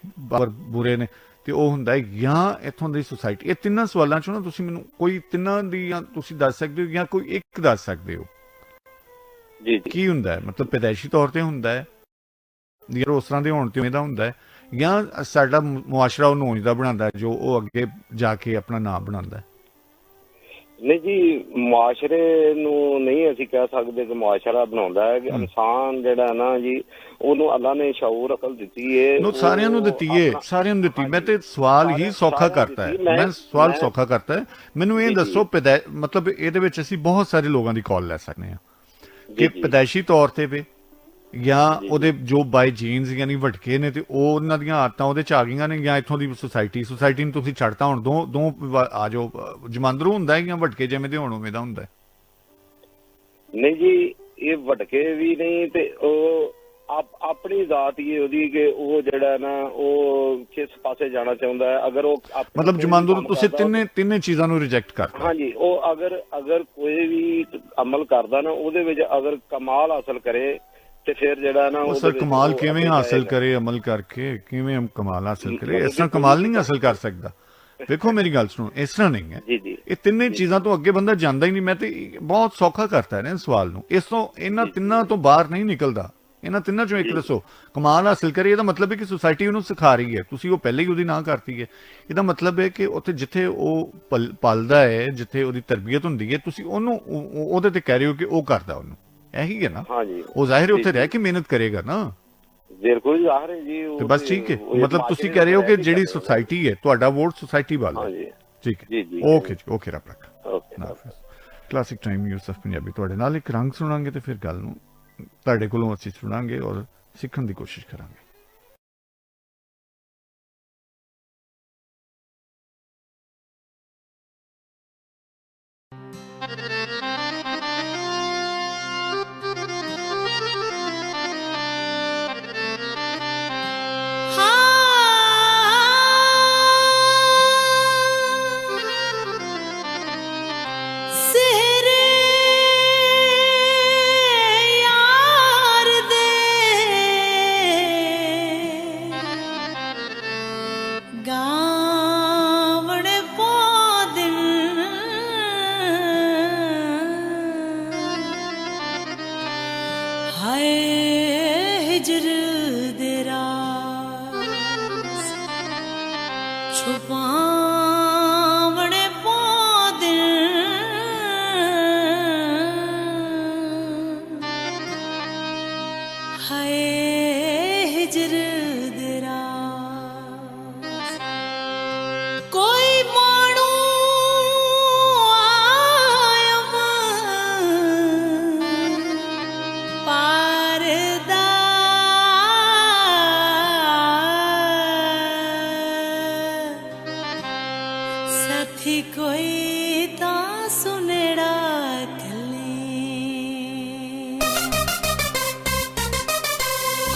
ਬੁਰੇ ਨੇ ਤੇ ਉਹ ਹੁੰਦਾ ਹੈ ਜਾਂ ਇੱਥੋਂ ਦੀ ਸੁਸਾਇਟੀ। ਇਹ ਤਿੰਨਾਂ ਸਵਾਲਾਂ ਚੋਂ ਨਾ ਤੁਸੀਂ ਮੈਨੂੰ ਕੋਈ ਤਿੰਨਾਂ ਦੀ ਜਾਂ ਤੁਸੀਂ ਦੱਸ ਸਕਦੇ ਹੋ ਜਾਂ ਕੋਈ ਇੱਕ ਦੱਸ ਸਕਦੇ ਹੋ ਕੀ ਹੁੰਦਾ ਹੈ? ਮਤਲਬ ਪੈਦਾਇਸ਼ੀ ਤੌਰ ਤੇ ਹੁੰਦਾ ਹੈ ਜਾਂ ਉਸ ਤਰ੍ਹਾਂ ਦੇ ਹੋਣ ਤੇ ਇਹਦਾ ਹੁੰਦਾ ਹੈ ਜਾਂ ਸਾਡਾ ਮੁਆਸ਼ਰਾ ਉਹ ਨੋਚ ਦਾ ਬਣਾਉਂਦਾ ਹੈ ਜੋ ਉਹ ਅੱਗੇ ਜਾ ਕੇ ਆਪਣਾ ਨਾਮ ਬਣਾਉਂਦਾ ਹੈ? ਨਹੀਂ ਜੀ, ਮੁਆਸ਼ਰੇ ਨੂੰ ਨਹੀਂ ਅਸੀਂ ਕਹਿ ਸਕਦੇ ਕਿ ਮੁਆਸ਼ਰਾ ਬਣਾਉਂਦਾ ਹੈ। ਕਿ ਇਨਸਾਨ ਜਿਹੜਾ ਨਾ ਜੀ, ਉਹਨੂੰ ਅੱਲਾ ਨੇ ਸ਼ਊਰ ਅਕਲ ਦਿੱਤੀ ਹੈ, ਸਾਰਿਆਂ ਨੂੰ ਦਿੱਤੀ ਹੈ, ਸਾਰਿਆਂ ਨੂੰ ਦਿੱਤੀ। ਮੈਂ ਤੇ ਸਵਾਲ ਹੀ ਸੌਖਾ ਕਰਤਾ ਹੈ, ਮੈਂ ਸਵਾਲ ਸੌਖਾ ਕਰਤਾ ਹੈ। ਮੈਨੂੰ ਇਹ ਦੱਸੋ ਮਤਲਬ ਇਹਦੇ ਵਿੱਚ ਅਸੀਂ ਬਹੁਤ ਸਾਰੇ ਲੋਕਾਂ ਦੀ ਕਾਲ ਲੈ ਸਕਦੇ ਹਾਂ ਕਿ ਪੈਦਾਇਸ਼ੀ ਤੌਰ ਤੇ ਵੇ ਜਾਂ ਉਹਦੇ ਜੋ ਬਾਈ ਜੀਨਸ ਯਾਨੀ ਭਟਕੇ ਨੇ ਤੇ ਉਹ ਉਹਨਾਂ ਦੀਆਂ ਆਦਤਾਂ ਉਹਦੇ ਚ ਆ ਗਈਆਂ ਨੇ ਜਾਂ ਇੱਥੋਂ ਦੀ ਸੁਸਾਇਟੀ ਨੂੰ ਤੁਸੀਂ ਛੱਡਤਾ ਹੁਣ ਦੋ ਆ ਜਾਓ ਜਮਾਂਦਰੂ ਹੁੰਦਾ ਹੈ ਜਾਂ ਭਟਕੇ ਜਿਵੇਂ ਦੇ ਹੋਣ ਉਵੇਂ ਦਾ ਹੁੰਦਾ ਹੈ? ਨਹੀਂ ਜੀ, ਇਹ ਭਟਕੇ ਵੀ ਨਹੀਂ ਤੇ ਉਹ ਆਪਣੀ ਜ਼ਾਤ ਹੀ ਉਹਦੀ ਕਿ ਉਹ ਜਿਹੜਾ ਨਾ ਉਹ ਕਿਸ ਪਾਸੇ ਜਾਣਾ ਚਾਹੁੰਦਾ ਹੈ। ਅਗਰ ਉਹ ਮਤਲਬ ਜਮਾਂਦਰੂ ਤੁਸੀਂ ਤਿੰਨੇ ਚੀਜ਼ਾਂ ਨੂੰ ਰਿਜੈਕਟ ਕਰਤਾ? ਹਾਂਜੀ, ਉਹ ਅਗਰ ਕੋਈ ਵੀ ਅਮਲ ਕਰਦਾ ਨਾ ਉਹਦੇ ਵਿੱਚ ਅਗਰ ਕਮਾਲ ਹਾਸਲ ਕਰੇ ਤੇ ਫਿਰ ਜਿਹੜਾ ਨਾ ਉਹ ਸਰ ਕਮਾਲ ਕਿਵੇਂ ਹਾਸਲ ਕਰੇ? ਅਮਲ ਕਰਕੇ ਕਿਵੇਂ ਕਮਾਲ ਹਾਸਲ ਕਰੇ? ਇਸ ਤਰ੍ਹਾਂ ਕਮਾਲ ਨਹੀਂ ਹਾਸਲ ਕਰ ਸਕਦਾ। ਦੇਖੋ ਮੇਰੀ ਗੱਲ ਸੁਣੋ, ਇਸ ਤਰ੍ਹਾਂ ਨਹੀਂ ਹੈ। ਇਹ ਤਿੰਨੇ ਚੀਜ਼ਾਂ ਤੋਂ ਅੱਗੇ ਬੰਦਾ ਜਾਂਦਾ ਹੀ ਨਹੀਂ। ਮੈਂ ਤੇ ਬਹੁਤ ਸੌਖਾ ਕਰਤਾ ਨਾ ਸਵਾਲ ਨੂੰ। ਇਸ ਤੋਂ ਇਹਨਾਂ ਤਿੰਨਾਂ ਤੋਂ ਬਾਹਰ ਨਹੀਂ ਨਿਕਲਦਾ। ਇਹਨਾਂ ਤਿੰਨਾਂ ਚੋਂ ਇੱਕ ਦੱਸੋ ਕਮਾਲ ਹਾਸਲ ਕਰੇ। ਇਹਦਾ ਮਤਲਬ ਹੈ ਕਿ ਸੁਸਾਇਟੀ ਉਹਨੂੰ ਸਿਖਾ ਰਹੀ ਹੈ, ਤੁਸੀਂ ਉਹ ਪਹਿਲੇ ਹੀ ਉਹਦੀ ਨਾ ਕਰਤੀ ਹੈ। ਇਹਦਾ ਮਤਲਬ ਹੈ ਕਿ ਉੱਥੇ ਜਿੱਥੇ ਉਹ ਪਲਦਾ ਹੈ, ਜਿੱਥੇ ਉਹਦੀ ਤਰਬੀਅਤ ਹੁੰਦੀ ਹੈ, ਤੁਸੀਂ ਉਹਨੂੰ ਉਹਦੇ ਤੇ ਕਹਿ ਰਹੇ ਹੋ ਕਿ ਉਹ ਕਰਦਾ ਉਹਨੂੰ। ਇਹੀ ਹੈ ਨਾ, ਉਹ ਜ਼ਾਹਿਰ ਉੱਥੇ ਰਹਿ ਕੇ ਮਿਹਨਤ ਕਰੇਗਾ ਨਾ। ਬਿਲਕੁਲ ਜ਼ਾਹਿਰ ਹੈ ਜੀ। ਤੇ ਬਸ ਠੀਕ ਹੈ, ਮਤਲਬ ਤੁਸੀਂ ਕਹਿ ਰਹੇ ਹੋ ਕਿ ਜਿਹੜੀ ਸੁਸਾਇਟੀ ਹੈ ਤੁਹਾਡਾ ਵੋਟ ਸੁਸਾਇਟੀ ਵਾਲਾ ਹੈ। ਠੀਕ ਹੈ, ਓਕੇ ਜੀ, ਓਕੇ, ਰੱਬ ਰੱਖ। ਕਲਾਸਿਕ ਟਾਈਮ ਯੂਸਫ ਪੰਜਾਬੀ ਤੁਹਾਡੇ ਨਾਲ ਇੱਕ ਰੰਗ ਸੁਣਾਂਗੇ ਤੇ ਫਿਰ ਗੱਲ ਨੂੰ ਤੁਹਾਡੇ ਕੋਲੋਂ ਅਸੀਂ ਸੁਣਾਂਗੇ ਔਰ ਸਿੱਖਣ ਦੀ ਕੋਸ਼ਿਸ਼ ਕਰਾਂਗੇ।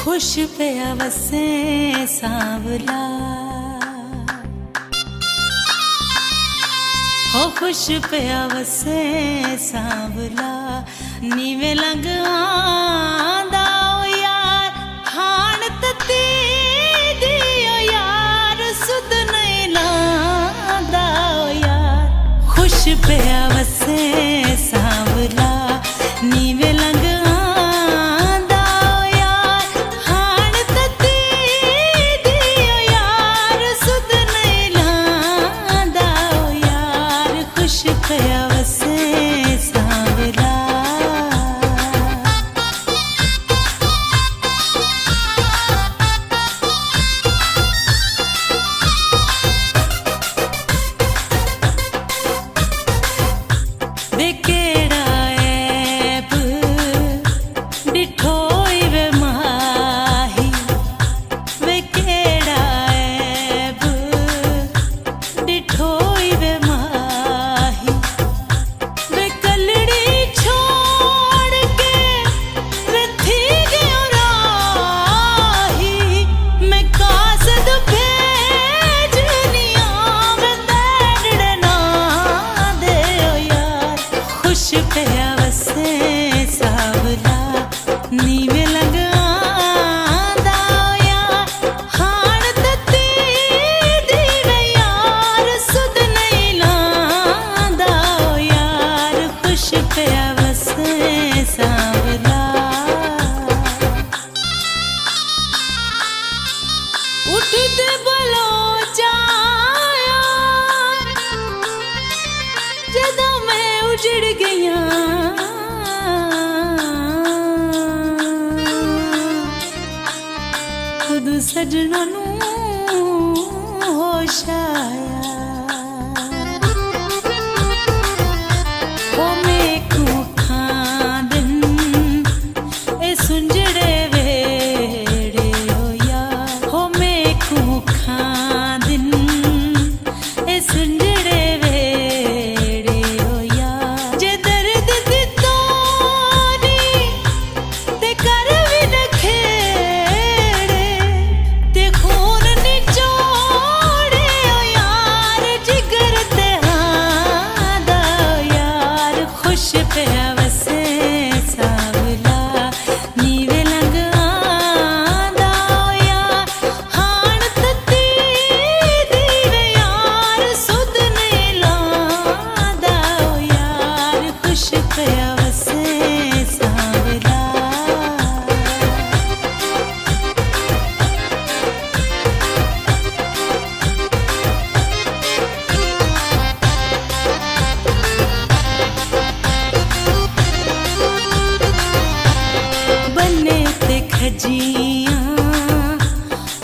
खुश पिया वसे सांवला हो, खुश पिया वसे सांवला नीवे लंग आंदा ओ यार हाण तती दियो यार सुध नहीं लांदा ओ यार। खुश पिया वसे सांवला नीवे लंग के ਸਜਣਾ ਨੂੰ ਹੋਸ਼ ਆਇਆ ਹੋ ਮੇਕੂ ਖਾਂਦਨ ਇਹ ਸੁੰਝੜੇ ਵੇੜੇ ਹੋ ਯਾਰ ਹੋ ਮੇਕੂ ਖਾਂਦਨ ਇਹ ਸੁੰਝੜੇ ਵੇੜੇ ਹੋ ਯਾਰ ਜੇ ਦਰਦ ਦਿੱਤਾ ਨੀ ਤੇ ਕਰ ਵੀ ਨਾ ਖੇੜੇ ਤੇ ਖੂਨ ਨਿਚੋੜੇ ਓ ਯਾਰ ਜਿਗਰ ਤੇ ਹਾਂ ਦਾ ਯਾਰ ਖੁਸ਼ ਪਿਆ ਵਸੇ ਸਾਵਲਾ ਨੀਵੇਂ ਲੰਘ ਆਂਦਾ ਯਾਰ ਹਾਣ ਤੱਤੀ ਦੀ ਯਾਰ ਸੁਧ ਨਹੀਂ ਲਾਂਦਾ ਯਾਰ ਖੁਸ਼ ਪਿਆ ਵਸੇ ਸਾਵਲਾ ਬੰਨੇ ਤੇ ਖਜੀਆਂ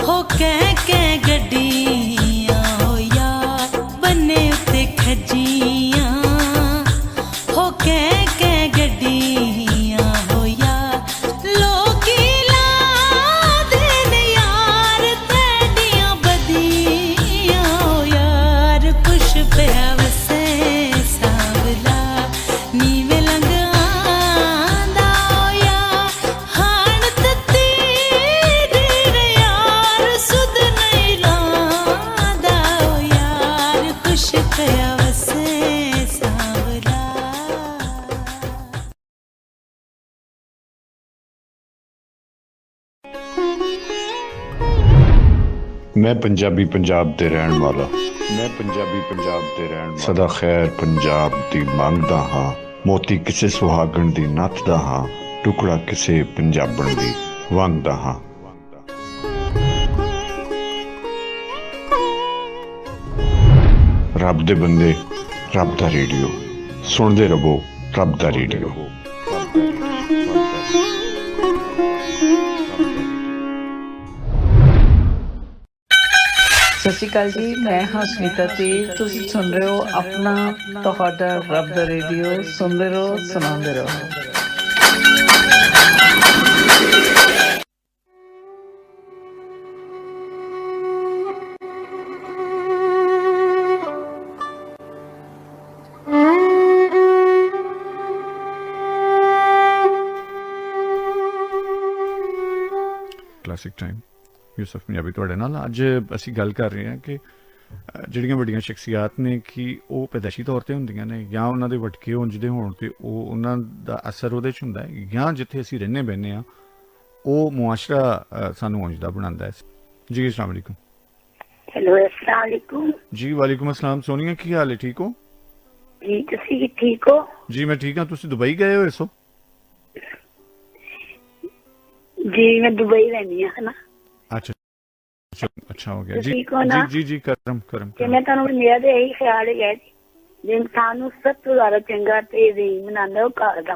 ਹੋ ਕਹਿ ਗੱਡੀਆਂ ਹੋ ਯਾਰ ਬੰਨੇ ਤੇ ਖਜੀਆਂ ਹੋ ਕਹਿ ਗੱਡੀਆਂ ਹੋ ਯਾਰ ਲੋਕੀ ਲਾਦੇ ਨੇ ਯਾਰ ਤੇਡੀਆਂ ਬਦੀਆਂ ਹੋ ਯਾਰ ਖੁਸ਼ ਪਿਆ ਵਸੇ ਸਾਵਲਾ ਨੀਵੇਂ ਲੰਘ ਆਂਦਾ ਯਾਰ ਹਾਣ ਤੱਤੀ ਦੀ ਯਾਰ ਸੁਧ ਨਹੀਂ ਲਾਂਦਾ ਯਾਰ ਖੁਸ਼ ਪਿਆ ਵਸੇ ਸਾਵਲਾ ਮੈਂ ਪੰਜਾਬੀ ਪੰਜਾਬ ਦੇ ਰਹਿਣ ਵਾਲਾ ਮੈਂ ਪੰਜਾਬੀ ਪੰਜਾਬ ਦੇ ਰਹਿਣ ਵਾਲਾ ਸਦਾ ਖੈਰ ਪੰਜਾਬ ਦੀ ਮੰਗਦਾ ਹਾਂ ਮੋਤੀ ਕਿਸੇ ਸੁਹਾਗਣ ਦੀ ਨੱਥਦਾ ਹਾਂ ਟੁਕੜਾ ਕਿਸੇ ਪੰਜਾਬਣ ਦੀ ਵੰਗਦਾ ਹਾਂ ਰੱਬ ਦੇ ਬੰਦੇ ਰੱਬ ਦਾ ਰੇਡੀਓ ਸੁਣਦੇ ਰਹੋ ਰੱਬ ਦਾ ਰੇਡੀਓ ਸਤਿ ਸ਼੍ਰੀ ਅਕਾਲ ਜੀ, ਮੈਂ ਹਾਂ ਸੁਨੀਤਾ ਤੇ ਤੁਸੀਂ ਸੁਣ ਰਹੇ ਹੋ ਆਪਣਾ ਤੁਹਾਡਾ ਰੱਬ ਦਾ ਰੇਡੀਓ। ਸੁਣਦੇ ਰਹੋ, ਸੁਣਾਉਂਦੇ ਰਹੋ। ਕਲਾਸਿਕ ਟਾਈਮ ਯੂਸਫ ਪੰਜਾਬੀ ਤੁਹਾਡੇ ਨਾਲ। ਅੱਜ ਅਸੀਂ ਗੱਲ ਕਰ ਰਹੇ ਹਾਂ ਕਿ ਜਿਹੜੀਆਂ ਵੱਡੀਆਂ ਸ਼ਖਸੀਅਤ ਨੇ ਕਿ ਉਹ ਪੈਦਾਇਸ਼ੀ ਤੌਰ ਤੇ ਹੁੰਦੀਆਂ ਨੇ ਜਾਂ ਉਹਨਾਂ ਦੇ ਵਟਕੇ ਉਂਝਦੇ ਹੋਣ ਤੇ ਉਹ ਉਹਨਾਂ ਦਾ ਅਸਰ ਉਹਦੇ 'ਚ ਹੁੰਦਾ ਹੈ ਜਾਂ ਜਿੱਥੇ ਅਸੀਂ ਰਹਿੰਦੇ ਬਹਿੰਦੇ ਹਾਂ ਉਹ ਮੁਆਸ਼ਰਾ ਸਾਨੂੰ ਉਂਝਦਾ ਬਣਾਉਂਦਾ ਹੈ। ਜੀ अस्सलाम वालेकुम। हेलो अस्सलाम वालेकुम। जी वालेकुम अस्सलाम। सोनिया की हाल है, ठीक हो? जी तुसी ठीक हो? जी मैं ठीक हाँ। तुसी दुबई गए हो इसो? जी मैं दुबई रहनी है ना। अच्छा अच्छा हो गया जी। ठीक हो ना? जी जी करम करम कि मैं ਤੁਹਾਨੂੰ ਮੇਰਾ ਤੇ ਇਹੀ ਖਿਆਲ ਹੈ ਜੇ ਇਨਸਾਨ ਨੂੰ ਸਭ ਤੋਂ ਜ਼ਿਆਦਾ ਚੰਗਾ ਤੇ ਜ਼ਹੀਨ ਬਣਾਉਂਦਾ ਉਹ ਘਰ ਦਾ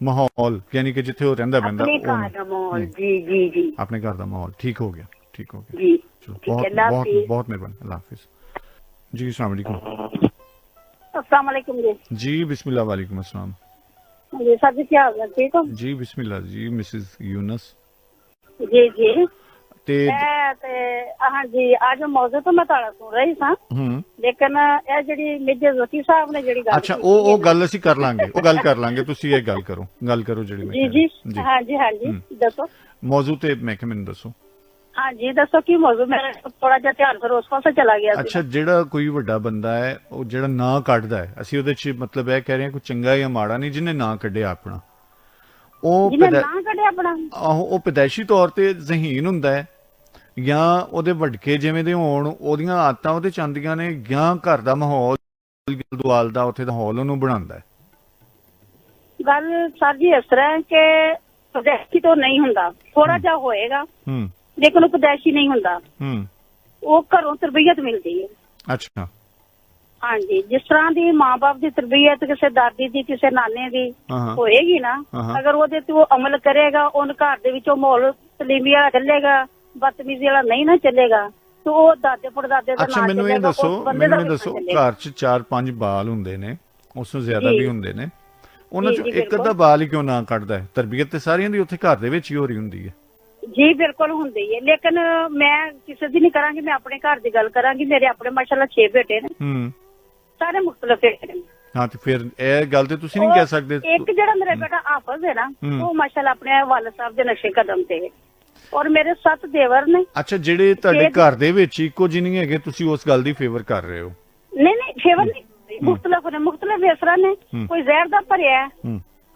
ਮਾਹੌਲ ਯਾਨੀ ਕਿ ਜਿੱਥੇ ਉਹ ਰਹਿੰਦਾ ਬੰਦਾ ਆਪਣੇ ਘਰ ਦਾ ਮਾਹੌਲ। ਜੀ ਜੀ ਜੀ ਆਪਣੇ ਘਰ ਦਾ ਮਾਹੌਲ ਠੀਕ ਹੋ ਗਿਆ, ठीक हो गया जी। चलो ठीक है, बहुत अल्लाह बहुत हाफिज। बहुत मेहरबानी। अल्लाह हाफिज जी। अस्सलाम वालेकुम। अस्सलाम वालेकुम जी। जी बिस्मिल्लाह। वालेकुम अस्सलाम जी सर जी क्या हाल है, ठीक हो? जी बिस्मिल्लाह जी। मिसेस यूनस जी जी ਤੇ ਹਾਂ ਜੀ ਅੱਜ ਮੌਜੂ ਤੋਂ ਮੈਂ ਤੁਹਾਡਾ ਸੁਣ ਰਹੀ ਸਾਂ ਲੇਕਿਨ ਇਹ ਜਿਹੜੀ ਮੇਜਰ ਜ਼ਕੀ ਸਾਹਿਬ ਨੇ ਜਿਹੜੀ ਗੱਲ ਅੱਛਾ ਉਹ ਗੱਲ ਅਸੀਂ ਕਰ ਲਾਂਗੇ, ਉਹ ਗੱਲ ਕਰ ਲਾਂਗੇ। ਤੁਸੀਂ ਇਹ ਗੱਲ ਕਰੋ ਜਿਹੜੀ ਮੈਂ ਜੀ ਜੀ ਹਾਂ ਜੀ ਹਾਂ ਜੀ ਦੱਸੋ ਮੌਜੂ ਤੇ ਮੈਂ ਕਿ ਮੈਨੂੰ ਦੱਸੋ। ਹਾਂ ਜੀ ਦੱਸੋ ਕੀ ਮੌਜੂ। ਮੇਰਾ ਥੋੜਾ ਜਿਹਾ ਧਿਆਨ ਫਿਰ ਉਸ ਪਾਸੇ ਚਲਾ ਗਿਆ ਸੀ। ਅੱਛਾ ਜਿਹੜਾ ਕੋਈ ਵੱਡਾ ਬੰਦਾ ਹੈ ਉਹ ਜਿਹੜਾ ਨਾਂ ਕੱਢਦਾ ਹੈ, ਅਸੀਂ ਉਹਦੇ 'ਚ ਮਤਲਬ ਇਹ ਕਹਿ ਰਹੇ ਹਾਂ ਕੋਈ ਚੰਗਾ ਜਾਂ ਮਾੜਾ ਨਹੀਂ, ਜਿਹਨੇ ਨਾਂ ਕੱਢਿਆ ਆਪਣਾ ਉਹ ਉਹ ਪੈਦਾਇਸ਼ੀ ਤੌਰ ਤੇ ਜ਼ਹੀਨ ਹੁੰਦਾ ਹੈ ਜਾਂ ਉਹਦੇ ਵਟਕੇ ਜਿਵੇਂ ਦੇ ਹੋਣ ਉਹਦੀਆਂ ਆਦਤਾਂ ਉਹਦੇ ਚ ਆਉਂਦੀਆਂ ਨੇ ਜਾਂ ਘਰ ਦਾ ਮਾਹੌਲ ਦੁਆਲ ਦਾ ਉੱਥੇ ਦਾ ਮਾਹੌਲ ਉਹਨੂੰ ਬਣਾਉਂਦਾ ਹੈ। ਗੱਲ ਸਰ ਜੀ ਇਸ ਤਰ੍ਹਾਂ ਕਿ ਪੈਦਾਇਸ਼ੀ ਤੋਂ ਨਹੀਂ ਹੁੰਦਾ, ਥੋੜਾ ਜਿਹਾ ਹੋਏਗਾ ਲੇਕਿਨ ਉਹ ਪੈਦਾਇਸ਼ੀ ਨਹੀਂ ਹੁੰਦਾ, ਉਹ ਘਰੋਂ ਤਰਬੀਅਤ ਮਿਲਦੀ ਹੈ। ਅੱਛਾ ਹਾਂਜੀ ਜਿਸ ਤਰ੍ਹਾਂ ਦੀ ਮਾਂ-ਬਾਪ ਦੀ ਤਰਬੀਅਤ ਕਿਸੇ ਦਾਦੀ ਦੀ ਕਿਸੇ ਨਾਨੇ ਦੀ ਹੋਏਗੀ ਨਾ, ਅਗਰ ਉਹਦੇ ਤੇ ਉਹ ਅਮਲ ਕਰੇਗਾ ਉਹਨ ਘਰ ਦੇ ਵਿੱਚੋਂ ਮਾਹੌਲ ਤਲੀਮੀਆ ਚੱਲੇਗਾ ਬਦਤਮੀਜ਼ੀ ਵਾਲਾ ਨਹੀਂ ਨਾ ਚੱਲੇਗਾ ਤੇ ਉਹ ਦਾਦੇ ਪੜਦਾਦੇ ਦਾ ਅੱਛਾ ਨਾਂ ਮੈਨੂੰ ਇਹ ਚੱਲੇਗਾ, ਦੱਸੋ ਉਸ ਬੰਦੇ ਦਾ ਮੈਨੂੰ ਇਹ ਵੀ ਦੱਸੋ ਚੱਲੇਗਾ। ਘਰ 'ਚ 4-5 ਬਾਲ ਹੁੰਦੇ ਨੇ, ਉਸ ਤੋਂ ਜ਼ਿਆਦਾ ਜੀ। ਵੀ ਹੁੰਦੇ ਨੇ, ਉਹਨਾਂ ਜੀ, 'ਚੋਂ ਜੀ, ਇੱਕ ਅੱਧਾ ਬਿਲਕੁਲ। ਬਾਲ ਹੀ ਕਿਉਂ ਨਾ ਕੱਢਦਾ ਹੈ? ਤਰਬੀਅਤ ਤੇ ਸਾਰਿਆਂ ਦੀ ਉੱਥੇ ਘਰ ਦੇ ਵਿੱਚ ਹੀ ਹੋ ਰਹੀ ਹੁੰਦੀ ਹੈ। ਜੀ ਬਿਲਕੁਲ ਹੁੰਦੀ ਹੈ, ਲੇਕਿਨ ਮੈਂ ਕਿਸੇ ਦੀ ਨਹੀਂ ਕਰਾਂਗੀ, ਮੈਂ ਆਪਣੇ ਘਰ ਦੀ ਗੱਲ ਕਰਾਂਗੀ। ਮੇਰੇ ਆਪਣੇ ਮਾਸ਼ਾਅੱਲਾ 6 ਬੇਟੇ ਨੇ, ਸਾਰੇ ਮੁਖਤਲਿਫ ਬੇਟੇ ਨੇ। ਹਾਂ ਤੇ ਫਿਰ ਇਹ ਗੱਲ ਤੇ ਤੁਸੀਂ ਨਹੀਂ ਕਹਿ ਸਕਦੇ। ਇੱਕ ਜਿਹੜਾ ਮੇਰਾ ਬੇਟਾ ਹਾਫਜ਼ ਹੈ ਨਾ, ਉਹ ਮਾਸ਼ਾਅੱਲਾ ਆਪਣੇ ਵਾਲਿਦ ਸਾਹਿਬ ਦੇ ਨਕਸ਼ੇ ਕਦਮ ਤੇ ਹੈ, ਔਰ ਮੇਰੇ 7 ਦੇਵਰ ਨੇ। ਅੱਛਾ, ਜਿਹੜੇ ਤੁਹਾਡੇ ਘਰ ਦੇ ਵਿੱਚ ਇੱਕੋ ਜਿਹੇ ਨਹੀਂ ਹੈਗੇ, ਤੁਸੀਂ ਉਸ ਗੱਲ ਦੀ ਫੇਵਰ ਕਰ ਰਹੇ ਹੋ? ਨਹੀਂ ਫੇਵਰ ਨਹੀਂ, ਮੁਖਤਲਿਫ ਨੇ, ਮੁਖਤਲਿਫ ਇਸ ਤਰ੍ਹਾਂ ਨੇ। ਕੋਈ ਜ਼ਹਿਰ ਦਾ ਭਰਿਆ ਹੈ,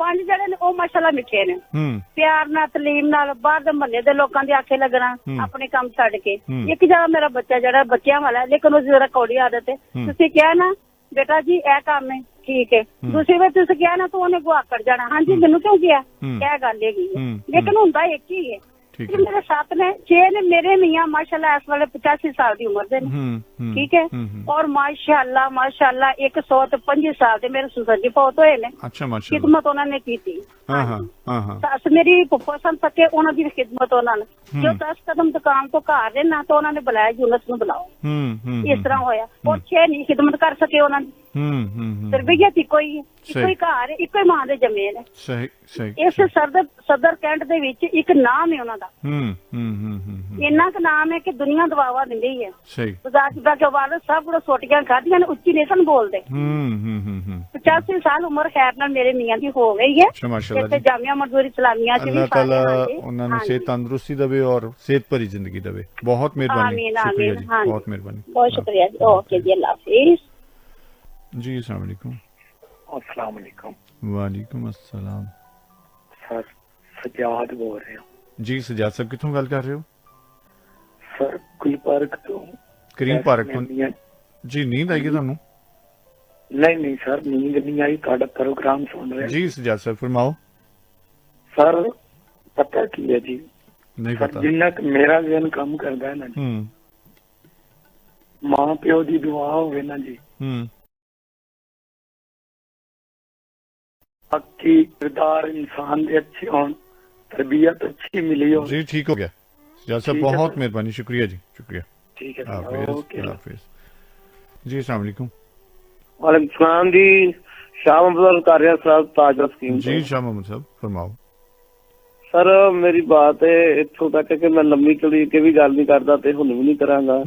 5 ਜਿਹੜੇ ਨੇ ਉਹ ਮਾਸ਼ਾਅੱਲਾ ਮਿੱਠੇ ਨੇ, ਪਿਆਰ ਨਾਲ ਤਲੀਮ ਨਾਲ ਬਾਹਰ ਦੇ ਮਹੱਲੇ ਦੇ ਲੋਕਾਂ ਦੇ ਆਖੇ ਲੱਗਣਾ, ਆਪਣੇ ਕੰਮ ਛੱਡ ਕੇ। ਇੱਕ ਜਿਹੜਾ ਮੇਰਾ ਬੱਚਾ ਜਿਹੜਾ ਬੱਚਿਆਂ ਵਾਲਾ, ਲੇਕਿਨ ਉਹ ਜ਼ਰਾ ਕੌੜੀ ਆਦਤ ਹੈ। ਤੁਸੀਂ ਕਿਹਾ ਨਾ ਬੇਟਾ ਜੀ ਇਹ ਕੰਮ ਹੈ, ਠੀਕ ਹੈ, ਦੂਸਰੀ ਵਾਰ ਤੁਸੀਂ ਕਿਹਾ ਨਾ ਤਾਂ ਉਹਨੇ ਗੁਆਕੜ ਜਾਣਾ, ਹਾਂਜੀ ਮੈਨੂੰ ਕਿਉਂ ਕਿਹਾ, ਇਹ ਗੱਲ ਹੈਗੀ ਹੈ। ਲੇਕਿਨ ਹੁੰਦਾ ਇੱਕ ਹੀ ਹੈ। ਮੇਰੇ 7 ਨੇ, 6 ਨੇ ਮੇਰੇ ਮੀਆਂ ਮਾਸ਼ਾਅੱਲਾ ਇਸ ਵੇਲੇ 85 ਸਾਲ ਦੀ ਉਮਰ ਦੇ ਨੇ, ਠੀਕ ਹੈ, ਔਰ ਮਾਸ਼ਾਅੱਲਾ 125 ਸਾਲ ਦੇ ਮੇਰੇ ਸੁਸਰ ਜੀ ਬਹੁਤ ਹੋਏ ਨੇ। ਅੱਛਾ ਮਾਸ਼ਾਅੱਲਾ, ਖਿਦਮਤ ਉਹਨਾਂ ਨੇ ਕੀਤੀ। ਹਾਂ ਸੱਸ ਮੇਰੀ ਫੁੱਫਾ ਸਨ ਸਕੇ, ਉਹਨਾਂ ਦੀ ਖਿਦਮਤ ਉਹਨਾਂ ਨੇ। ਜੋ 10 ਕਦਮ ਦੁਕਾਨ ਤੋਂ ਘਰ ਦੇ ਨਾ ਤਾਂ ਉਹਨਾਂ ਨੇ ਬੁਲਾਇਆ ਯੂਨਸ ਨੂੰ ਬੁਲਾਓ, ਇਸ ਤਰ੍ਹਾਂ ਹੋਇਆ। ਔਰ 6 ਨਹੀਂ ਖਿਦਮਤ ਕਰ ਸਕੇ ਉਹਨਾਂ ਦੀ। ਤਰਬੀਅਤ ਇੱਕੋ ਹੀ ਹੈ, ਇੱਕੋ ਹੀ ਘਰ, ਇੱਕੋ ਹੀ ਮਾਂ ਦੇ ਜੰਮੇ ਨੇ। ਸਹੀ ਸਹੀ। ਇਸ ਸਦਰ ਕੈਂਟ ਦੇ ਵਿੱਚ ਇੱਕ ਨਾਮ ਹੈ ਉਹਨਾਂ ਦਾ, ਇੰਨਾ ਕੁ ਨਾਮ ਹੈ ਕਿ ਦੁਨੀਆ ਦਵਾਵਾ ਦਿੰਦੀ ਹੈ। ਸਹੀ। ਬਾਜ਼ਾਰ ਕੇ ਵਾਲਦ ਸਭ ਕੋਲ ਸੋਟੀਆਂ ਖਾਧੀਆਂ ਨੇ, ਉੱਚੀ ਨਹੀਂ ਸਨ ਬੋਲਦੇ। 85 ਸਾਲ ਉਮਰ ਖੈਰ ਨਾਲ ਮੇਰੇ ਮੀਆਂ ਦੀ ਹੋ ਗਈ ਹੈ। ਇੱਥੇ ਜਾਮੀਆ ਮਜ਼ਦੂਰੀ ਇਸਲਾਮੀਆ ਚ ਵੀ ਅੱਲਾਹ ਤਾਲਾ ਉਹਨਾਂ ਨੂੰ ਸਿਹਤ ਤੰਦਰੁਸਤੀ ਦੇਵੇ ਔਰ ਸਿਹਤ ਭਰੀ ਜ਼ਿੰਦਗੀ ਦੇਵੇ। ਬਹੁਤ ਮਿਹਰਬਾਨੀ, ਸ਼ੁਕਰੀਆ ਜੀ, ਬਹੁਤ ਮਿਹਰਬਾਨੀ, ਬਹੁਤ ਸ਼ੁਕਰੀਆ ਜੀ। ਓਕੇ ਜੀ, ਅੱਲਾਹ ਹਾਫਿਜ਼ जी। अस्सलाम वालेकुम। अस्सलाम वालेकुम। वालेकुम अस्सलाम। सर सजाद बोल रहे हो जी? सजाद साहब कितों गल कर रहे हो? सर गुलबर्ग तो करीम पार्क तो जी। नींद आई है ਤੁਹਾਨੂੰ? नहीं सर नींद नहीं आई, ਤੁਹਾਡਾ प्रोग्राम सुन रहे जी। सजाद साहब फरमाओ। सर पता की है जी, नहीं पता। जिन्ना मेरा जहन काम करता है ना जी, मां प्यो की दुआ होवे ना जी, बाकी किरदार इंसान दे अच्छे होन, तरबियत अच्छी मिली हो जी। ठीक हो गया सजाद साहब, बहुत मेहरबानी, शुक्रिया जी, शुक्रिया। ठीक है, हाफिज जी। अस्सलाम वालेकुम। वालेकुम सलाम जी। शाह मोहम्मद कर रहा सर ताजरा स्कीम जी। शाह मोहम्मद साहब फरमाओ। सर मेरी बात है इत्थों तक कि मैं लंबी चौड़ी के भी गल नहीं करता ते हुण भी नहीं करांगा।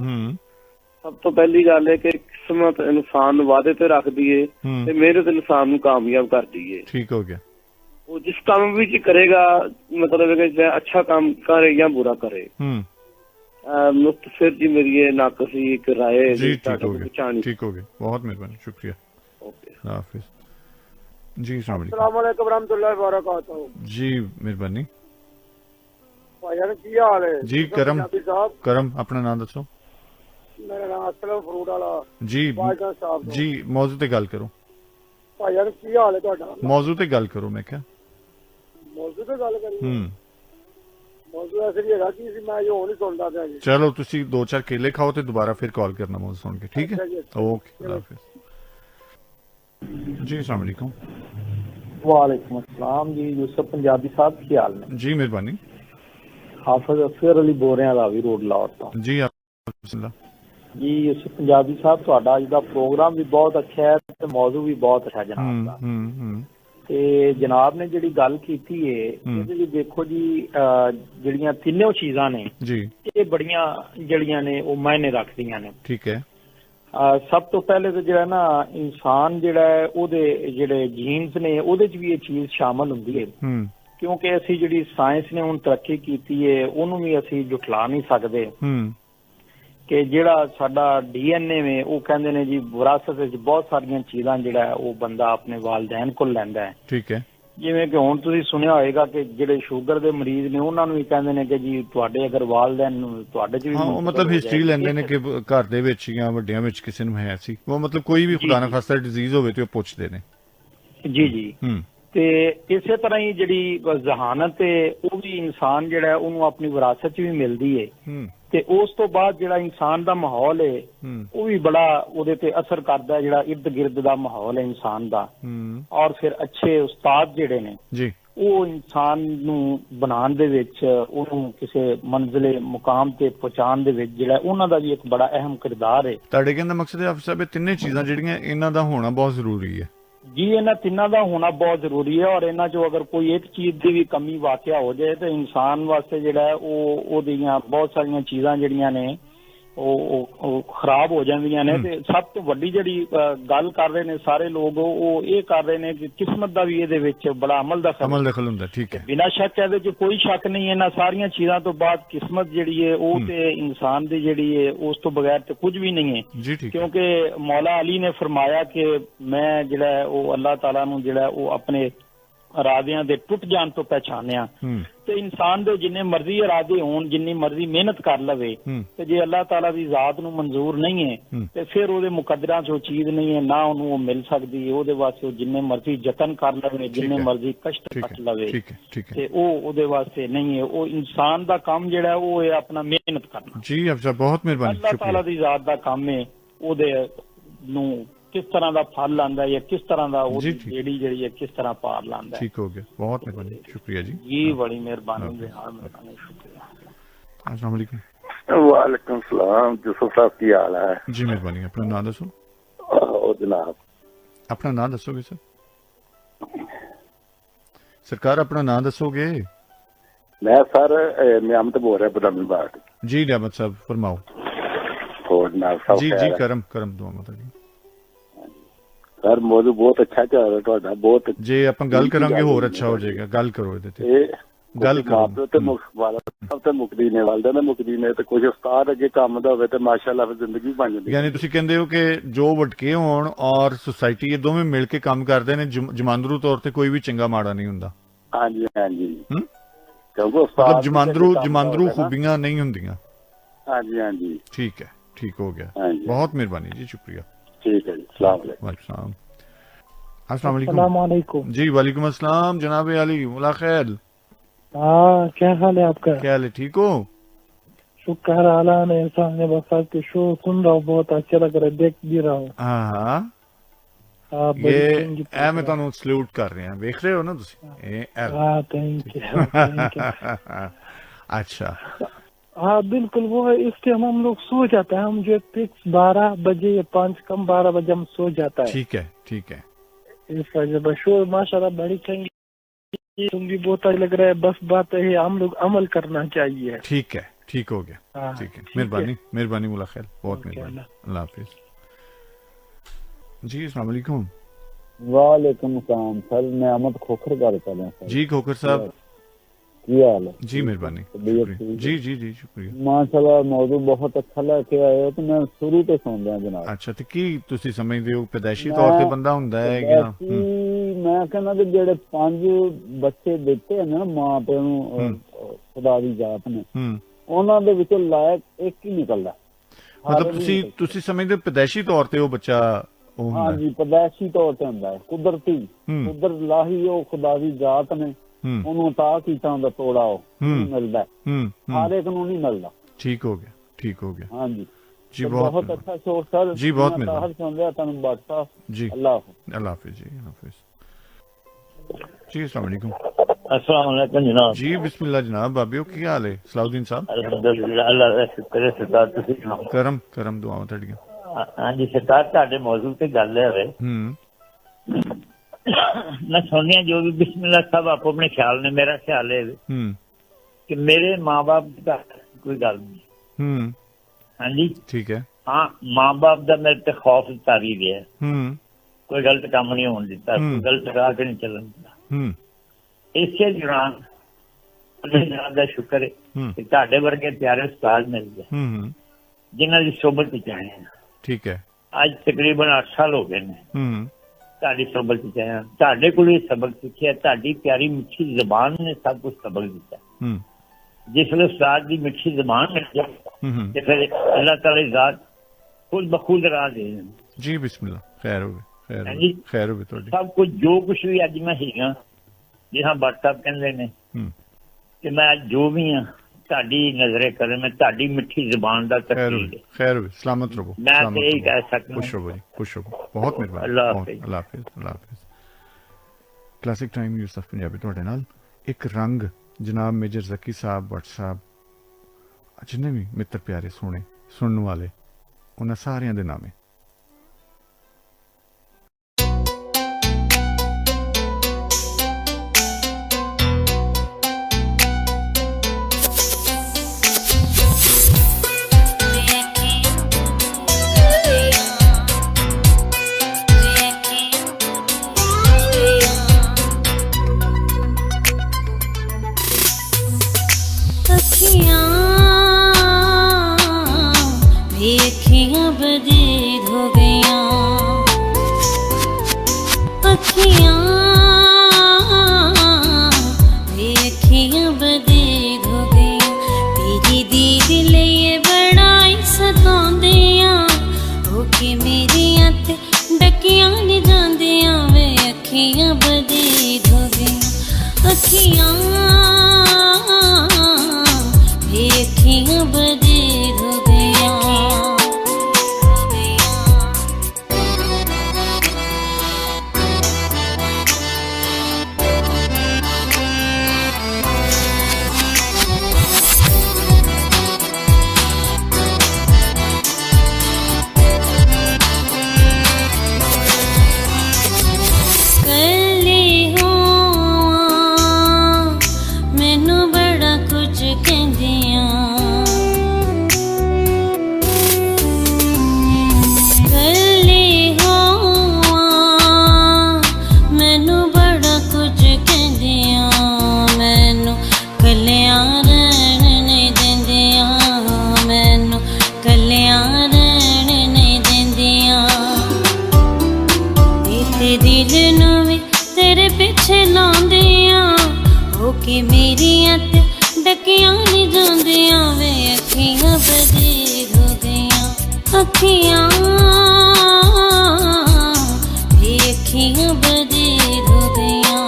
सब तो पहली गल है कि किस्मत इंसान वादे ते रख दिए ते मेहनत इंसान नूं कामयाब कर दिए। ठीक हो गया। वो जिस काम भी करेगा, मतलब है कि अच्छा काम करे या बुरा करे। मुख्तसर जी मेरी ये नाकसी एक राय है जी। ठीक हो गया, ठीक हो गया, बहुत मेहरबानी, शुक्रिया। ओके, हाफिज जी। अस्सलाम वालेकुम रहमतुल्लाहि व बरकातहू जी। मेहरबानी भाईजान, की हाल है जी? करम करम, अपना नाम दसो। मेरा नाम असलम फ्रूट वाला जी। साहब जी मौजू ते गल करो। भाईजान की हाल है ਤੁਹਾਡਾ? मौजू ते गल करो। मैं क्या मौजू ते गल करी? मौजू ऐसे ही है कि मैं जो नहीं सुनता था जी। चलो तुसी 2-4 केले खाओ ते दोबारा फिर कॉल करना मौजू सुन के, ठीक है? ओके, अल्लाह हाफिज जी। अस्सलाम वालेकुम। वालेकुम अस्सलाम जी। यूसुफ पंजाबी साहब की हाल ने? जी मेहरबानी। हाफिज अफसर अली बोल रहे हैं रावी रोड लाहौर तो जी। जी यूसुफ पंजाबी साहब, ਤੁਹਾਡਾ ਅੱਜ ਦਾ ਪ੍ਰੋਗਰਾਮ ਵੀ ਬਹੁਤ ਅੱਛਾ ਹੈ ਤੇ ਮੌਜੂ ਵੀ ਬਹੁਤ ਅੱਛਾ ਜਨਾਬ ਦਾ। ਤੇ ਜਨਾਬ ਨੇ ਜਿਹੜੀ ਗੱਲ ਕੀਤੀ ਹੈ ਇਹਦੇ ਵਿੱਚ ਦੇਖੋ ਜੀ, ਜਿਹੜੀਆਂ ਤਿੰਨੋਂ ਚੀਜ਼ਾਂ ਨੇ ਜੀ, ਇਹ ਬੜੀਆਂ ਜਿਹੜੀਆਂ ਨੇ ਉਹ ਮਾਇਨੇ ਰੱਖਦੀਆਂ ਨੇ। ਠੀਕ ਹੈ। ਸਭ ਤੋਂ ਪਹਿਲੇ ਤਾਂ ਜਿਹੜਾ ਨਾ ਇਨਸਾਨ ਜਿਹੜਾ ਹੈ ਉਹਦੇ ਜਿਹੜੇ ਜੀਨਸ ਨੇ ਉਹਦੇ 'ਚ ਵੀ ਇਹ ਚੀਜ਼ ਸ਼ਾਮਲ ਹੁੰਦੀ ਹੈ, ਕਿਉਂਕਿ ਅਸੀਂ ਜਿਹੜੀ ਸਾਇੰਸ ਨੇ ਹੁਣ ਤਰੱਕੀ ਕੀਤੀ ਹੈ ਉਹਨੂੰ ਵੀ ਅਸੀਂ ਝੁਠਲਾ ਨਹੀਂ ਸਕਦੇ ਕਿ ਜਿਹੜਾ ਸਾਡਾ DNA ਵੇ ਉਹ ਕਹਿੰਦੇ ਨੇ ਜੀ ਵਿਰਾਸਤ ਵਿੱਚ ਬਹੁਤ ਸਾਰੀਆਂ ਚੀਜ਼ਾਂ ਜਿਹੜਾ ਉਹ ਬੰਦਾ ਆਪਣੇ ਵਾਲਿदैन ਕੋਲ ਲੈਂਦਾ ਹੈ। ਠੀਕ ਹੈ। ਜਿਵੇਂ ਕਿ ਹੁਣ ਤੁਸੀਂ ਸੁਣਿਆ ਹੋਏਗਾ ਕਿ ਜਿਹੜੇ ਸ਼ੂਗਰ ਦੇ ਮਰੀਜ਼ ਨੇ ਉਹਨਾਂ ਨੂੰ ਵੀ ਕਹਿੰਦੇ ਨੇ ਕਿ ਜੀ ਤੁਹਾਡੇ ਅਗਰ ਵਾਲਿदैन ਨੂੰ ਤੁਹਾਡੇ 'ਚ ਵੀ ਉਹ ਮਤਲਬ ਹਿਸਟਰੀ ਲੈਂਦੇ ਨੇ ਕਿ ਘਰ ਦੇ ਵਿੱਚ ਜਾਂ ਵੱਡਿਆਂ ਵਿੱਚ ਕਿਸੇ ਨੂੰ ਹੈ ਸੀ, ਉਹ ਮਤਲਬ ਕੋਈ ਵੀ ਖੁਦਾ ਨਾ ਖਾਸਤਾ ਡਿਜ਼ੀਜ਼ ਹੋਵੇ ਤੇ ਉਹ ਪੁੱਛਦੇ ਨੇ। ਜੀ ਜੀ। ਤੇ ਇਸੇ ਤਰ੍ਹਾਂ ਹੀ ਜਿਹੜੀ ਜ਼ਹਾਨਤ ਹੈ ਉਹ ਵੀ ਇਨਸਾਨ ਜਿਹੜਾ ਉਹਨੂੰ ਆਪਣੀ ਵਿਰਾਸਤ 'ਚ ਵੀ ਮਿਲਦੀ ਹੈ। ਤੇ ਉਸ ਤੋਂ ਬਾਅਦ ਜਿਹੜਾ ਇਨਸਾਨ ਦਾ ਮਾਹੌਲ ਹੈ ਉਹ ਵੀ ਬੜਾ ਉਹਦੇ ਤੇ ਅਸਰ ਕਰਦਾ ਹੈ, ਜਿਹੜਾ ਇਰਦ ਗਿਰਦ ਦਾ ਮਾਹੌਲ ਹੈ ਇਨਸਾਨ ਦਾ। ਔਰ ਫਿਰ ਅੱਛੇ ਉਸਤਾਦ ਜਿਹੜੇ ਨੇ ਜੀ ਉਹ ਇਨਸਾਨ ਨੂੰ ਬਣਾਉਣ ਦੇ ਵਿੱਚ, ਉਹਨੂੰ ਕਿਸੇ ਮੰਜ਼ਿਲੇ ਮੁਕਾਮ ਤੇ ਪਹੁੰਚਾਉਣ ਦੇ ਵਿੱਚ ਜਿਹੜਾ ਉਹਨਾਂ ਦਾ ਵੀ ਇੱਕ ਬੜਾ ਅਹਿਮ ਕਿਰਦਾਰ ਹੈ। ਤੁਹਾਡੇ ਕਹਿੰਦਾ ਮਕਸਦ ਹੈ ਆਫਿਸ ਸਾਹਿਬ, ਇਹ ਤਿੰਨੇ ਚੀਜ਼ਾਂ ਜਿਹੜੀਆਂ ਇਹਨਾਂ ਦਾ ਹੋਣਾ ਬਹੁਤ ਜ਼ਰੂਰੀ ਹੈ। ਜੀ ਇਹਨਾਂ ਤਿੰਨਾਂ ਦਾ ਹੋਣਾ ਬਹੁਤ ਜ਼ਰੂਰੀ ਹੈ, ਔਰ ਇਹਨਾਂ ਚੋਂ ਅਗਰ ਕੋਈ ਇੱਕ ਚੀਜ਼ ਦੀ ਵੀ ਕਮੀ ਵਾਕਿਆ ਹੋ ਜਾਏ ਤਾਂ ਇਨਸਾਨ ਵਾਸਤੇ ਜਿਹੜਾ ਹੈ ਉਹਦੀਆਂ ਬਹੁਤ ਸਾਰੀਆਂ ਚੀਜ਼ਾਂ ਜਿਹੜੀਆਂ ਨੇ ਉਹ ਖਰਾਬ ਹੋ ਜਾਂਦੀਆਂ ਨੇ। ਤੇ ਸਭ ਤੋਂ ਵੱਡੀ ਜਿਹੜੀ ਗੱਲ ਕਰ ਰਹੇ ਨੇ ਸਾਰੇ ਲੋਕ, ਉਹ ਇਹ ਕਰ ਰਹੇ ਨੇ ਕਿ ਕਿਸਮਤ ਦਾ ਵੀ ਇਹਦੇ ਵਿੱਚ ਬੜਾ ਅਮਲ ਦਖਲ ਹੁੰਦਾ। ਠੀਕ ਹੈ, ਬਿਨਾਂ ਸ਼ੱਕ ਇਹਦੇ ਚ ਕੋਈ ਸ਼ੱਕ ਨਹੀਂ। ਇਹਨਾਂ ਸਾਰੀਆਂ ਚੀਜ਼ਾਂ ਤੋਂ ਬਾਅਦ ਕਿਸਮਤ ਜਿਹੜੀ ਹੈ ਉਹ ਤੇ ਇਨਸਾਨ ਦੀ ਜਿਹੜੀ ਹੈ ਉਸ ਤੋਂ ਬਗੈਰ ਤੇ ਕੁਝ ਵੀ ਨਹੀਂ ਹੈ। ਕਿਉਂਕਿ ਮੌਲਾ ਅਲੀ ਨੇ ਫਰਮਾਇਆ ਕਿ ਮੈਂ ਜਿਹੜਾ ਉਹ ਅੱਲਾਹ ਤਾਲਾ ਨੂੰ ਜਿਹੜਾ ਉਹ ਆਪਣੇ ਇਰਾਦਿਆਂ ਦੇ ਟੁੱਟ ਜਾਣ ਤੋਂ ਪਹਿਚਾਨਿਆ। ਤੇ ਇਨਸਾਨ ਦੇ ਜਿੰਨੇ ਮਰਜ਼ੀ ਇਰਾਦੇ ਹੋਣ, ਜਿੰਨੀ ਮਰਜ਼ੀ ਮਿਹਨਤ ਕਰ ਲਵੇ, ਤੇ ਜੇ ਅੱਲਾਹ ਤਾਲਾ ਦੀ ਜ਼ਾਤ ਨੂੰ ਮਨਜ਼ੂਰ ਨਹੀਂ ਹੈ ਤੇ ਫਿਰ ਉਹਦੇ ਮੁਕੱਦਰਾਂ 'ਚ ਉਹ ਚੀਜ਼ ਨਹੀਂ ਹੈ, ਨਾ ਉਹਨੂੰ ਉਹ ਮਿਲ ਸਕਦੀ। ਉਹਦੇ ਵਾਸਤੇ ਉਹ ਜਿੰਨੇ ਮਰਜ਼ੀ ਯਤਨ ਕਰ ਲਵੇ, ਜਿੰਨੇ ਮਰਜ਼ੀ ਕਸ਼ਟ ਕੱਟ ਲਵੇ, ਤੇ ਉਹ ਉਹਦੇ ਵਾਸਤੇ ਨਹੀਂ ਹੈ। ਉਹ ਇਨਸਾਨ ਦਾ ਕੰਮ ਜਿਹੜਾ ਉਹ ਹੈ ਆਪਣਾ ਮਿਹਨਤ ਕਰਨਾ। ਜੀ ਅਫਸਰ, ਬਹੁਤ ਮਿਹਰਬਾਨੀ। ਅੱਲਾਹ ਤਾਲਾ ਦੀ ਜ਼ਾਤ ਦਾ ਕੰਮ ਹੈ ਉਹਦੇ ਨੂੰ ਕਿਸ ਤਰ੍ਹਾਂ ਦਾ ਫਲ ਲਾਂਦਾ ਜਾਂ ਕਿਸ ਤਰ੍ਹਾਂ ਦਾ ਉਹਦੀ ਜਿਹੜੀ ਹੈ ਕਿਸ ਤਰ੍ਹਾਂ ਪਾਰ ਲਾਂਦਾ। ਠੀਕ ਹੋ ਗਿਆ, ਬਹੁਤ ਮਿਹਰਬਾਨੀ, ਸ਼ੁਕਰੀਆ ਜੀ। ਜੀ ਬੜੀ ਮਿਹਰਬਾਨੀ ਜੀ, ਹਾਂ ਮਿਹਰਬਾਨੀ, ਸ਼ੁਕਰੀਆ। अस्सलाम वालेकुम। वालेकुम सलाम। यूसुफ साहब की हाल है? जी मेहरबानी। अपना नाम दसो। जनाब अपना नाम दसोगे सर? सरकार अपना नाम दसोगे? मैं सर नियामत बोल रहा बदामी बाग। जी नियामत साहब फरमाओ। और जनाब साहब जी जी करम करम दुआ माता जी। सर मौजू बहुत अच्छा चल रहा ਤੁਹਾਡਾ, ਬਹੁਤ ਜੇ ਆਪਾਂ ਗੱਲ ਕਰਾਂਗੇ ਹੋਰ ਅੱਛਾ ਹੋ ਜਾਏਗਾ। ਗੱਲ ਕਰੋ ਇਹਦੇ ਤੇ, ਗੱਲ ਕਰੋ ਤੇ ਸਭ ਤੋਂ ਮੁਕਦੀ ਨੇ ਵਾਲਦਾ ਨੇ ਮੁਕਦੀ ਨੇ ਤੇ ਕੁਝ ਉਸਤਾਦ ਅੱਗੇ ਕੰਮ ਦਾ ਹੋਵੇ ਤੇ ਮਾਸ਼ਾਅੱਲਾ ਫਿਰ ਜ਼ਿੰਦਗੀ ਬਣ ਜਾਂਦੀ। ਯਾਨੀ ਤੁਸੀਂ ਕਹਿੰਦੇ ਹੋ ਕਿ ਜੋ ਵਟਕੇ ਹੋਣ ਔਰ ਸੁਸਾਇਟੀ ਇਹ ਦੋਵੇਂ ਮਿਲ ਕੇ ਕੰਮ ਕਰਦੇ ਨੇ, ਜਮਾਂਦਰੂ ਤੌਰ ਤੇ ਕੋਈ ਵੀ ਚੰਗਾ ਮਾੜਾ ਨਹੀਂ ਹੁੰਦਾ। ਹਾਂਜੀ ਹਾਂਜੀ, ਕਿਉਂਕਿ ਉਸਤਾਦ ਜਮਾਂਦਰੂ ਖੂਬੀਆਂ ਨਹੀਂ ਹੁੰਦੀਆਂ। ਹਾਂਜੀ ਹਾਂਜੀ, ਠੀਕ ਹੈ, ਠੀਕ ਹੋ ਗਿਆ, ਬਹੁਤ ਮਿਹਰਬਾਨੀ जी, शुक्रिया। ठीक है जी, अस्सलाम वालेकुम। जी वालेकुम अस्सलाम जनाब अली, मुला खैर। हाँ, क्या हाल है आपका? क्या हाल है, ठीक हो? शुक्र आला ने सामने बफात के शो सुन रहा हूँ, बहुत अच्छा लग रहा है, देख भी रहा हूँ। हाँ ये मैं ਤੁਹਾਨੂੰ ਸਲੂਟ ਕਰ ਰਿਹਾ, ਵੇਖ ਰਹੇ ਹੋ ਨਾ ਤੁਸੀਂ ਇਹ? हाँ थैंक यू। अच्छा हाँ बिल्कुल, वो है इस टाइम हम लोग सो जाते हैं, हम जो फिक्स 12 बजे या 5 कम 12 बजे हम सो जाता है। ठीक है ठीक है। इस वजह से शो माशाल्लाह बड़ी चंगी, तुम भी बहुत अच्छा लग रहा है। बस बात है हम लोग अमल करना चाहिए। ठीक है, ठीक हो गया, ठीक है, मेहरबानी मेहरबानी, मुला खैर, बहुत मेहरबानी, अल्लाह हाफिज। जी अस्सलाम वालेकुम। वालेकुम सलाम सर, मैं अहमद खोखर गल कर रहा हूं। जी खोखर साहब की हाल है? जी मेहरबानी, जी जी जी शुक्रिया। माशाल्लाह मौजू बहुत अच्छा लेके आए हो, तो मैं शुरू तो सुन रहा जनाब। अच्छा ਤੇ ਕੀ ਤੁਸੀਂ ਸਮਝਦੇ ਹੋ ਪੈਦਾਇਸ਼ੀ ਤੌਰ ਤੇ ਬੰਦਾ ਹੁੰਦਾ ਹੈ ਜਾਂ? ਮੈਂ ਕਹਿੰਦਾ ਕਿ ਜਿਹੜੇ 5 ਬੱਚੇ ਦਿੱਤੇ ਨੇ ਨਾ ਮਾਂ ਪਿਓ ਨੂੰ ਖੁਦਾ ਦੀ ਜ਼ਾਤ ਨੇ, ਉਹਨਾਂ ਦੇ ਵਿੱਚੋਂ ਲਾਇਕ ਇੱਕ ਹੀ ਨਿਕਲਦਾ। ਮਤਲਬ ਤੁਸੀਂ ਸਮਝਦੇ ਪੈਦਾਇਸ਼ੀ ਤੌਰ ਤੇ ਉਹ ਬੱਚਾ ਉਹ ਹੁੰਦਾ? ਹਾਂਜੀ ਪੈਦਾਇਸ਼ੀ ਤੌਰ ਤੇ ਹੁੰਦਾ ਹੈ, ਕੁਦਰਤੀ ਕੁਦਰਤ ਲਾਹੀ ਉਹ ਖੁਦਾ ਦੀ ਜ਼ਾਤ ਨੇ ਉਹਨੂੰ ਅਤਾ ਕੀਤਾ ਹੁੰਦਾ ਤੋੜਾ, ਉਹ ਮਿਲਦਾ ਹਰ ਇੱਕ ਨੂੰ ਨਹੀਂ ਮਿਲਦਾ। ਠੀਕ ਹੋ ਗਿਆ, ਠੀਕ ਹੋ ਗਿਆ। ਹਾਂਜੀ जी बहुत अच्छा शो सर जी, बहुत मेहरबानी सुन रहा था बादशाह जी। अल्लाह हाफिज जी, हाफिज जी। अस्सलाम वालेकुम। अस्सलाम वालेकुम जनाब। जी बिस्मिल्लाह जनाब, बाबियो की हाल है? सलाउद्दीन साहब अल्हम्दुलिल्लाह, अल्लाह दा शुक्र है सरकार, ਤੁਸੀਂ ਸੁਣਾਓ? ਕਰਮ ਕਰਮ ਦੁਆਵਾਂ ਤੁਹਾਡੀਆਂ। ਹਾਂਜੀ ਸਰਕਾਰ, ਤੁਹਾਡੇ ਮੌਜੂਦ ਤੇ ਗੱਲ ਹੈ। ਮੈਂ ਸੁਣਿਆ ਜੋ ਵੀ ਬਿਸਮਿल्लाह ਸਾਹਿਬ ਆਪੋ ਆਪਣੇ ਖਿਆਲ ਨੇ, ਮੇਰਾ ਖਿਆਲ ਹੈ ਕਿ ਮੇਰੇ ਮਾਂ-ਬਾਪ ਦਾ ਕੋਈ ਗੱਲ ਨਹੀਂ। ਹਾਂਜੀ ਠੀਕ ਹੈ। ਹਾਂ, ਮਾਂ-ਬਾਪ ਦਾ ਮੇਰੇ ਤੇ ਖੌਫ ਤਾਰੀ ਗਿਆ, ਕੋਈ ਗਲਤ ਕੰਮ ਨਹੀਂ ਹੋਣ ਦਿੱਤਾ, ਕੋਈ ਗਲਤ ਰਾਹ ਤੇ ਨਹੀਂ ਚੱਲਣ ਦਿੱਤਾ। ਇਸੇ ਦੌਰਾਨ ਅੱਲਾਹ ਦਾ ਸ਼ੁਕਰ ਹੈ ਕਿ ਤੁਹਾਡੇ ਵਰਗੇ ਪਿਆਰੇ ਉਸਤਾਦ ਮਿਲ ਗਏ ਜਿਨ੍ਹਾਂ ਦੀ ਸੋਬਤ ਵਿੱਚ ਆਏ ਹਾਂ। ਠੀਕ ਹੈ। ਅੱਜ ਤਕਰੀਬਨ 8 ਸਾਲ ਹੋ ਗਏ ਨੇ ਤੁਹਾਡੀ ਸੋਬਤ ਵਿੱਚ ਆਇਆ, ਤੁਹਾਡੇ ਕੋਲ ਇਹ ਸਬਕ ਸਿੱਖਿਆ, ਤੁਹਾਡੀ ਪਿਆਰੀ ਮਿੱਠੀ ਜ਼ਬਾਨ ਨੇ ਸਭ ਕੁਛ ਸਬਕ ਦਿੱਤਾ। ਜਿਸ ਵੇਲੇ ਉਸਤਾਦ ਦੀ ਮਿੱਠੀ ਜ਼ਬਾਨ ਮਿਲ ਜਾਏ ਤੇ ਫਿਰ ਅੱਲਾਹ ਤਾਲਾ ਜ਼ਾਤ ਖੁਦ ਬਖੁਦ ਰਾਹ ਦੇ। ਜੀ ਬਿਸਮਿल्लाह, ਖੈਰ ਹੋਵੇ, ਖੈਰ ਹੋਵੇ ਤੁਹਾਡੀ। ਸਭ ਕੁਝ ਜੋ ਕੁਛ ਵੀ ਅੱਜ ਮੈਂ ਹੈਗਾ, ਜਿਹਾਂ ਭੱਟ ਸਾਹਿਬ ਕਹਿੰਦੇ ਨੇ ਕਿ ਮੈਂ ਅੱਜ ਜੋ ਵੀ ਹਾਂ ਤੁਹਾਡੀ ਨਜ਼ਰੇ ਕਰੇ, ਮੈਂ ਤੁਹਾਡੀ ਮਿੱਠੀ ਜ਼ਬਾਨ ਦਾ ਤਕਦੀਰ। ਖੈਰ ਹੋਵੇ, ਸਲਾਮਤ ਰਹੋ। ਮੈਂ ਤੇ ਇਹੀ ਕਹਿ ਸਕਦਾ। ਖੁਸ਼ ਰਹੋ ਜੀ, ਖੁਸ਼ ਰਹੋ, ਬਹੁਤ ਮਿਹਰਬਾਨੀ। ਅੱਲਾਹ ਹਾਫਿਜ਼, ਅੱਲਾਹ ਹਾਫਿਜ਼, ਅੱਲਾਹ ਹਾਫਿਜ਼। Classic time news of Punjabi ਤੁਹਾਡੇ ਨਾਲ। ਇੱਕ ਰੰਗ ਜਨਾਬ ਮੇਜਰ ਜ਼ਕੀ ਸਾਹਿਬ ਭੱਟ ਸਾਹਿਬ, ਜਿੰਨੇ ਵੀ ਮਿੱਤਰ ਪਿਆਰੇ ਸੋਹਣੇ ਸੁਣਨ ਵਾਲੇ, ਉਹਨਾਂ ਸਾਰਿਆਂ ਦੇ ਨਾਮੇ। अखियां बदीद हो गया, अखियां बदीद हो गया, तेरी दीद लिए बड़ाई सताउंदियां, हो के मेरियां ते डकियां नहीं जांदियां वे, अखियां बदीद हो गया, अखियां बदीद हो गया। कि मेरियां ते डकियां नहीं जांदियां वे, अखियां बदीद हो गया, अखियां बदीद हो गया।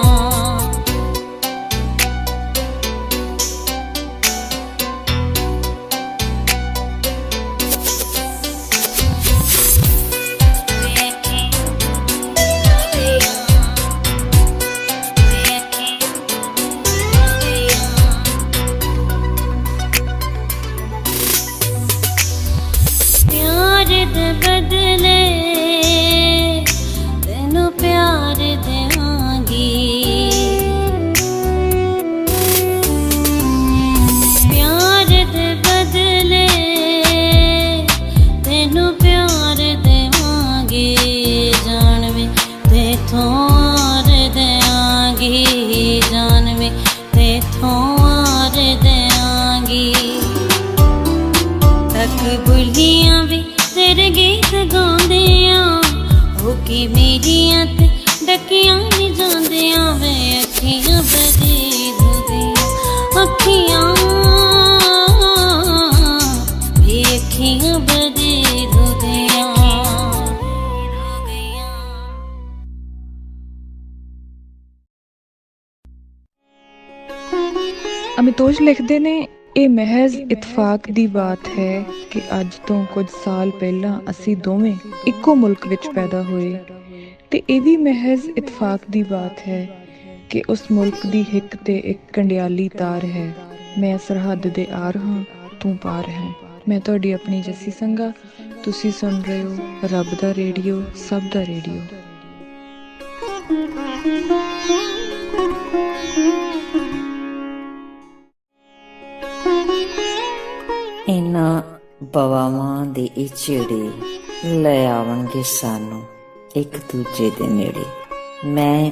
बदले तेनू प्यार देवांगी, प्यार दे बदले तेनू प्यार देवांगी, जान में तेथों आर देआंगी, जान में तेथों आर देआंगी, तक बुलियां भी तेरे गीत गाउंदियां, हो के मेरियां ते डकियां नहीं जांदियां वे, अखियां बदीद हो गई, अखियां बदीद हो गया। ਅਮਿਤੋਜ ਲਿਖਦੇ ਨੇ, ਇਹ ਮਹਿਜ਼ ਇਤਫਾਕ ਦੀ ਬਾਤ ਹੈ ਕਿ ਅੱਜ ਤੋਂ ਕੁਝ ਸਾਲ ਪਹਿਲਾਂ ਅਸੀਂ ਦੋਵੇਂ ਇੱਕੋ ਮੁਲਕ ਵਿੱਚ ਪੈਦਾ ਹੋਏ, ਤੇ ਇਹ ਵੀ ਮਹਿਜ਼ ਇਤਫਾਕ ਦੀ ਬਾਤ ਹੈ ਕਿ ਉਸ ਮੁਲਕ ਦੀ ਹਿੱਕ ਤੇ ਇੱਕ ਕੰਡਿਆਲੀ ਤਾਰ ਹੈ। ਮੈਂ ਸਰਹੱਦ ਦੇ ਆਰ ਹਾਂ, ਤੂੰ ਪਾਰ ਹੈ। ਮੈਂ ਤੁਹਾਡੀ ਆਪਣੀ ਜੱਸੀ ਸੰਘਾ, ਤੁਸੀਂ ਸੁਣ ਰਹੇ ਹੋ ਰੱਬ ਦਾ ਰੇਡੀਓ, ਸਭ ਦਾ ਰੇਡੀਓ। ਇਹਨਾਂ ਬਵਾਵਾਂ ਦੇ ਇਹ ਝੇੜੇ ਲੈ ਆਵਣਗੇ ਸਾਨੂੰ ਇੱਕ ਦੂਜੇ ਦੇ ਨੇੜੇ। ਮੈਂ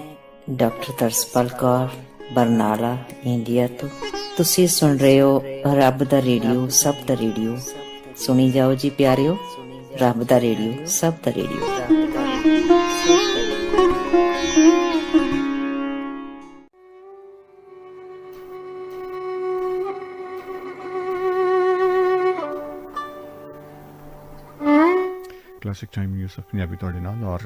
ਡਾਕਟਰ ਤਰਸਪਾਲ ਕੌਰ, ਬਰਨਾਲਾ, ਇੰਡੀਆ ਤੋਂ। ਤੁਸੀਂ ਸੁਣ ਰਹੇ ਹੋ ਰੱਬ ਦਾ ਰੇਡੀਓ, ਸਭ ਦਾ ਰੇਡੀਓ। ਸੁਣੀ ਜਾਓ ਜੀ ਪਿਆਰਿਓ, ਰੱਬ ਦਾ ਰੇਡੀਓ, ਸਭ ਦਾ radio. Classic time news of Punjabi ਤੁਹਾਡੇ ਨਾਲ, ਔਰ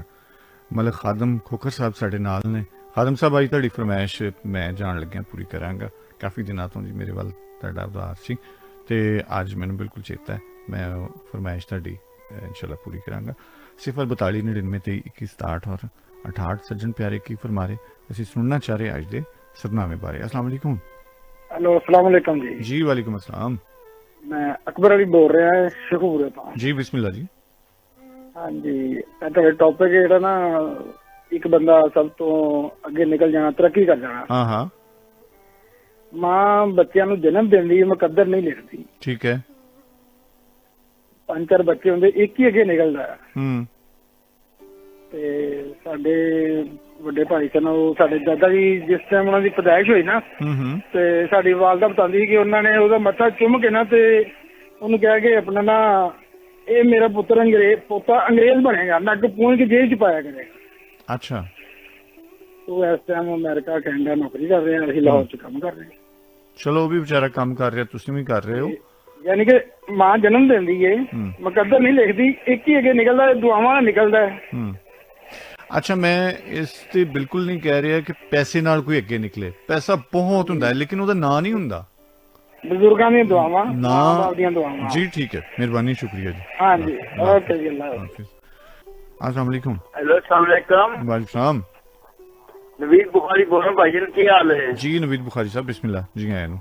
ਮਲਕ ਖਾਦਮ ਖੋਖਰ ਸਾਹਿਬ ਸਾਡੇ ਨਾਲ ਨੇ। ਖਾਦਮ ਸਾਹਿਬ, ਅੱਜ ਤੁਹਾਡੀ ਫਰਮਾਇਸ਼ ਮੈਂ ਜਾਣ ਲੱਗਿਆ ਪੂਰੀ ਕਰਾਂਗਾ। ਕਾਫੀ ਦਿਨਾਂ ਤੋਂ ਜੀ ਮੇਰੇ ਵੱਲ ਤੁਹਾਡਾ ਉਧਾਰ ਸੀ, ਅਤੇ ਅੱਜ ਮੈਨੂੰ ਬਿਲਕੁਲ ਚੇਤਾ ਹੈ, ਮੈਂ ਫਰਮਾਇਸ਼ ਤੁਹਾਡੀ ਇਨਸ਼ਾਅੱਲਾ ਪੂਰੀ ਕਰਾਂਗਾ। 04299232167 और 68 सज्जन प्यारे की फरमा रहे ਅਸੀਂ ਸੁਣਨਾ ਚਾਹ ਰਹੇ ਅੱਜ ਦੇ ਸਦਨਾਮੇ ਬਾਰੇ। अस्सलाम वालेकुम। हेलो अस्सलाम वालेकुम जी। जी वालेकुम अस्सलाम। मैं अकबर अली बोल रहा है शहूर तो जी बिस्मिल्लाह जी। हाँ जी ਤੁਹਾਡਾ ਟੌਪਿਕ ਜਿਹੜਾ ਨਾ ਇੱਕ ਬੰਦਾ ਸਭ ਤੋਂ ਅੱਗੇ ਨਿਕਲ ਜਾਣਾ ਤਰੱਕੀ ਕਰ ਜਾਣਾ। हाँ हाँ ਮਾਂ ਬੱਚਿਆਂ ਨੂੰ ਜਨਮ ਦਿੰਦੀ ਮੁਕੱਦਰ ਨਹੀਂ ਲਿਖਦੀ। ठीक है। 5-4 ਬੱਚੇ ਹੁੰਦੇ ਇੱਕ ਹੀ ਅੱਗੇ ਨਿਕਲਦਾ ਹੈ। ਤੇ ਸਾਡੇ ਵੱਡੇ ਭਾਈ ਸਨ ਉਹ ਸਾਡੇ ਦਾਦਾ ਜੀ ਜਿਸ ਟਾਈਮ ਉਹਨਾਂ ਦੀ ਪੈਦਾਇਸ਼ ਹੋਈ ਨਾ ਤੇ ਸਾਡੀ ਵਾਲਦਾ ਬਤਾਉਂਦੀ ਸੀ ਕਿ ਉਹਨਾਂ ਨੇ ਉਹਦਾ ਮੱਥਾ ਚੁੰਮ ਕੇ ਨਾ ਤੇ ਉਹਨੂੰ ਕਹਿ ਕੇ ਆਪਣਾ ਨਾ ਇਹ ਮੇਰਾ ਪੁੱਤਰ ਪੋਤਾ ਅੰਗਰੇਜ਼ ਬਣੇਗਾ ਨੱਕ ਪੂੰਝ ਕੇ ਜੇਲ੍ਹ ਚ ਪਾਇਆ ਕਰੇਗਾ। ਅੱਛਾ। ਉਹ ਇਸ ਟਾਈਮ ਅਮਰੀਕਾ ਕੈਨੇਡਾ ਨੌਕਰੀ ਕਰ ਰਹੇ ਆ, ਅਸੀਂ ਲਾਹੌਰ ਚ ਕੰਮ ਕਰ ਰਹੇ ਹਾਂ। ਚਲੋ ਉਹ ਵੀ ਵਿਚਾਰਾ ਕੰਮ ਕਰ ਰਿਹਾ, ਤੁਸੀਂ ਵੀ ਕਰ ਰਹੇ ਹੋ। ਯਾਨੀ ਕਿ ਮਾਂ ਜਨਮ ਦਿੰਦੀ ਏ ਮੁਕੱਦਰ ਨਹੀਂ ਲਿਖਦੀ, ਇੱਕ ਹੀ ਅੱਗੇ ਨਿਕਲਦਾ, ਦੁਆਵਾਂ ਨਾਲ ਨਿਕਲਦਾ ਹੈ। ਅੱਛਾ, ਮੈਂ ਇਸ ਤੇ ਬਿਲਕੁਲ ਨਹੀਂ ਕਹਿ ਰਿਹਾ ਕਿ ਪੈਸੇ ਨਾਲ ਕੋਈ ਅੱਗੇ ਨਿਕਲੇ, ਪੈਸਾ ਬਹੁਤ ਹੁੰਦਾ ਹੈ ਲੇਕਿਨ ਉਹਦਾ ਨਾਂ ਨਹੀਂ ਹੁੰਦਾ। ਬਜ਼ੁਰਗਾਂ ਦੀਆਂ ਦੁਆਵਾਂ, ਨਾ ਦੀਆਂ ਦੁਆਵਾਂ। ਜੀ ਠੀਕ ਹੈ, ਮਿਹਰਬਾਨੀ, शुक्रिया जी। हाँ जी ओके जी, अल्लाह हाफिज़। अस्सलाम वालेकुम। हेलो अस्सलाम वालेकुम। वालेकुम सलाम। नवीद बुखारी बोल रहा हूं भाईजान, की हाल है जी? नवीद बुखारी साहब बिस्मिल्लाह जी। आया नु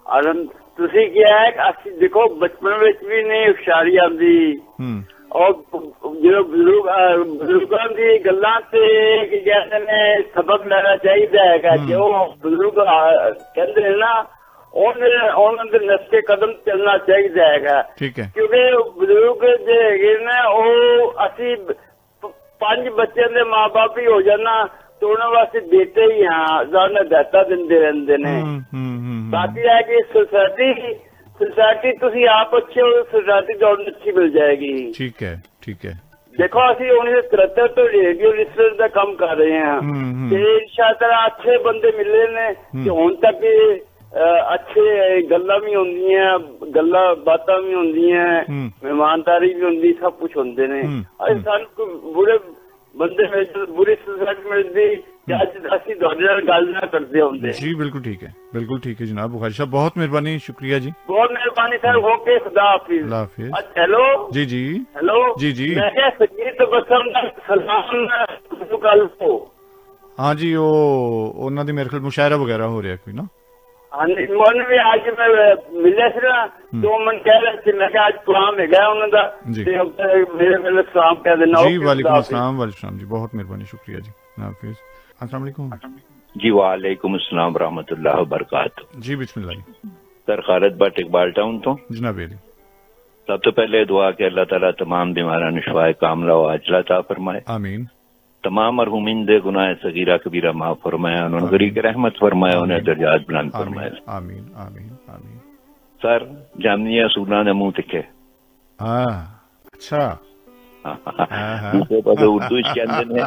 आलम ਤੁਸੀਂ ਕਿਹਾ ਹੈ ਕਿ ਅਸੀਂ ਦੇਖੋ ਬਚਪਨ ਵਿੱਚ ਵੀ ਨਹੀਂ ਹੁਸ਼ਿਆਰੀ ਆਉਂਦੀ ਔਰ ਜਦੋਂ ਬਜ਼ੁਰਗਾਂ ਦੀ ਗੱਲਾਂ ਤੇ ਕੀ ਕਹਿੰਦੇ ਨੇ ਸਬਕ ਲੈਣਾ ਚਾਹੀਦਾ ਹੈਗਾ। ਜੋ ਬਜ਼ੁਰਗ ਕਹਿੰਦੇ ਨੇ ਨਾ ਉਹਨਾਂ ਦੇ ਨਸਕੇ ਕਦਮ ਚੱਲਣਾ ਚਾਹੀਦਾ ਹੈਗਾ। ਠੀਕ ਹੈ। ਕਿਉਂਕਿ ਬਜ਼ੁਰਗ ਜੇ ਹੈਗੇ ਨੇ ਉਹ ਅਸੀਂ 5 ਬੱਚਿਆਂ ਦੇ ਮਾਂ-ਬਾਪ ਹੀ ਹੋ ਜਾਣਾ ਤੇ ਉਹਨਾਂ ਵਾਸਤੇ ਦੇਤੇ ਹੀ ਹਾਂ, ਉਹਨਾਂ ਦਾਤਾ ਦਿੰਦੇ ਰਹਿੰਦੇ ਨੇ। बाकी है कि सोसाइटी ਤੁਸੀਂ ਆਪ ਅੱਛੇ ਹੋ, सोसाइटी ਤੁਹਾਨੂੰ ਅੱਛੀ ਮਿਲ ਜਾਏਗੀ। ਠੀਕ ਹੈ, ਠੀਕ ਹੈ। ਦੇਖੋ ਅਸੀਂ 1973 ਤੋਂ ਰੇਡੀਓ ਰਿਸਰਚ ਦਾ ਕੰਮ ਕਰ ਰਹੇ ਹਾਂ ਤੇ ਇਨਸ਼ਾਅੱਲਾ ਅੱਛੇ ਬੰਦੇ ਮਿਲੇ ਨੇ ਤੇ ਹੁਣ ਤੱਕ ਅੱਛੇ ਗੱਲਾਂ ਵੀ ਹੁੰਦੀਆਂ, ਗੱਲਾਂ ਬਾਤਾਂ ਵੀ ਹੁੰਦੀਆਂ, ਮਹਿਮਾਨਦਾਰੀ ਵੀ ਹੁੰਦੀ, ਸਭ ਕੁਝ ਹੁੰਦੇ ਨੇ। ਅੱਜ ਸਾਨੂੰ ਬੁਰੇ ਬੰਦੇ ਮਿਲਦੇ, ਬੁਰੀ सोसाइटी मिलती ਅਸੀਂ ਤੁਹਾਡੇ ਨਾਲ ਗੱਲ ਨਾ ਕਰਦੇ ਹੁੰਦੇ। जी बिल्कुल ठीक है, बिल्कुल ठीक है जनाब बुखारी साहब, बहुत मेहरबानी, शुक्रिया जी। बहुत मेहरबानी सर, ओके, खुदा हाफिज। अल्लाह हाफिज। हेलो जी जी। हेलो जी जी। मैं क्या संगीत पसंद सलाम को। हाँ जी, वो ਉਹਨਾਂ ਦੀ ਮੇਰੇ ਖਿਆਲ ਮੁਸ਼ਾਇਰਾ ਵਗੈਰਾ ਹੋ ਰਿਹਾ ਕੋਈ ਨਾ। हाँ जी, मन भी आज मैं मिले थे ना तो मन कह रहे थे, मैं आज प्रोग्राम है गया उन्होंने मेरे सलाम कह देना। जी वालेकुम अस्सलाम। वालेकुम सलाम जी, बहुत मेहरबानी, शुक्रिया जी। हाफिज। अस्सलाम वालेकुम जी। वालेकुम अस्सलाम रहमतुल्लाह बरकातहू जी। बिस्मिल्लाह। सर खालिद भट्ट इकबाल टाउन तो जनाब अली। सब तो पहले दुआ कि अल्लाह ताला तमाम बीमारां नूं शिफाए कामला व आजला अता फरमाए। आमीन। तमाम मरहूमीन दे गुनाह सगीरा कबीरा माफ फरमाए, उन्होंने गरीब रहमत फरमाए, उन्हें दर्जात बुलंद फरमाए। आमीन आमीन आमीन। सर जामिया सूलां दे मुंह तिखे। हां अच्छा। दूसरे पासे उर्दू च कहंदे ने।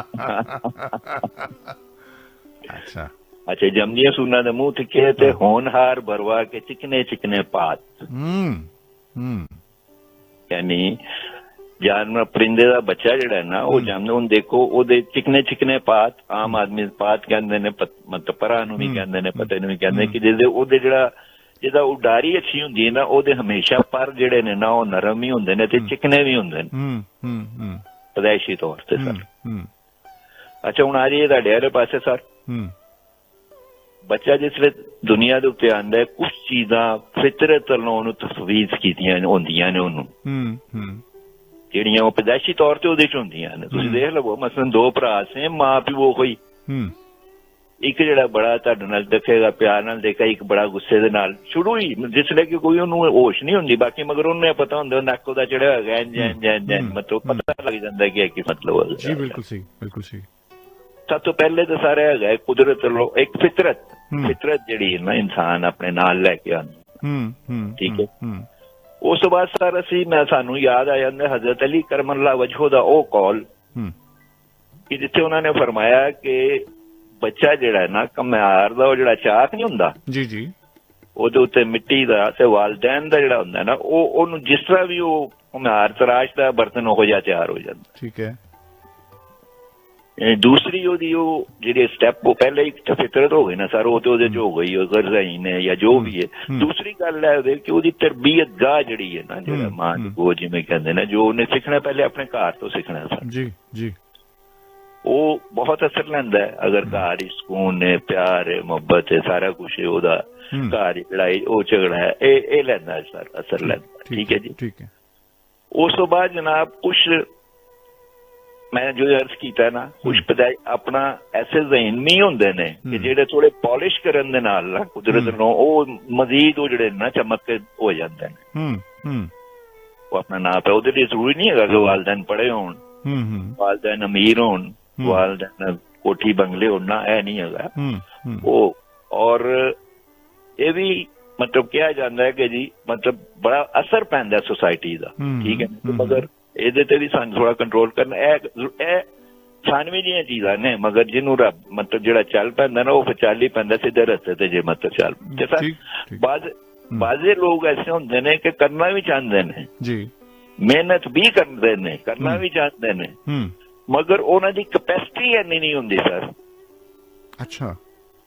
अच्छा अच्छा, जमनिया सूलां दे मुंह तिखे ते होनहार भरवा के चिकने चिकने पात। यानी जानवर परिंदे का बच्चा जिहड़ा है ना वो जमदा, हुण देखो ओदे चिकने चिकने पात, आम आदमी पात कहंदे ने, मतलब परा नूं भी कहंदे ने, पते नूं भी कहंदे कि जेदे ओदे जिहदा उडारी अच्छी हुंदी है ना, ओदे हमेशा पर जिहड़े ने ना वो नरम ही हुंदे ने ते चिकने भी हुंदे ने पैदाइशी तौर ते सर। अच्छा हुण आ जाइए तुहाडे आले पासे सर। बच्चा जिसले दुनिया दे उत्ते आंदा है, कुछ चीजां फितरत नालों ओनूं तफवीज कीतियां होंदियां ने ओनूं, ਜਿਹੜੀਆਂ ਉਹ ਪੈਦਾਇਸ਼ੀ ਤੌਰ ਤੇ ਉਹਦੇ ਚ ਹੁੰਦੀਆਂ ਨੇ। ਤੁਸੀਂ ਦੇਖ ਲਵੋ ਮਸਲਨ 2 ਭਰਾ ਸੇ, ਮਾਂ ਪਿਓ ਕੋਈ, ਇੱਕ ਜਿਹੜਾ ਬੜਾ ਤੁਹਾਡੇ ਨਾਲ ਦੇਖੇਗਾ ਪਿਆਰ ਨਾਲ ਦੇਖੇਗਾ, ਇੱਕ ਬੜਾ ਗੁੱਸੇ ਦੇ ਨਾਲ ਸ਼ੁਰੂ ਹੀ ਜਿਸਲੇ ਕਿ ਕੋਈ ਉਹਨੂੰ ਹੋਸ਼ ਨਹੀਂ ਹੁੰਦੀ, ਬਾਕੀ ਮਗਰ ਉਹਨੇ ਪਤਾ ਹੁੰਦਾ ਨੱਕ ਉਹਦਾ ਚੜਿਆ ਹੋਇਆ ਇੰਜ ਮਤਲਬ ਪਤਾ ਲੱਗ ਜਾਂਦਾ ਕਿ ਕੀ ਮਤਲਬ। ਜੀ ਬਿਲਕੁਲ ਸਹੀ, ਬਿਲਕੁਲ ਸਹੀ। ਸਭ ਤੋਂ ਪਹਿਲੇ ਤਾਂ ਸਾਰਾ ਹੈਗਾ ਕੁਦਰਤ ਵੱਲੋਂ ਇੱਕ ਫਿਤਰਤ ਜਿਹੜੀ ਨਾ ਇਨਸਾਨ ਆਪਣੇ ਨਾਲ ਲੈ ਕੇ ਆਉਂਦਾ। ਠੀਕ ਹੈ। ਉਸ ਤੋਂ ਬਾਅਦ ਸਰ ਅਸੀਂ ਸਾਨੂੰ ਯਾਦ ਆ ਜਾਂਦਾ ਹਜ਼ਰਤ ਅਲੀ ਕਰਮੱਲਾ ਵਜਹੋ ਦਾ ਉਹ ਕੌਲ ਕਿ ਜਿੱਥੇ ਉਹਨਾਂ ਨੇ ਫਰਮਾਇਆ ਕਿ ਬੱਚਾ ਜਿਹੜਾ ਨਾ ਕਮਿਆਰ ਦਾ ਉਹ ਜਿਹੜਾ ਚਾਕ ਨਹੀਂ ਹੁੰਦਾ ਜੀ ਜੀ, ਉਹਦੇ ਉੱਤੇ ਮਿੱਟੀ ਦਾ ਤੇ ਵਾਲਦੈਨ ਦਾ ਜਿਹੜਾ ਹੁੰਦਾ ਨਾ ਉਹਨੂੰ ਜਿਸ ਤਰ੍ਹਾਂ ਵੀ ਉਹ ਕਮਿਆਰ ਤਰਾਸ਼ ਦਾ ਬਰਤਨ ਹੋ ਜਾ ਤਿਆਰ ਹੋ ਜਾਂਦਾ। ਠੀਕ ਹੈ। ਦੂਸਰੀ ਉਹਦੀ ਉਹ ਜਿਹੜੇ ਸਟੈਪ ਉਹ ਪਹਿਲੇ ਇੱਕ ਫਿਤਰਤ ਹੋ ਗਈ ਨਾ ਸਰ, ਉਹ ਤੇ ਉਹਦੇ ਚ ਹੋ ਗਈ ਗਰਜ਼ਾਈ ਨੇ ਜਾਂ ਜੋ ਵੀ ਹੈ। ਦੂਸਰੀ ਗੱਲ ਹੈ ਉਹਦੇ ਕਿ ਉਹਦੀ ਤਰਬੀਅਤ ਗਾਹ ਜਿਹੜੀ ਹੈ ਨਾ, ਜਿਹੜਾ ਮਾਂ ਉਹ ਜਿਵੇਂ ਕਹਿੰਦੇ ਨੇ, ਜੋ ਉਹਨੇ ਸਿੱਖਣਾ ਪਹਿਲੇ ਆਪਣੇ ਘਰ ਤੋਂ ਸਿੱਖਣਾ ਸਰ ਜੀ ਜੀ, ਉਹ ਬਹੁਤ ਅਸਰ ਲੈਂਦਾ ਹੈ। ਅਗਰ ਘਰ ਹੀ ਸਕੂਨ ਹੈ, ਪਿਆਰ ਹੈ, ਮੁਹੱਬਤ ਹੈ, ਸਾਰਾ ਕੁਛ ਹੈ, ਉਹਦਾ ਘਰ ਹੀ ਲੜਾਈ ਉਹ ਝਗੜਾ ਹੈ, ਇਹ ਲੈਂਦਾ ਸਰ, ਅਸਰ ਲੈਂਦਾ। ਠੀਕ ਹੈ ਜੀ, ਠੀਕ ਹੈ। ਉਸ ਤੋਂ ਬਾਅਦ ਜਨਾਬ ਕੁਛ ਮੈਂ ਜੋ ਅਰਜ਼ ਕੀਤਾ ਨਾ, ਕੁਛ ਪਦਾਈ ਆਪਣਾ ਐਸੇ ਜ਼ਹਿਨੀ ਹੁੰਦੇ ਨੇ ਕਿ ਜਿਹੜੇ ਥੋੜੇ ਪਾਲਿਸ਼ ਕਰਨ ਦੇ ਨਾਲ ਨਾ ਕੁਦਰਤ ਨੂੰ ਉਹ ਮਜ਼ੀਦ ਉਹ ਜਿਹੜੇ ਨਾ ਚਮਕ ਹੋ ਜਾਂਦੇ ਨੇ। ਉਹ ਆਪਣਾ ਨਾਂ ਪਿਆ, ਉਹਦੇ ਲਈ ਜ਼ਰੂਰੀ ਨਹੀਂ ਹੈਗਾ ਕਿ ਵਾਲਦੈਨ ਪੜ੍ਹੇ ਹੋਣ, ਵਾਲਦੈਨ ਅਮੀਰ ਹੋਣ, ਵਾਲਦੈਨ ਕੋਠੀ ਬੰਗਲੇ ਹੋਣ, ਨਾ ਇਹ ਨਹੀਂ ਹੈਗਾ ਉਹ। ਔਰ ਇਹ ਵੀ ਮਤਲਬ ਕਿਹਾ ਜਾਂਦਾ ਹੈ ਕਿ ਜੀ ਮਤਲਬ ਬੜਾ ਅਸਰ ਪੈਂਦਾ ਸੋਸਾਇਟੀ ਦਾ। ਠੀਕ ਹੈ, ਮਗਰ ਇਹਦੇ ਤੇ ਵੀ ਸਾਨੂੰ ਥੋੜਾ ਕੰਟਰੋਲ ਕਰਨਾ। ਇਹ ਸਾਨਵੀ ਦੀਆਂ ਚੀਜ਼ਾਂ ਨੇ, ਮਗਰ ਜਿਹਨੂੰ ਰੱਬ ਮਤਲਬ ਜਿਹੜਾ ਚੱਲ ਪੈਂਦਾ ਨਾ ਉਹ ਫਿਰ ਚੱਲ ਹੀ ਪੈਂਦਾ ਸਿੱਧੇ ਰਸਤੇ ਤੇ, ਜੇ ਮਤਲਬ ਚੱਲ ਬਾਜ਼ੇ ਲੋਕ ਐਸੇ ਹੁੰਦੇ ਨੇ ਕਿ ਕਰਨਾ ਵੀ ਚਾਹੁੰਦੇ ਨੇ ਜੀ, ਮਿਹਨਤ ਵੀ ਕਰਦੇ ਨੇ, ਕਰਨਾ ਵੀ ਚਾਹੁੰਦੇ ਨੇ, ਮਗਰ ਉਹਨਾਂ ਦੀ ਕਪੈਸਿਟੀ ਇੰਨੀ ਨਹੀਂ ਹੁੰਦੀ ਸਰ। ਅੱਛਾ,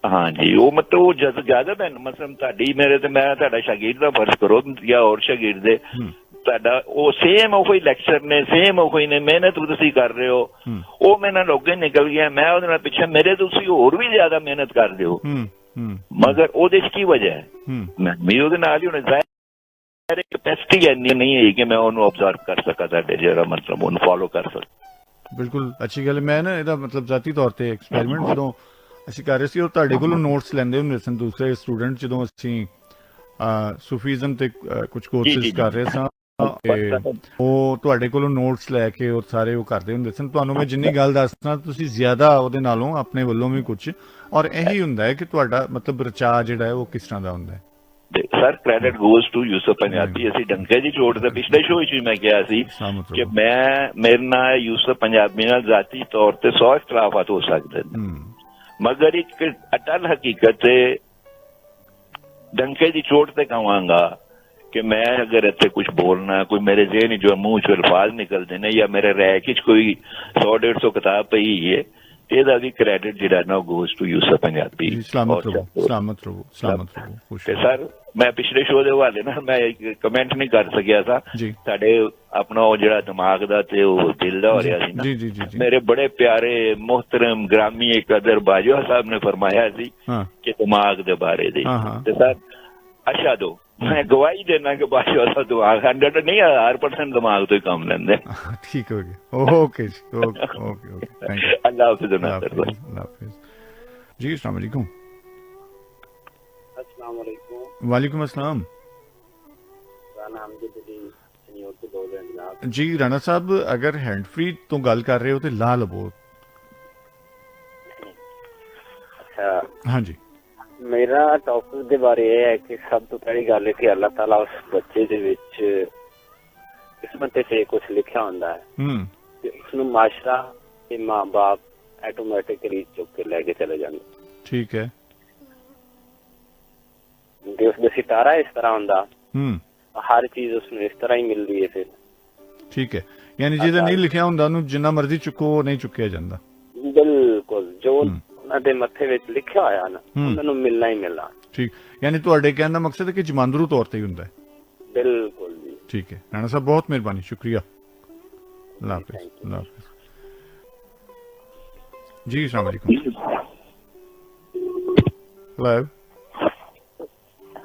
ਹਾਂਜੀ, ਉਹ ਮਤਲਬ ਉਹ ਜ਼ਿਆਦਾ ਮਤਲਬ ਤੁਹਾਡੀ ਮੇਰੇ ਤੇ ਮੈਂ ਤੁਹਾਡਾ ਸ਼ਾਗਿਰਦ ਦਾ ਫਰਜ਼ ਕਰੋ ਜਾਂ ਹੋਰ ਸ਼ਾਗਿਰਦ ਦੇ, ਤੁਹਾਡਾ ਉਹ ਸੇਮ ਉਹੀ ਲੈਕਚਰ ਨੇ, ਸੇਮ ਉਹੀ ਨੇ, ਮਿਹਨਤ ਤੁਸੀਂ ਕਰ ਰਹੇ ਹੋ, ਉਹ ਮੇਰੇ ਨਾਲ ਅੱਗੇ ਨਿਕਲ ਗਿਆ, ਮੈਂ ਉਹਦੇ ਨਾਲ ਪਿੱਛੇ, ਮੇਰੇ ਤੁਸੀਂ ਹੋਰ ਵੀ ਜ਼ਿਆਦਾ ਮਿਹਨਤ ਕਰਦੇ ਹੋ, ਮਗਰ ਉਹਦੇ ਚ ਕੀ ਵਜ੍ਹਾ ਹੈ? ਮੈਂ ਵੀ ਉਹਦੇ ਨਾਲ ਹੀ ਹੁਣ ਕਪੈਸਿਟੀ ਇੰਨੀ ਨਹੀਂ ਹੈ ਕਿ ਮੈਂ ਉਹਨੂੰ ਆਬਜ਼ਰਵ ਕਰ ਸਕਾਂ, ਤੁਹਾਡੇ ਜਿਹੜਾ ਮਤਲਬ ਉਹਨੂੰ ਫੋਲੋ ਕਰ ਸਕਾਂ। ਬਿਲਕੁਲ ਅੱਛੀ ਗੱਲ। ਮੈਂ ਨਾ ਇਹਦਾ ਮਤਲਬ ਜ਼ਾਤੀ ਤੌਰ ਤੇ ਐਕਸਪੈਰੀਮੈਂਟ ਜਦੋਂ ਅਸੀਂ ਕਰ ਰਹੇ ਸੀ ਉਹ ਤੁਹਾਡੇ ਕੋਲੋਂ ਨੋਟਸ ਲੈਂਦੇ ਹੁੰਦੇ ਸਨ ਦੂਸਰੇ ਸਟੂਡੈਂਟ, ਜਦੋਂ ਅਸੀਂ ਸੂਫੀਜ਼ਮ ਤੇ ਕੁਝ ਕੋਰਸਿਸ ਕਰ ਰਹੇ ਸਾਂ, ਉਹ ਤੁਹਾਡੇ ਕੋਲੋਂ ਨੋਟਸ ਲੈ ਕੇ ਉਹ ਸਾਰੇ ਉਹ ਕਰਦੇ ਹੁੰਦੇ ਸਨ। ਤੁਹਾਨੂੰ ਮੈਂ ਜਿੰਨੀ ਗੱਲ ਦੱਸਣਾ ਤੁਸੀਂ ਜ਼ਿਆਦਾ ਉਹਦੇ ਨਾਲੋਂ ਆਪਣੇ ਵੱਲੋਂ ਵੀ ਕੁਝ, ਔਰ ਇਹੀ ਹੁੰਦਾ ਹੈ ਕਿ ਤੁਹਾਡਾ ਮਤਲਬ ਰਚਾ ਜਿਹੜਾ ਹੈ ਉਹ ਕਿਸ ਤਰ੍ਹਾਂ ਦਾ ਹੁੰਦਾ ਹੈ। Sir credit goes to Yusuf Punjabi. ਅਸੀਂ ਡੰਕੇ ਦੀ ਚੋਟ ਦੇ ਪਿਛਲੇ ਸ਼ੋਅ ਵਿੱਚ ਵੀ ਮੈਂ ਕਿਹਾ ਸੀ ਕਿ ਮੇਰੇ ਨਾਲ ਯੂਸਫ ਪੰਜਾਬੀ ਨਾਲ ਜ਼ਾਤੀ ਤੌਰ ਤੇ 100 ਇਖਤਲਾਫਾਤ ਹੋ ਸਕਦੇ ਨੇ, ਮਗਰ ਇੱਕ ਅਟਲ ਹਕੀਕਤ ਡੰਕੇ ਦੀ ਚੋਟ ਤੇ ਕਹਾਂਗਾ ਕਿ ਮੈਂ ਅਗਰ ਇੱਥੇ ਕੁਝ ਬੋਲਣਾ, ਕੋਈ ਮੇਰੇ ਜ਼ਹਿਨ ਜੋ ਮੂੰਹ ਚੋਂ ਅਲਫਾਜ਼ ਨਿਕਲਦੇ ਨੇ ਜਾਂ ਮੇਰੇ ਰੈਕ ਵਿੱਚ ਕੋਈ 100-150 ਕਿਤਾਬ ਪਈ ਹੈ, ਇਹਦਾ ਵੀ ਕ੍ਰੈਡਿਟ ਜਿਹੜਾ ਨਾ ਗੋਜ਼ ਟੂ ਯੂਸਫ ਪੰਜਾਬੀ। ਸਲਾਮਤ ਰਹੋ। ਤੇ ਸਰ ਮੈਂ ਪਿਛਲੇ ਸ਼ੋਅ ਦੇ ਹਵਾਲੇ ਨਾਲ ਮੈਂ ਕਮੈਂਟ ਨਹੀਂ ਕਰ ਸਕਿਆ ਸਾਂ, ਸਾਡੇ ਆਪਣਾ ਉਹ ਜਿਹੜਾ ਦਿਮਾਗ ਦਾ ਤੇ ਉਹ ਦਿਲ ਦਾ ਹੋ ਰਿਹਾ ਸੀ ਨਾ, ਮੇਰੇ ਬੜੇ ਪਿਆਰੇ ਮੁਹਤਰਮ ਗ੍ਰਾਮੀ ਕਦਰ ਬਾਜਵਾ ਸਾਹਿਬ ਨੇ ਫਰਮਾਇਆ ਸੀ ਕਿ ਦਿਮਾਗ ਦੇ ਬਾਰੇ ਦੇ, ਤੇ ਸਰ ਅਸ਼ਹਦੁ ਮੈਂ ਗਵਾਹੀ ਦੇਣਾ ਕਿ ਬਾਜਵਾ ਸਾਹਿਬ ਦਿਮਾਗ 100 ਨਹੀਂ 1000% ਦਿਮਾਗ ਤੋਂ ਹੀ ਕੰਮ ਲੈਂਦੇ। ਠੀਕ ਹੋ ਗਿਆ, ਓਕੇ ਜੀ, ਓਕੇ ਥੈਂਕ ਯੂ। ਅੱਲਾਹ ਹਾਫਿਜ਼। ਜੀ अस्सलाम वालेकुम। अस्सलाम वालेकुम। वालेकुम अस्सलाम। राणा हमजद अली सीनियर ਤੋਂ ਬੋਲ ਰਹੇ ਜਨਾਬ। ਜੀ ਰਾਣਾ ਸਾਹਿਬ, ਅਗਰ ਹੈਂਡ ਫ੍ਰੀ ਤੋਂ ਗੱਲ ਕਰ ਰਹੇ ਹੋ ਤੇ ਲਾ ਲਵੋ। ਅੱਛਾ, ਹਾਂਜੀ, ਮੇਰਾ ਟੌਪਿਕ ਦੇ ਬਾਰੇ ਇਹ ਹੈ ਕਿ ਸਭ ਤੋਂ ਪਹਿਲੀ ਗੱਲ ਹੈ ਕਿ ਅੱਲਾਹ ਤਾਲਾ ਉਸ ਬੱਚੇ ਦੇ ਵਿੱਚ ਕਿਸਮਤ ਤੇ ਕੁਝ ਲਿਖਿਆ ਹੁੰਦਾ ਹੈ ਤੇ ਉਸਨੂੰ ਮਾਸ਼ਰਾ ਤੇ ਮਾਂ-ਬਾਪ ਆਟੋਮੈਟਿਕਲੀ ਚੁੱਕ ਕੇ ਲੈ ਕੇ ਚਲੇ ਜਾਂਦੇ। ਠੀਕ ਹੈ, ਜੇ ਉਸਦਾ ਸਿਤਾਰਾ ਇਸ ਤਰ੍ਹਾਂ ਹੁੰਦਾ, ਹਰ ਚੀਜ਼ ਉਸਨੂੰ ਇਸ ਤਰ੍ਹਾਂ ਹੀ ਮਿਲਦੀ ਹੈ ਫਿਰ। ਠੀਕ ਹੈ, ਯਾਨੀ ਜਿਹਦਾ ਨਹੀਂ ਲਿਖਿਆ ਹੁੰਦਾ ਉਹਨੂੰ ਜਿੰਨਾ ਮਰਜ਼ੀ ਚੁੱਕੋ ਉਹ ਨਹੀਂ ਚੁੱਕਿਆ ਜਾਂਦਾ। ਬਿਲਕੁਲ, ਜੋ ਉਹਨਾਂ ਦੇ ਮੱਥੇ ਵਿੱਚ ਲਿਖਿਆ ਹੋਇਆ ਨਾ ਉਹਨਾਂ ਨੂੰ ਮਿਲਣਾ ਹੀ ਮਿਲਣਾ। ਠੀਕ, ਯਾਨੀ ਤੁਹਾਡੇ ਕਹਿਣ ਦਾ ਮਕਸਦ ਹੈ ਕਿ ਜਮਾਂਦਰੂ ਤੌਰ ਤੇ ਹੀ ਹੁੰਦਾ ਹੈ। ਬਿਲਕੁਲ ਜੀ। ਠੀਕ ਹੈ ਰਾਣਾ ਸਾਹਿਬ, ਬਹੁਤ ਮਿਹਰਬਾਨੀ, ਸ਼ੁਕਰੀਆ। ਅੱਲਾਹ ਹਾਫਿਜ਼। ਅੱਲਾਹ ਹਾਫਿਜ਼ ਜੀ। अस्सलाम वालेकुम।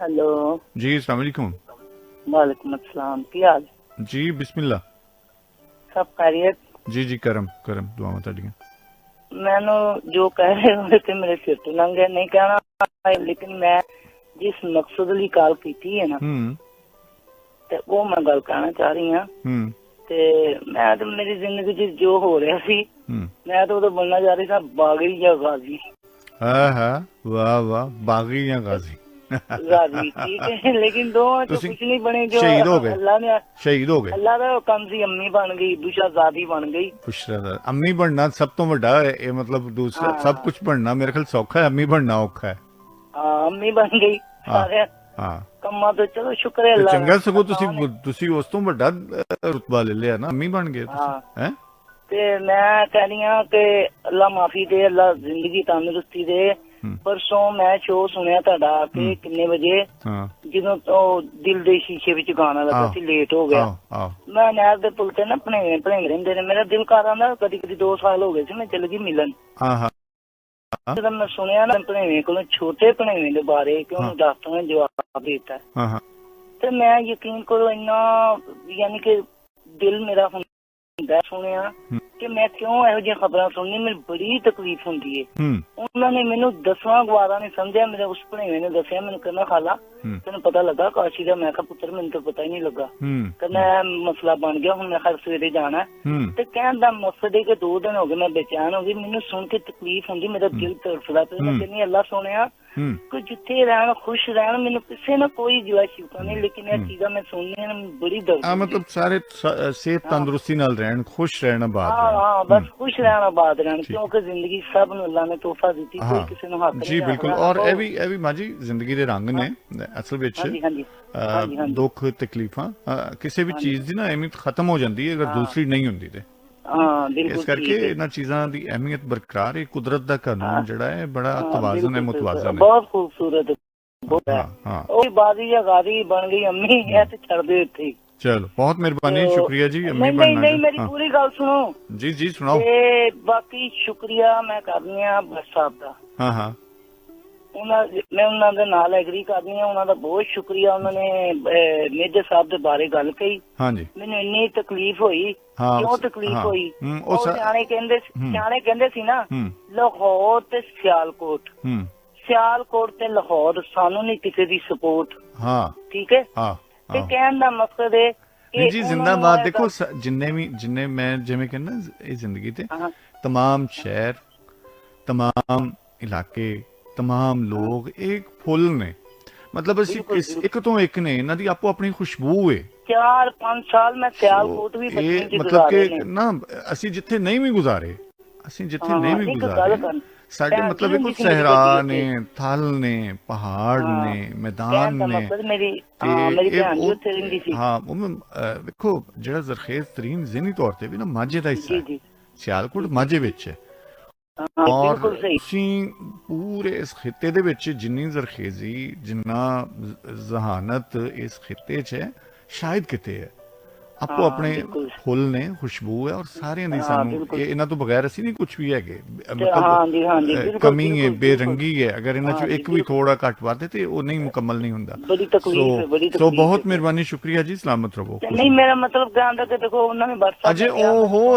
हेलो जी, अस्सलाम वालेकुम। वालेकुम अस्सलाम, की हाल जी? बिस्मिल्लाह, सब खैरियत? जी जी, करम दुआवां तुहाडियां। मैनू जो कह रहे हो ते मेरे सिर तो लंघ गया, नहीं कहना, लेकिन मैं जिस मकसद ਲਈ ਕਾਲ ਕੀਤੀ ਹੈ ਨਾ ਤੇ ਉਹ ਮੈਂ ਗੱਲ ਕਹਿਣਾ ਚਾਹ ਰਹੀ ਹਾਂ। ਤੇ ਮੈਂ ਤਾਂ ਮੇਰੀ ਜ਼ਿੰਦਗੀ 'ਚ ਜੋ ਹੋ ਰਿਹਾ ਸੀ, ਮੈਂ ਤਾਂ ਉਦੋਂ ਬਣਨਾ ਚਾਹ ਰਹੀ ਸਾਂ ਬਾਗੀ ਜਾਂ ਗਾਜ਼ੀ। ਵਾਹ ਵਾਹ, ਬਾਗੀ ਜਾਂ ਗਾਜ਼ੀ। ਗਾਜ਼ੀ ਠੀਕ ਹੈ, ਲੇਕਿਨ ਦੋਵਾਂ ਚੋਂ ਕੁਝ ਨਹੀਂ ਬਣੇ। ਜੋ ਸ਼ਹੀਦ ਹੋ ਗਏ, ਸ਼ਹੀਦ ਹੋ ਗਏ। ਅੱਲਾ ਦਾ ਹੁਕਮ ਸੀ, ਅੰਮੀ ਬਣ ਗਈ, ਬੁਸ਼ਰਾਜ਼ਾਦੀ ਬਣ ਗਈ। ਬੁਸ਼ਰਾਜ਼ਾਦੀ, ਅੰਮੀ ਬਣਨਾ ਸਭ ਤੋਂ ਵੱਡਾ ਹੈ ਇਹ, ਮਤਲਬ ਦੂਸਰਾ ਸਭ ਕੁਝ ਬਣਨਾ ਮੇਰੇ ਖਿਆਲ ਸੌਖਾ ਹੈ, ਅੰਮੀ ਬਣਨਾ ਔਖਾ ਹੈ। ਹਾਂ, ਅੰਮੀ ਬਣ ਗਈ ਸਾਰੇ ਕੰਮਾਂ ਤੋਂ, ਚਲੋ ਸ਼ੁਕਰ ਹੈ ਅੱਲਾ। ਚੰਗਾ, ਸਗੋਂ ਤੁਸੀਂ ਉਸ ਤੋਂ ਵੱਡਾ ਰੁਤਬਾ ਲੈ ਲਿਆ ਨਾ, ਅੰਮੀ ਬਣ ਗਏ ਹੈ। ਤੇ ਮੈਂ ਕਹਿ ਹਾਂ ਕਿ ਅੱਲਾ ਮਾਫੀ ਦੇ, ਅੱਲਾ ਜ਼ਿੰਦਗੀ ਤੰਦਰੁਸਤੀ ਦੇ। ਪਰਸੋਂ ਮੈਂ ਸ਼ੋਅ ਸੁਣਿਆ ਤੁਹਾਡਾ ਕਿ ਕਿੰਨੇ ਵਜੇ, ਜਦੋਂ ਉਹ ਦਿਲ ਦੇ ਸ਼ੀਸ਼ੇ ਵਿੱਚ ਗਾਣਾ ਲੱਗਾ ਸੀ, ਲੇਟ ਹੋ ਗਿਆ। ਮੈਂ ਨਹਿਰ ਦੇ ਪੁਲ ਤੇ ਨਾ ਭਣੇਵੇਂ ਰਹਿੰਦੇ ਨੇ, ਮੇਰਾ ਦਿਲ ਕਰ ਆਂਦਾ, ਕਦੀ 2 ਸਾਲ ਹੋ ਗਏ ਸੀ, ਮੈਂ ਚਲ ਗਈ ਮਿਲਣ। ਜਦੋਂ ਮੈਂ ਸੁਣਿਆ ਨਾ ਭਣੇਵੇਂ ਕੋਲੋਂ, ਛੋਟੇ ਭਣੇਵੇਂ ਦੇ ਬਾਰੇ, ਕਿ ਉਹਨੂੰ ਡਾਕਟਰ ਨੇ ਜਵਾਬ ਦੇ ਦਿੱਤਾ, ਤੇ ਮੈਂ ਯਕੀਨ ਕਰੋ ਇੰਨਾ, ਯਾਨੀ ਕਿ ਦਿਲ ਮੇਰਾ ਹੁੰਦਾ ਸੁਣਿਆ ਕਿ ਮੈਂ ਕਿਉਂ ਇਹੋ ਜਿਹੀਆਂ ਖਬਰਾਂ ਸੁਣਨੀ, ਮੈਨੂੰ ਬੜੀ ਤਕਲੀਫ ਹੁੰਦੀ ਹੈ। ਉਹਨਾਂ ਨੇ ਮੈਨੂੰ ਦੱਸਣਾ ਗਵਾਰਾ ਨਹੀਂ ਸਮਝਿਆ, ਮੇਰੇ ਉਸ ਭਣੇਵੇਂ ਨੇ ਦੱਸਿਆ ਮੈਨੂੰ, ਕਹਿੰਦਾ ਖਾਲਾ ਤੈਨੂੰ ਪਤਾ ਲੱਗਾ ਕਾਸ਼ੀ ਦਾ? ਮੈਂ ਕਿਹਾ ਪੁੱਤਰ ਮੈਨੂੰ ਤਾਂ ਪਤਾ ਹੀ ਨਹੀਂ ਲੱਗਾ। ਕਹਿੰਦਾ ਮਸਲਾ ਬਣ ਗਿਆ, ਹੁਣ ਮੈਂ ਹਰ ਸਵੇਰੇ ਜਾਣਾ। ਤੇ ਕਹਿਣ ਦਾ ਮਕਸਦ ਹੈ ਕਿ 2 ਦਿਨ ਹੋ ਗਏ ਮੈਂ ਬੇਚੈਨ ਹੋ ਗਈ, ਮੈਨੂੰ ਸੁਣ ਕੇ ਤਕਲੀਫ ਹੁੰਦੀ, ਮੇਰਾ ਦਿਲ ਤੜਫਦਾ ਪਿਆ। ਮੈਂ ਕਹਿੰਦੀ ਅੱਲਾ ਸੋਹਣਿਆ ਕਿ ਜਿੱਥੇ ਰਹਿਣ ਖੁਸ਼ ਰਹਿਣ, ਮੈਨੂੰ ਕਿਸੇ ਨਾਲ ਕੋਈ ਗਿਲਾ ਸ਼ਿਕਵਾ ਨਹੀਂ, ਲੇਕਿਨ ਇਹ ਚੀਜ਼ਾਂ ਮੈਂ ਸੁਣਨੀਆਂ ਮੈਨੂੰ ਬੜੀ ਦਰਦ। ਮਤਲਬ ਸਾਰੇ ਸਿਹਤ ਤੰਦਰੁਸਤੀ ਨਾਲ ਰਹਿਣ, ਖੁਸ਼ ਰਹਿਣ, ਆਬਾਦ ਰਹਿਣ। ਹਾਂ ਬਸ ਖੁਸ਼ ਰਹਿਣ, ਆਬਾਦ ਰਹਿਣ, ਕਿਉਂਕਿ ਜ਼ਿੰਦਗੀ ਸਭ ਨੂੰ ਅੱਲਾ ਨੇ ਤੋਹਫਾ ਦਿੱਤੀ, ਕੋਈ ਕਿਸੇ ਨੂੰ ਹੱਥ ਨਹੀਂ। ਜੀ ਬਿਲਕੁਲ। ਔਰ ਇਹ ਵੀ ਮਾਜੀ ਜ਼ਿੰਦਗੀ ਦੇ ਰੰਗ ਨੇ ਅਸਲ ਵਿੱਚ। ਦੁੱਖ ਤਕਲੀਫਾਂ ਕਿਸੇ ਵੀ ਚੀਜ਼ ਦੀ ਨਾ ਅਹਿਮੀਅਤ ਖਤਮ ਹੋ ਜਾਂਦੀ ਹੈ ਅਗਰ ਦੂਸਰੀ ਨਹੀਂ ਹੁੰਦੀ ਤੇ। ਇਸ ਕਰਕੇ ਇਹਨਾਂ ਚੀਜ਼ਾਂ ਦੀ ਅਹਿਮੀਅਤ ਬਰਕਰਾਰ ਹੈ। ਕੁਦਰਤ ਦਾ ਕਾਨੂੰਨ ਜਿਹੜਾ ਹੈ ਬੜਾ ਤਵਾਜ਼ਨ ਹੈ, ਮੁਤਵਾਜ਼ਨ ਹੈ, ਬਹੁਤ ਖੂਬਸੂਰਤ ਹੈ। ਉਹ ਬਾਜ਼ੀ ਜਾਂ ਗਾਜ਼ੀ ਬਣ ਗਈ ਅੰਮੀ, ਇਹ ਤੇ ਛੱਡ ਦੇ ਇੱਥੇ। ਚਲੋ ਬਹੁਤ ਮਿਹਰਬਾਨੀ, ਸ਼ੁਕਰੀਆ ਜੀ। ਨਹੀਂ ਮੇਰੀ ਪੂਰੀ ਗੱਲ ਸੁਣੋ। ਜੀ ਸੁਣਾਓ। ਤੇ ਬਾਕੀ ਸ਼ੁਕਰੀਆ ਮੈਂ ਕਰਦੀ ਹਾਂ ਭੱਟ ਸਾਹਿਬ ਦਾ। ਮੈਂ ਉਹਨਾਂ ਦੇ ਨਾਲ ਐਗਰੀ ਕਰਦੀ ਹਾਂ, ਉਹਨਾਂ ਦਾ ਬਹੁਤ ਸ਼ੁਕਰੀਆ। ਉਹਨਾਂ ਨੇ ਮੇਜਰ ਸਾਹਿਬ ਦੇ ਬਾਰੇ ਗੱਲ ਕਹੀ, ਮੈਨੂੰ ਇੰਨੀ ਤਕਲੀਫ ਹੋਈ। ਕਿਉਂ ਤਕਲੀਫ ਹੋਈ? ਉਹ ਸਿਆਣੇ ਕਹਿੰਦੇ ਸੀ ਨਾ, ਲਾਹੌਰ ਤੇ ਸਿਆਲਕੋਟ, ਸਿਆਲਕੋਟ ਤੇ ਲਾਹੌਰ, ਸਾਨੂੰ ਨਹੀਂ ਕਿਸੇ ਦੀ ਸਪੋਰਟ। ਠੀਕ ਹੈ। ਤੇ ਕਹਿਣ ਦਾ ਮਕਸਦ ਹੈ ਜੀ ਜ਼ਿੰਦਾਬਾਦ। ਦੇਖੋ ਜਿੰਨੇ ਮੈਂ ਜਿਵੇਂ ਕਹਿੰਦਾ ਇਹ ਜ਼ਿੰਦਗੀ ਤੇ ਤਮਾਮ ਸ਼ਹਿਰ, ਤਮਾਮ ਇਲਾਕੇ, ਤਮਾਮ ਲੋਕ ਇੱਕ ਫੁੱਲ ਨੇ, ਮਤਲਬ ਅਸੀਂ ਇੱਕ ਤੋਂ ਇੱਕ ਨੇ, ਇਹਨਾਂ ਦੀ ਆਪੋ ਆਪਣੀ ਖੁਸ਼ਬੂ ਹੈ। 4-5 ਸਾਲ ਮੈਂ ਸਿਆਲਕੋਟ ਵੀ ਮਤਲਬ ਕਿ ਨਾ ਅਸੀਂ ਜਿੱਥੇ ਨਹੀਂ ਵੀ ਗੁਜ਼ਾਰੇ, ਸਾਡੇ ਮਤਲਬ ਇੱਕ ਸਹਿਰਾ ਨੇ, ਥਲ ਨੇ, ਪਹਾੜ ਨੇ, ਮੈਦਾਨ ਨੇ। ਵੇਖੋ ਜਿਹੜਾ ਜ਼ਰਖੇਜ਼ ਤਰੀਨ ਜ਼ਿਹਨੀ ਤੌਰ ਤੇ ਵੀ ਨਾ ਮਾਝੇ ਦਾ ਹਿੱਸਾ ਹੈ, ਸਿਆਲਕੋਟ ਮਾਝੇ ਵਿੱਚ ਹੈ। ਔਰ ਤੁਸੀਂ ਪੂਰੇ ਇਸ ਖਿੱਤੇ ਦੇ ਵਿੱਚ ਜਿੰਨੀ ਜ਼ਰਖੇਜ਼ੀ, ਜਿੰਨਾ ਜ਼ਹਾਨਤ ਇਸ ਖਿੱਤੇ 'ਚ ਹੈ, ਸ਼ਾਇਦ ਕਿਤੇ ਹੈ। ਆਪੋ ਆਪਣੇ ਫੁੱਲ ਨੇ, ਖੁਸ਼ਬੂ ਹੈ, ਔਰ ਸਾਰਿਆਂ ਦੀ ਸਾਨੂੰ ਇਹਨਾਂ ਤੋਂ ਬਗੈਰ ਅਸੀਂ ਨਹੀਂ ਕੁਝ ਵੀ ਹੈਗੇ। ਮਤਲਬ ਕਮੀ ਹੈ, ਬੇਰੰਗੀ ਹੈ, ਅਗਰ ਇਹਨਾਂ ਚੋਂ ਇੱਕ ਵੀ ਥੋੜਾ ਘੱਟ ਵੱਧ ਤੇ ਉਹ ਨਹੀਂ ਮੁਕੰਮਲ ਨਹੀਂ ਹੁੰਦਾ। ਸੋ ਬਹੁਤ ਮਿਹਰਬਾਨੀ, ਸ਼ੁਕਰੀਆ ਜੀ, ਸਲਾਮਤ ਰਹੋ। ਨਹੀਂ ਮੇਰਾ ਮਤਲਬ ਕਹਿੰਦਾ ਕਿ ਦੇਖੋ ਉਹਨਾਂ ਨੇ WhatsApp ਅਜੇ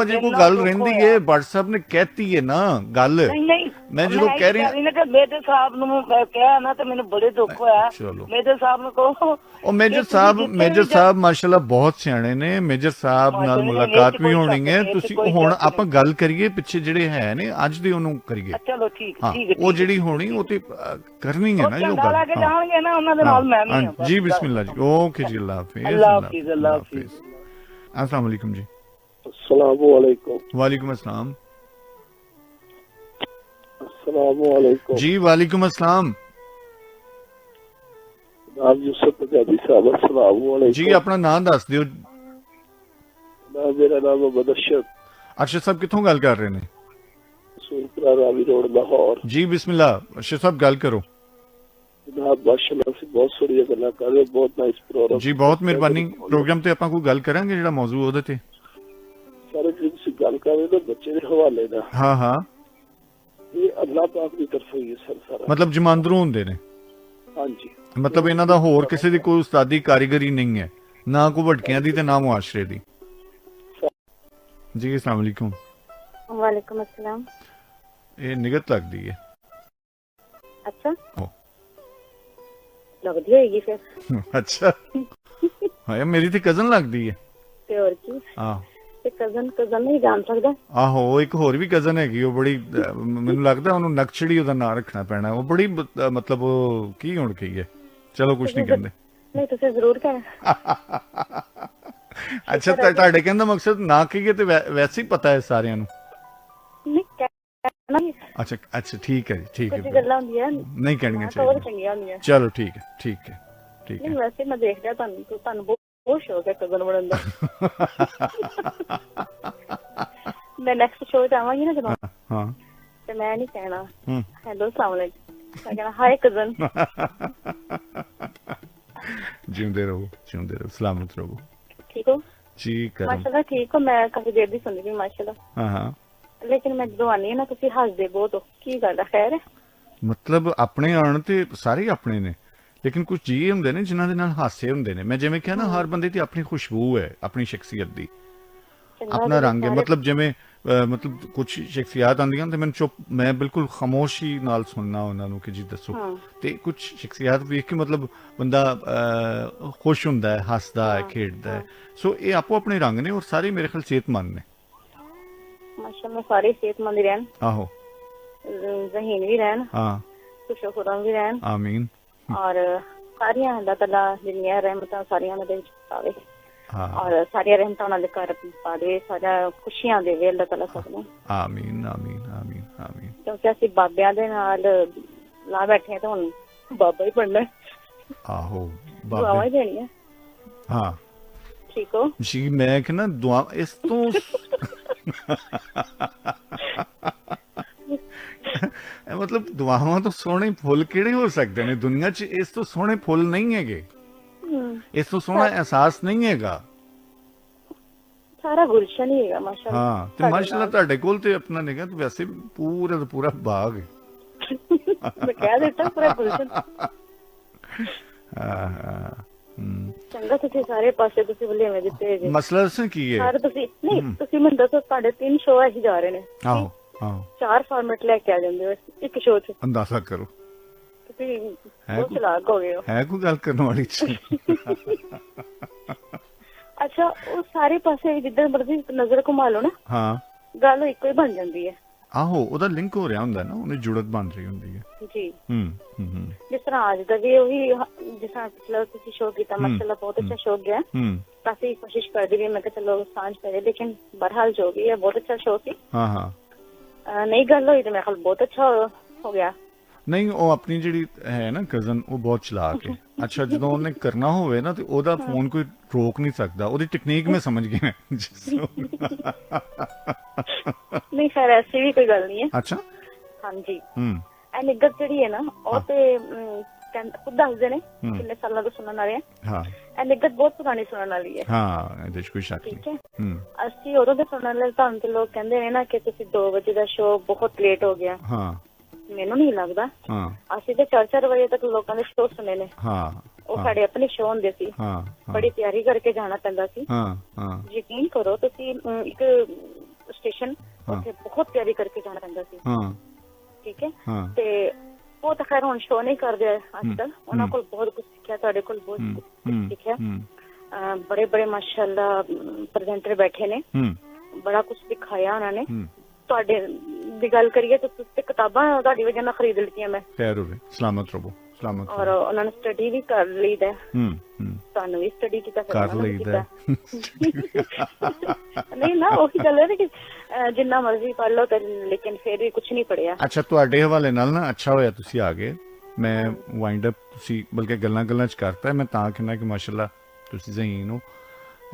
ਅਜੇ ਕੋਈ ਗੱਲ ਰਹਿੰਦੀ ਹੈ, WhatsApp ਨੇ ਕਹਿਤੀ ਹੈ ਨਾ ਗੱਲ। ਮੈਂ ਜਦੋਂ ਕਹਿ ਰਿਹਾ ਕਿ ਮੇਜਰ ਸਾਹਿਬ ਨੂੰ ਕਿਹਾ ਨਾ ਤੇ ਮੈਨੂੰ ਬੜੇ ਦੁੱਖ ਹੋਇਆ। ਮੇਜਰ ਸਾਹਿਬ ਨੂੰ ਕਹੋ। ਉਹ ਮੇਜਰ ਸਾਹਿਬ ਮਾਸ਼ਾਅੱਲਾ ਬਹੁਤ ਸਿਆਣੇ ਨੇ। ਮੇਜਰ ਸਾਹਿਬ ਨਾਲ ਮੁਲਾਕਾਤ ਵੀ ਹੋਣੀ ਹੈ। ਤੁਸੀਂ ਹੁਣ ਆਪਾਂ ਗੱਲ ਕਰੀਏ ਪਿੱਛੇ ਜਿਹੜੇ ਹੈ ਨੇ ਅੱਜ ਦੇ, ਉਹਨੂੰ ਕਰੀਏ। ਚਲੋ ਠੀਕ ਉਹ ਜਿਹੜੀ ਹੋਣੀ ਉਹ ਤੇ ਕਰਨੀ ਹੈ ਨਾ ਜੋ ਗੱਲ। ਜੀ ਬਿਸਮਿਲ੍ਲਾ ਜੀ। ਓਕੇ ਜੀ, ਅੱਲਾਹ ਹਾਫਿਜ਼। अस्सलाम वालेकुम जी। अस्सलाम वालेकुम। वालेकुम अस्सलाम। अस्सलाम वालेकुम जी। वालेकुम अस्सलाम। नाम यूसुफ पंजाबी साहब। अस्सलाम वालेकुम जी। अपना नाम दस दियो। मेरा नाम है अरशद। अरशद साहब कित्थों गल कर रहे ने? सूरपुरा रावी रोड लाहौर। जी बिस्मिल्लाह, अरशद साहब गल करो। जनाब माशाअल्लाह से बहुत सारी गल्लां कर रहे, बहुत नाइस प्रोग्राम जी। बहुत मेहरबानी। प्रोग्राम ते आपां कोई गल करांगे जेड़ा मौजू ओदे ते सारे जी तुसीं गल कर रहे हो बच्चे दे हवाले दा। हां हां, ये अल्लाह पाक दी तरफों ही है सारा, मतलब जमांदरू हुंदे ने। हां जी। मतलब इन्हां दा होर किसी दी कोई उस्तादी कारीगरी नहीं है, ना कोई भटकियां दी ते ना मुआशरे दी। जी अस्सलाम वालेकुम। वालेकुम अस्सलाम। ये निगत लगदी है। अच्छा लगदी होगी फिर। अच्छा हां, मेरी ते कजन लगदी है। ते और की? हां ते कजन नहीं जान सकदा। आहो, एक होर भी कजन हैगी, ਉਹ ਬੜੀ ਮੈਨੂੰ ਲੱਗਦਾ ਉਹਨੂੰ ਨਕਸ਼ੜੀ ਉਹਦਾ ਨਾਂ ਰੱਖਣਾ ਪੈਣਾ। ਉਹ ਬੜੀ ਮਤਲਬ ਕੀ ਹੁਣ ਕੀ ਹੈ, ਚਲੋ ਕੁਝ ਨਹੀਂ ਕਹਿੰਦੇ। ਨਹੀਂ ਤੁਸੀਂ ਜ਼ਰੂਰ ਕਹਿ। ਅੱਛਾ, ਤੁਹਾਡੇ ਕਹਿਣ ਦਾ ਮਕਸਦ ਨਾ ਕਹੀਏ ਤੇ ਵੈਸੇ ਹੀ ਪਤਾ ਹੈ ਸਾਰਿਆਂ ਨੂੰ। ਨਹੀਂ ਕਹਿਣਾ। ਅੱਛਾ ਅੱਛਾ, ਠੀਕ ਹੈ ਜੀ, ਠੀਕ ਹੈ। ਕੁਝ ਗੱਲਾਂ ਹੁੰਦੀਆਂ ਨਹੀਂ ਕਹਿਣੀਆਂ ਚਾਹੀਦੀਆਂ, ਚੰਗੀਆਂ ਹੁੰਦੀਆਂ। ਚਲੋ ਠੀਕ ਹੈ, ਠੀਕ ਹੈ, ਠੀਕ ਹੈ। ਨਹੀਂ ਵੈਸੇ ਮੈਂ ਦੇਖਦਾ ਤੁਹਾਨੂੰ ਬਹੁਤ ਸ਼ੌਕ ਹੈ ਕਜ਼ਨ ਬਣਨ ਦਾ। मैं नेक्स्ट शो च आवांगी ना जब हाँ तो मैं नहीं कहना हेलो अस्सलाम वालेकुम, मैं कहना हाय कजन। जिंदे रहो सलामत रहो। ठीक हो जी कर माशाल्लाह ठीक हो। मैं काफी देर दी सुन रही माशाल्लाह। हाँ लेकिन मैं ਜਦੋਂ ਆਨੀ ਨਾ ਤੁਸੀਂ ਹੱਸਦੇ ਬਹੁਤ ਹੋ, ਕੀ ਗੱਲ ਹੈ? ਖੈਰ ਹੈ? ਮਤਲਬ ਆਪਣੇ ਆਣ ਤੇ ਸਾਰੇ ਆਪਣੇ ਨੇ, ਲੇਕਿਨ ਕੁਝ ਜੀ ਹੁੰਦੇ ਨੇ ਜਿਨ੍ਹਾਂ ਦੇ ਨਾਲ ਹਾਸੇ ਹੁੰਦੇ ਨੇ। ਮੈਂ ਜਿਵੇਂ ਕਿਹਾ ਨਾ, ਹਰ ਬੰਦੇ ਦੀ ਆਪਣੀ ਖੁਸ਼ਬੂ ਹੈ, ਆਪਣੀ ਸ਼ਖਸੀਅਤ ਦੀ ਆਪਣਾ ਰੰਗ ਹੈ। ਮਤਲਬ ਜਿਵੇਂ ਮਤਲਬ ਕੁਝ ਸ਼ਖਸੀਅਤ ਆਉਂਦੀਆਂ ਤੇ ਮੈਨੂੰ ਚੁੱਪ, ਮੈਂ ਬਿਲਕੁਲ ਖਾਮੋਸ਼ੀ ਨਾਲ ਸੁਣਨਾ ਉਹਨਾਂ ਨੂੰ ਕਿ ਜੀ ਦੱਸੋ। ਤੇ ਕੁਝ ਸ਼ਖਸੀਅਤ ਵੇਖ ਕੇ ਮਤਲਬ ਬੰਦਾ ਖੁਸ਼ ਹੁੰਦਾ ਹੈ, ਹੱਸਦਾ ਹੈ, ਖੇਡਦਾ ਹੈ। ਸੋ ਇਹ ਆਪੋ ਆਪਣੇ ਰੰਗ ਨੇ ਔਰ ਸਾਰੇ ਮੇਰੇ ਖਿਆਲ ਸਿਹਤਮੰਦ ਨੇ। ਮਾਸ਼ਾਅੱਲਾ ਸਾਰੇ ਸਿਹਤਮੰਦ ਰਹਿਣ। ਆਹੋ ਜ਼ਹੀਨ ਵੀ ਰਹਿਣ, ਹਾਂ ਖੁਸ਼ੋ-ਖੁਰਮ ਵੀ ਰਹਿਣ। ਆਮੀਨ। ਔਰ ਸਾਰੀਆਂ ਅੱਲਾਹ ਤਾਲਾ ਜਿੰਨੀਆਂ ਰਹਿਮਤਾਂ ਸਾਰੀਆਂ ਦੇ ਵਿੱਚ ਪਾਵੇ ਔਰ ਸਾਰੀਆਂ ਰਹਿਮਤਾਂ ਉਹਨਾਂ ਦੇ ਘਰ ਪਾ ਦੇ, ਸਾਰੀਆਂ ਖੁਸ਼ੀਆਂ ਦੇਵੇ ਅੱਲਾਹ ਤਾਲਾ ਸਭ ਨੂੰ। ਆਮੀਨ ਆਮੀਨ ਆਮੀਨ ਆਮੀਨ। ਕਿਉਂਕਿ ਅਸੀਂ ਬਾਬਿਆਂ ਦੇ ਨਾਲ ਲਾ ਬੈਠੇ ਤਾਂ ਹੁਣ ਬਾਬਾ ਹੀ ਬਣਨਾ। ਆਹੋ ਦੁਆਵਾਂ ਹੀ ਦੇਣੀਆਂ। ਹਾਂ ਠੀਕ ਹੋ ਜੀ। ਮੈਂ ਕਹਿੰਦਾ ਦੁਆ ਇਸ ਤੋਂ ਮਤਲਬ ਦੁਆਵਾਂ ਤੋਂ ਸੋਹਣੇ ਫੁੱਲ ਕਿਹੜੇ ਹੋ ਸਕਦੇ ਨੇ ਦੁਨੀਆ 'ਚ? ਇਸ ਤੋਂ ਸੋਹਣੇ ਫੁੱਲ ਨਹੀਂ ਹੈਗੇ, ਇਸ ਤੋਂ ਸੋਹਣਾ ਅਹਿਸਾਸ ਨਹੀਂ ਹੈਗਾ। ਸਾਰਾ ਗੁਲਸ਼ਨ ਹੀ ਹੈਗਾ ਮਾਸ਼ਾਅੱਲਾ। ਹਾਂ ਤੇ ਮਾਸ਼ਾਅੱਲਾ ਤੁਹਾਡੇ ਕੋਲ ਤੇ ਆਪਣਾ ਨਿਗਾ ਤੇ ਵੈਸੇ ਪੂਰਾ ਦਾ ਪੂਰਾ ਬਾਗ ਹੈ। ਮੈਂ ਕਹਿ ਦਿੱਤਾ ਪੂਰਾ ਗੁਲਸ਼ਨ। ਚੰਗਾ ਤੁਸੀਂ ਸਾਰੇ ਪਾਸੇ ਤੁਸੀਂ ਬੁਲੇਵੇਂ ਦਿੱਤੇ ਹੈਗੇ। ਮਸਲਾ ਦੱਸਾਂ ਕੀ ਹੈ? ਸਾਰੇ ਤੁਸੀਂ ਨਹੀਂ, ਤੁਸੀਂ ਮੈਨੂੰ ਦੱਸੋ ਤੁਹਾਡੇ 3 ਸ਼ੋਅ ਐਸੀ ਜਾ ਰਹੇ ਨੇ। ਆਹੋ ਆਹੋ 4 ਫਾਰਮੈਟ ਲੈ ਕੇ ਆ ਜਾਂਦੇ ਹੋ ਇੱਕ ਸ਼ੋਅ 'ਚ। ਅੰਦਾਜ਼ਾ ਕਰੋ ਤੁਸੀਂ ਬਹੁਤ ਚਲਾਕ ਹੋ ਗਏ ਹੋ। ਹੈ ਕੋਈ ਗੱਲ ਕਰਨ ਵਾਲੀ ਚੀਜ਼? ਅੱਛਾ ਉਹ ਸਾਰੇ ਪਾਸੇ ਜਿੱਦਾਂ ਮਰਜ਼ੀ ਨਜ਼ਰ ਘੁਮਾ ਲਓ ਨਾ, ਹਾਂ ਗੱਲ ਇੱਕੋ ਹੀ ਬਣ ਜਾਂਦੀ ਹੈ। ਆਹੋ ਉਹਦਾ ਲਿੰਕ ਹੋ ਰਿਹਾ ਹੁੰਦਾ ਨਾ, ਉਹਨੇ ਜੁੜਤ ਬਣ ਰਹੀ ਹੁੰਦੀ ਹੈ ਜੀ। ਜਿਸ ਤਰ੍ਹਾਂ ਅੱਜ ਦਾ ਵੀ ਉਹੀ, ਜਿਸ ਤਰ੍ਹਾਂ ਪਿਛਲਾ ਤੁਸੀਂ ਸ਼ੋਅ ਕੀਤਾ ਮਾਸ਼ਾਅੱਲਾ ਬਹੁਤ ਅੱਛਾ ਸ਼ੋਅ ਗਿਆ। ਕਾਫੀ ਕੋਸ਼ਿਸ਼ ਕਰਦੀ ਰਹੀ ਮੈਂ ਕਿ ਚਲੋ ਸਾਂਝ ਪੈ ਜਾਏ, ਲੇਕਿਨ ਬਹਰਹਾਲ ਜੋ ਵੀ ਹੈ ਬਹੁਤ ਅੱਛਾ ਸ਼ੋਅ ਸੀ। ਹਾਂ ਹਾਂ ਨਹੀਂ ਗੱਲ ਹੋਈ ਤੇ ਮੇਰੇ ਖਿਆਲ ਬਹੁਤ ਅੱਛਾ ਹੋ ਗਿਆ। ਨਹੀਂ ਉਹ ਆਪਣੀ ਜਿਹੜੀ ਹੈ ਨਾ ਕਜ਼ਨ, ਉਹ ਬਹੁਤ ਚਲਾਕ ਹੈ। ਅੱਛਾ ਜਦੋਂ ਉਹਨੇ ਕਰਨਾ ਹੋਵੇ ਨਾ ਤੇ ਉਹਦਾ ਫੋਨ ਕੋਈ ਰੋਕ ਨਹੀਂ ਸਕਦਾ, ਉਹਦੀ ਟੈਕਨੀਕ ਮੈਂ ਸਮਝ ਗਿਆ। ਨਹੀਂ ਖੈਰ ਐਸੀ ਵੀ ਕੋਈ ਗੱਲ ਨਹੀਂ ਹੈ। ਅੱਛਾ ਹਾਂਜੀ ਇਹ ਨਿੱਗਤ ਜਿਹੜੀ ਹੈ ਨਾ ਉਹ ਤੇ ਖੁਦ ਦੱਸਦੇ ਨੇ ਕਿੰਨੇ ਸਾਲਾਂ ਤੋਂ ਸੁਣਨ ਵਾਲੇ ਆ। ਇਹ ਨਿੱਗਤ ਬਹੁਤ ਪੁਰਾਣੀ ਸੁਣਨ ਵਾਲੀ ਹੈ। ਹਾਂ ਇਹਦੇ 'ਚ ਕੋਈ ਸ਼ੱਕ ਨਹੀਂ। ਠੀਕ ਹੈ ਅਸੀਂ ਉਦੋਂ ਦੇ ਸੁਣਨ ਵਾਲੇ, ਤੁਹਾਨੂੰ ਤੇ ਲੋਕ ਕਹਿੰਦੇ ਨੇ ਨਾ ਕਿ ਤੁਸੀਂ 2 ਵਜੇ ਦਾ ਸ਼ੋਅ ਬਹੁਤ ਲੇਟ ਹੋ ਗਿਆ। ਮੈਨੂੰ ਨਹੀਂ ਲੱਗਦਾ। ਅਸੀਂ ਤੇ 4-4 ਵਜੇ ਤੱਕ ਲੋਕਾਂ ਦੇ ਸ਼ੋਅ ਸੁਣੇ ਨੇ। ਉਹ ਸਾਡੇ ਆਪਣੇ ਸ਼ੋਅ ਹੁੰਦੇ ਸੀ, ਬੜੀ ਤਿਆਰੀ ਕਰਕੇ ਜਾਣਾ ਪੈਂਦਾ ਸੀ। ਯਕੀਨ ਕਰੋ ਤੁਸੀਂ, ਇੱਕ ਸਟੇਸ਼ਨ ਉੱਥੇ ਬਹੁਤ ਤਿਆਰੀ ਕਰਕੇ ਜਾਣਾ ਪੈਂਦਾ ਸੀ। ਠੀਕ ਹੈ ਤੇ ਉਹ ਤਾਂ ਖੈਰ ਹੁਣ ਸ਼ੋਅ ਨਹੀਂ ਕਰਦੇ ਅੱਜ ਕੱਲ। ਉਹਨਾਂ ਕੋਲ ਬਹੁਤ ਕੁਝ ਸਿੱਖਿਆ, ਤੁਹਾਡੇ ਕੋਲ ਬਹੁਤ ਕੁਝ ਸਿੱਖਿਆ। ਬੜੇ ਬੜੇ ਮਾਸ਼ਾਅੱਲਾ ਪ੍ਰੈਜ਼ੈਂਟਰ ਬੈਠੇ ਨੇ, ਬੜਾ ਕੁਝ ਦਿਖਾਇਆ ਉਹਨਾਂ ਨੇ। ਤੁਹਾਡੇ ਦੀ ਗੱਲ ਕਰੀਏ ਤਾਂ ਤੁਸੀਂ ਕਿਤਾਬਾਂ ਤੁਹਾਡੀ ਵਜ੍ਹਾ ਨਾਲ ਖਰੀਦ ਲਿੱਤੀਆਂ ਮੈਂ। ਖੈਰ ਹੋਵੇ, ਸਲਾਮਤ ਰਹੋ, ਸਲਾਮਤ। ਔਰ ਉਹਨਾਂ ਨੇ ਸਟੱਡੀ ਵੀ ਕਰ ਲਈਦਾ। ਤੁਹਾਨੂੰ ਵੀ ਸਟੱਡੀ ਕੀਤਾ ਕਰ ਲਈਦਾ। ਨਹੀਂ ਨਾ ਉਹੀ ਗੱਲ ਹੈ ਕਿ ਜਿੰਨਾ ਮਰਜ਼ੀ ਪੜ੍ਹ ਲਓ ਤੇ ਲੇਕਿਨ ਫਿਰ ਵੀ ਕੁਝ ਨਹੀਂ ਪੜਿਆ। ਅੱਛਾ ਤੁਹਾਡੇ ਹਵਾਲੇ ਨਾਲ ਨਾ ਅੱਛਾ ਹੋਇਆ ਤੁਸੀਂ ਆ ਗਏ। ਮੈਂ ਵਾਈਂਡ ਅਪ ਤੁਸੀਂ ਬਲਕਿ ਗੱਲਾਂ ਚ ਕਰਤਾ। ਮੈਂ ਤਾਂ ਕਹਿੰਦਾ ਕਿ ਮਾਸ਼ਾਅੱਲਾ ਤੁਸੀਂ ਜ਼ਹੀਨ ਹੋ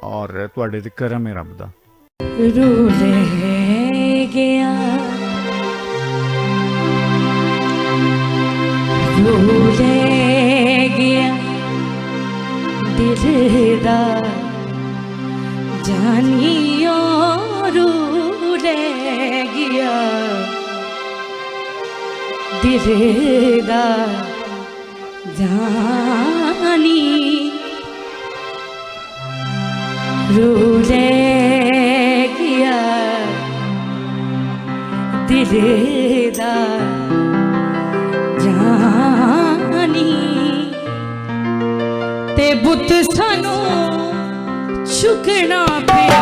ਔਰ ਤੁਹਾਡੇ ਤੇ ਕਰਮ ਹੈ ਰੱਬ ਦਾ। ਰੁਲੇ ਗਿਆ ਦਿਲ ਦਾ ਜਾਨੀਓ ਰੁਲੇ ਗਿਆ ਦਿਲ ਦਾ ਜਾਨੀ ਰੁਲੇ ਗਿਆ ਦਿਲ ਦਾ ਜਾਨੀ ਤੇ ਬੁੱਤ ਸਾਨੂੰ ਚੁੱਕਣਾ ਪਿਆ।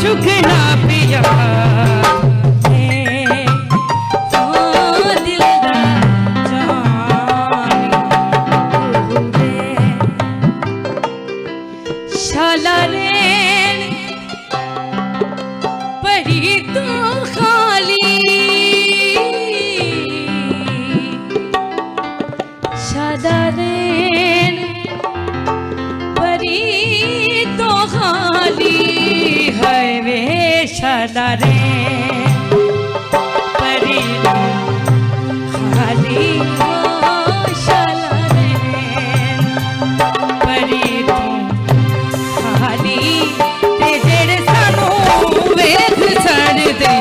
चुकना पिया शाला रेन परी तू खाली शाला रेन परी तो खाली है वे शाला रेन परी तो खाली शाला रेन परी तो खाली ते जेड़े सानू वेख छड़दे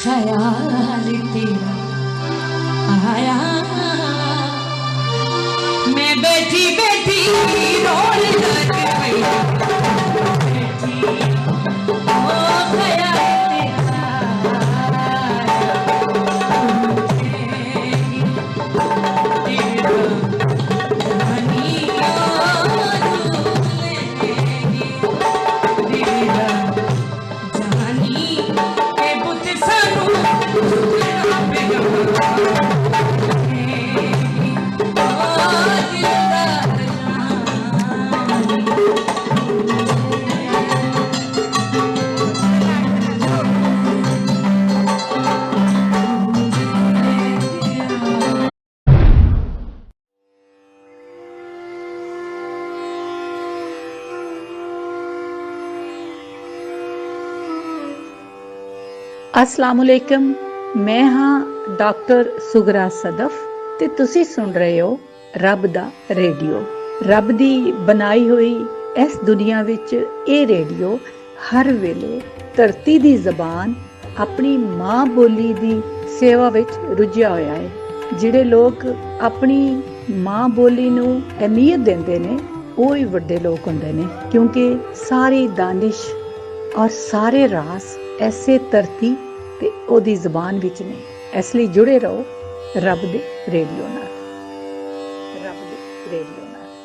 ख्याल तेरा आया मैं बैठी बैठी रोन लग गई बैठी ओ ख्याल अस्सलाम वालेकुम, मैं हाँ डॉक्टर सुगरा सदफ ते तुसी सुन रहे हो रब दा रेडियो। रब दी बनाई हुई इस दुनिया विच ये रेडियो हर वेले धरती दी जबान अपनी माँ बोली दी सेवा विच रुझिया होया है। जिहड़े लोग अपनी माँ बोली नूं अहमियत देंदे ने वो ही वड्डे लोग हुंदे ने, क्योंकि सारी दानिश और सारे रास ऐसे धरती ते ओदी ज़बान विच ने। इसलिए जुड़े रहो रब दे रेडियो नाल। रब दे रेडियो।